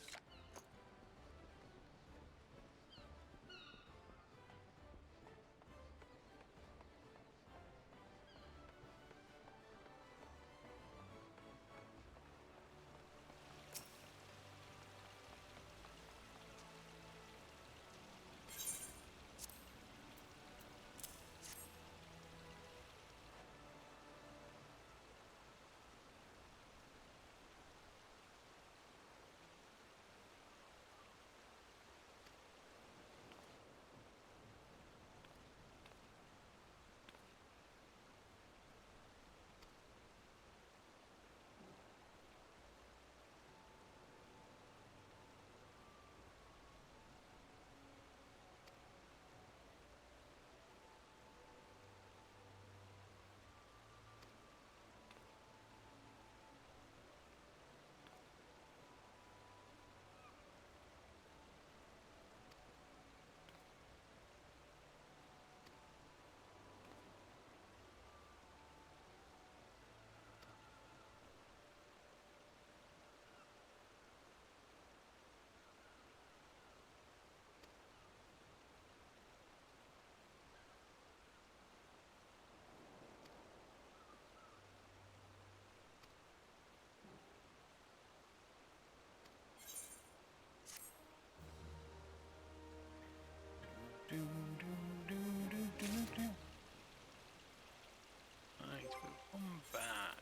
Right, we'll come back.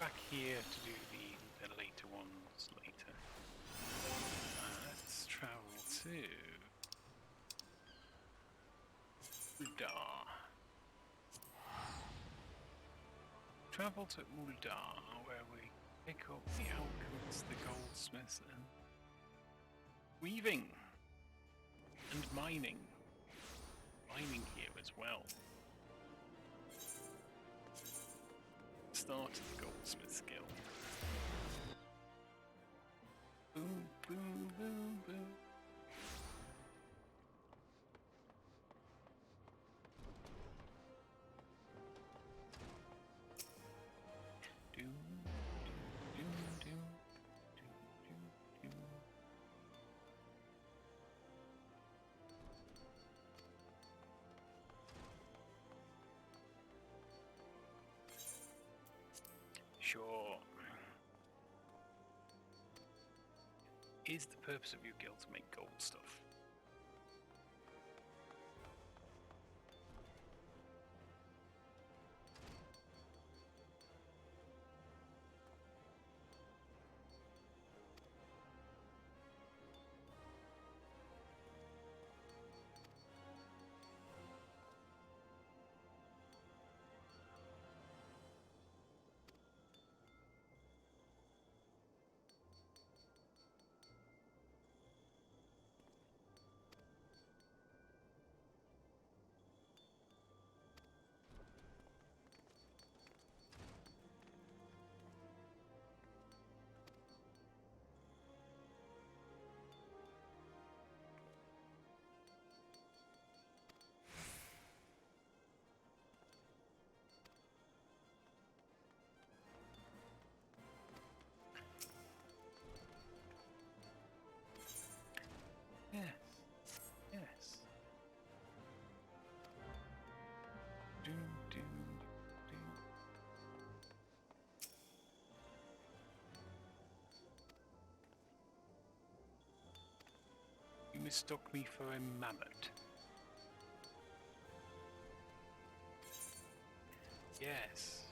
Back here to do the later ones later. Let's travel to Uldar. Travel to Uldar, where we pick up the alchemist, the goldsmith, and weaving and mining. Mining here as well. Start of the goldsmith skill. Boom, boom, boom, boom. Sure. is the purpose of your guild to make gold stuff? Yes. Yes. Do, do, do. You mistook me for a mammoth. Yes.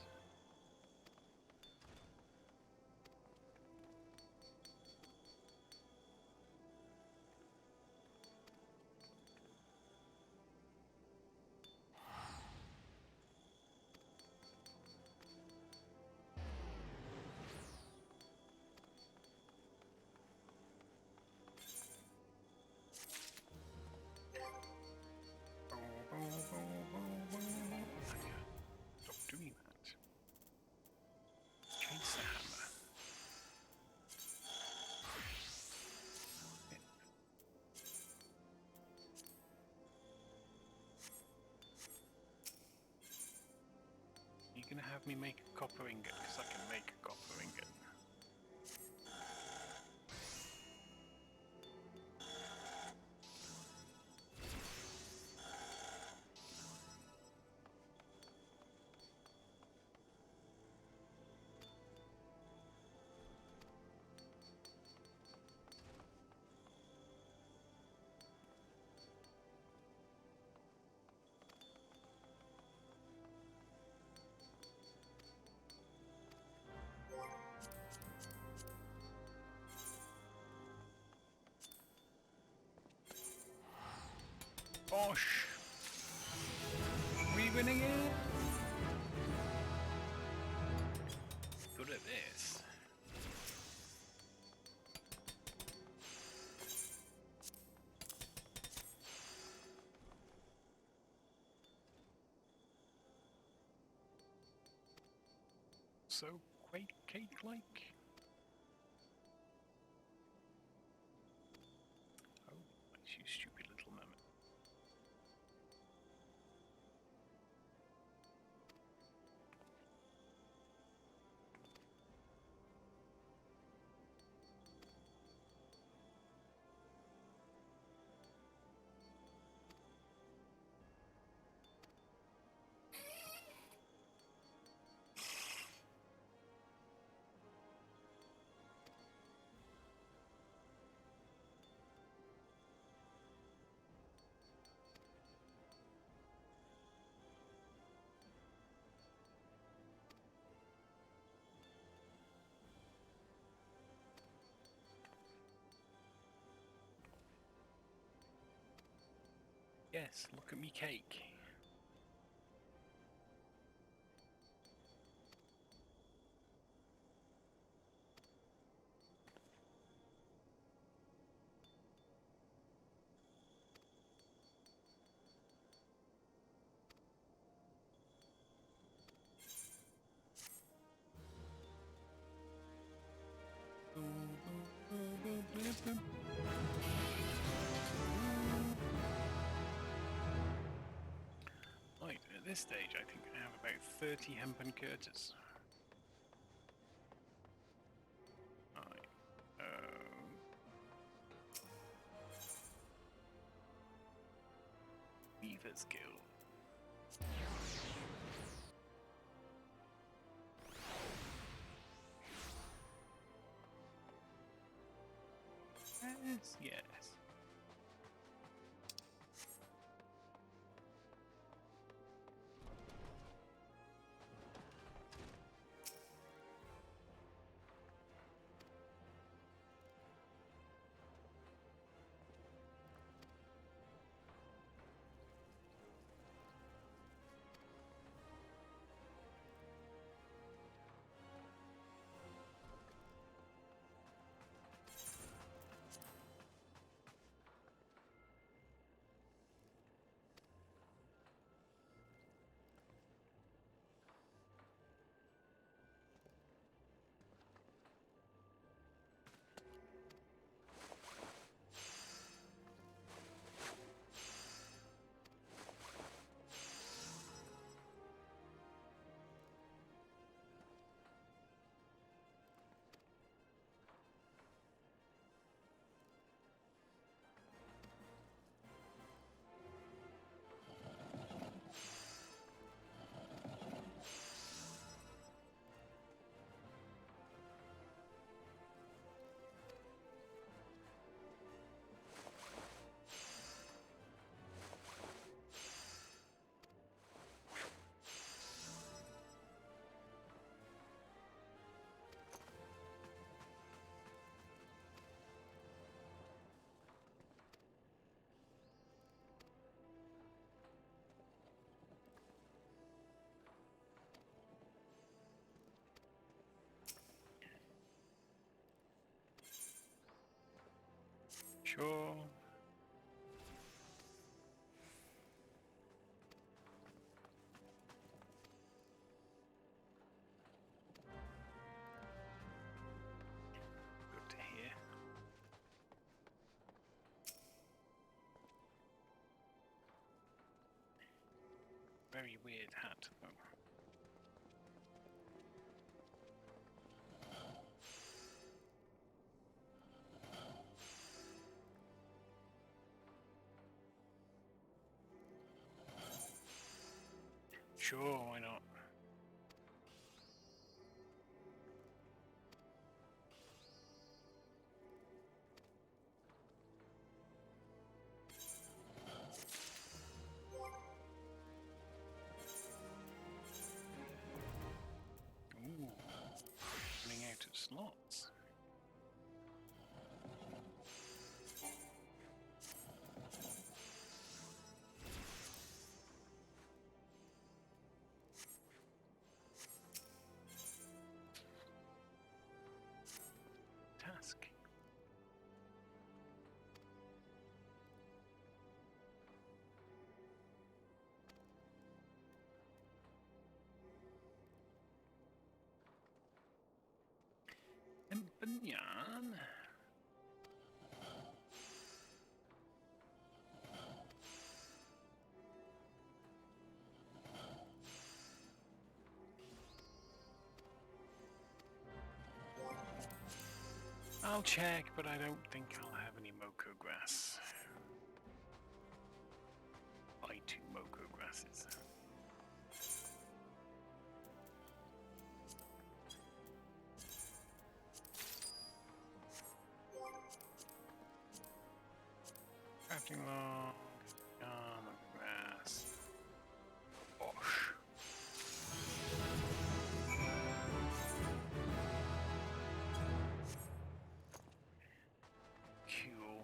Stop doing that. Chase the hammer. You're gonna have me make a copper ingot, because I can make a copper ingot. Bosh! We winning it? Good at this. So quake cake-like? Oh, you stupid little mammoth. Yes, look at me cake. Right, at this stage I think I have about 30 hempen curters. Right. Weaver's Guild. Yes, yes. Sure. Good to hear. Very weird hat, though. Sure, why not? Ooh, running out of slots. Task. Banyan. I'll check, but I don't think I'll have any Moko grass. Buy 2 Moko grasses. Crafting log, grass. Bosh. Cool.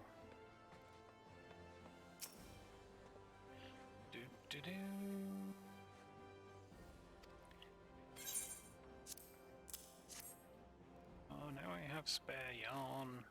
Do. Oh, now I have spare yarn.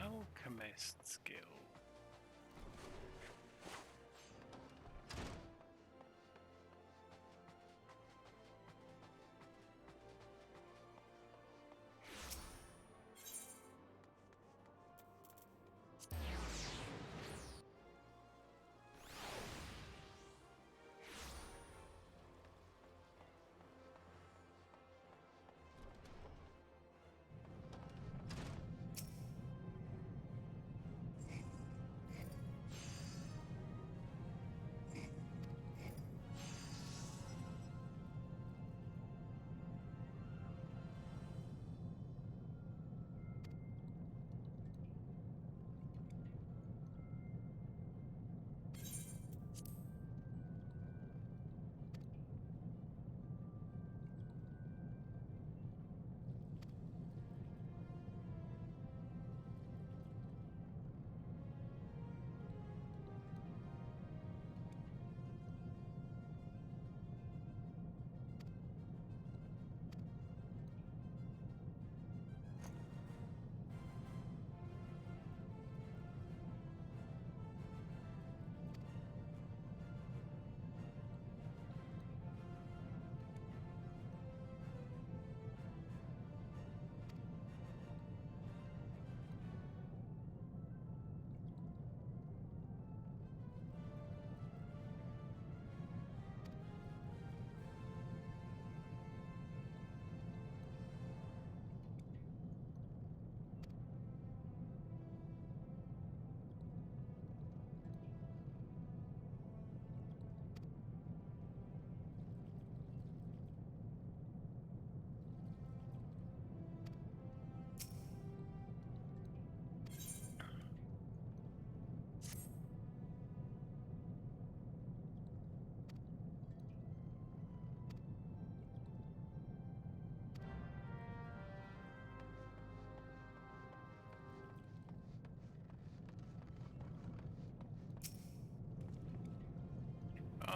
Alchemist skill.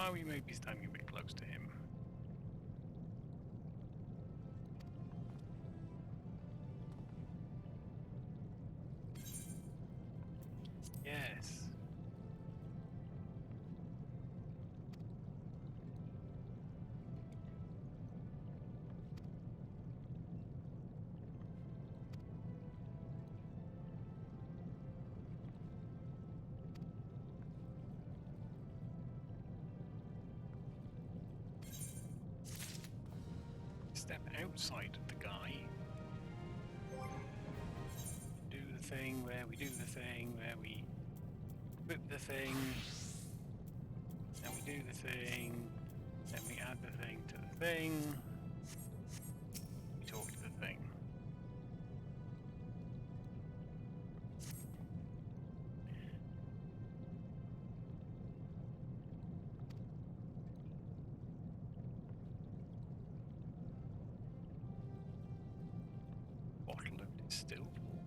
Oh, we may be standing a bit close to him. Yes. Step outside of the guy. Do the thing where we do the thing where we whip the thing, and we do the thing, then we add the thing to the thing, we talk to the thing. Bottle of distilled water.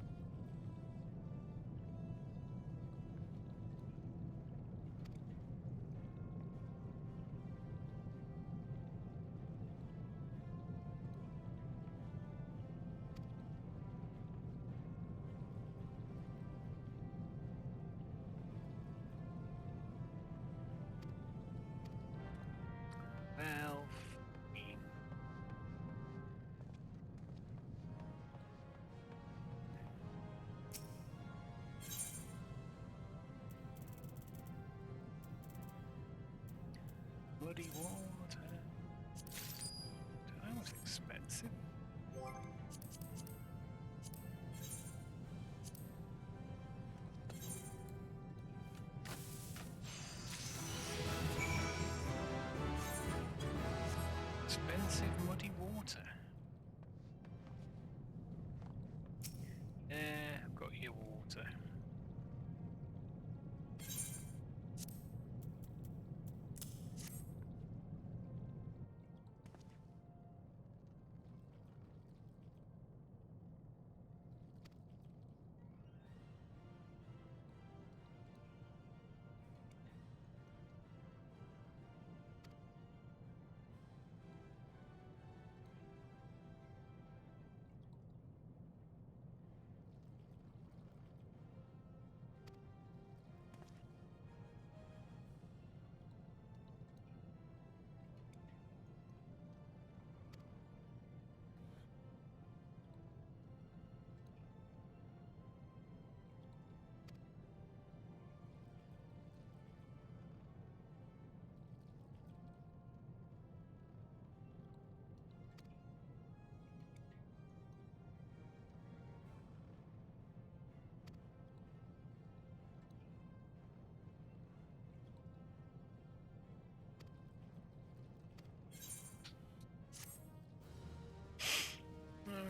Well, muddy water. That was expensive. Expensive muddy water. I've got your water.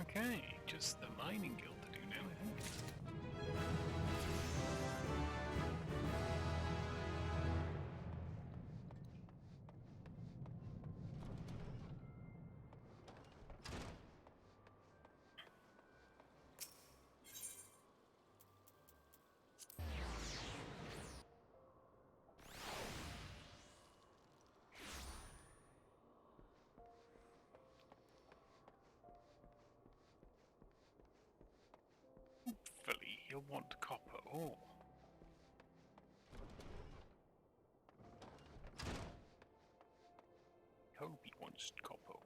Okay, just the mining guild to do now, I think. Hopefully he'll want copper ore. Hope he wants copper ore.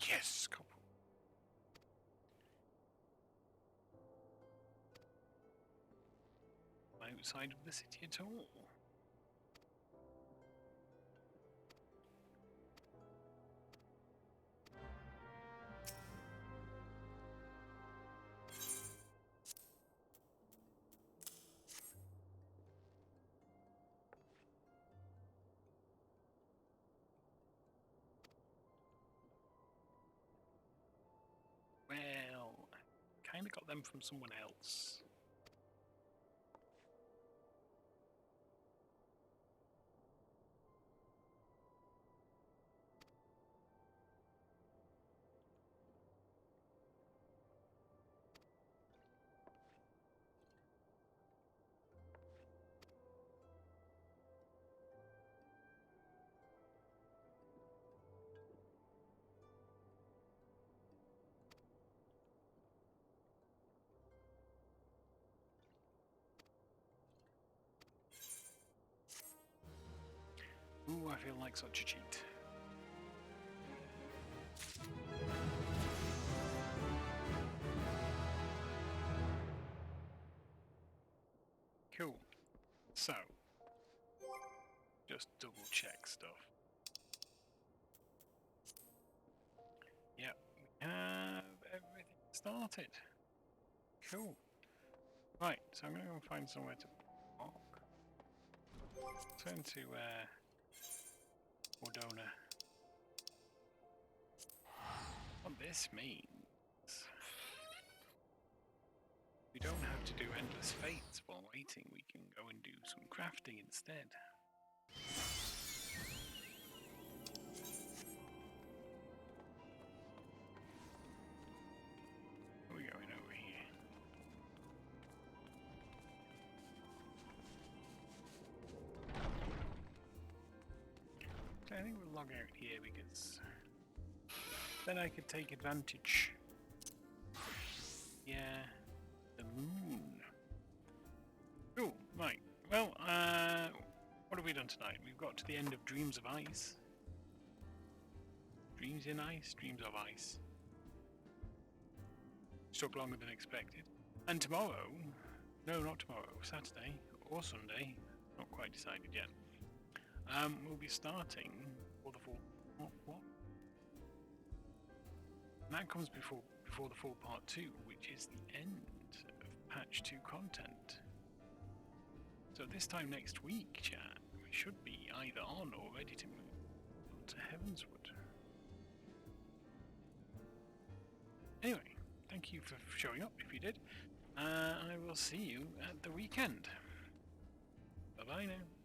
Yes, copper. Outside of the city at all. Well, I kind of got them from someone else. Ooh, I feel like such a cheat. Cool. So, just double check stuff. Yep, we have everything started. Cool. Right, so I'm going to go and find somewhere to park. Turn to Ordona. What this means, we don't have to do endless fates while waiting. We can go and do some crafting instead. Where are we going over here? I think we'll log out here because then I could take advantage. Yeah, the moon. Cool, right. Well, what have we done tonight? We've got to the end of Dreams of Ice. Dreams in Ice? Dreams of Ice. Took longer than expected. And tomorrow, no, not tomorrow, Saturday or Sunday, not quite decided yet. We'll be starting for the full. What? And that comes before the full part 2, which is the end of patch 2 content. So this time next week, chat, we should be either on or ready to move to Heavenswood. Anyway, thank you for showing up if you did. I will see you at the weekend. Bye bye now.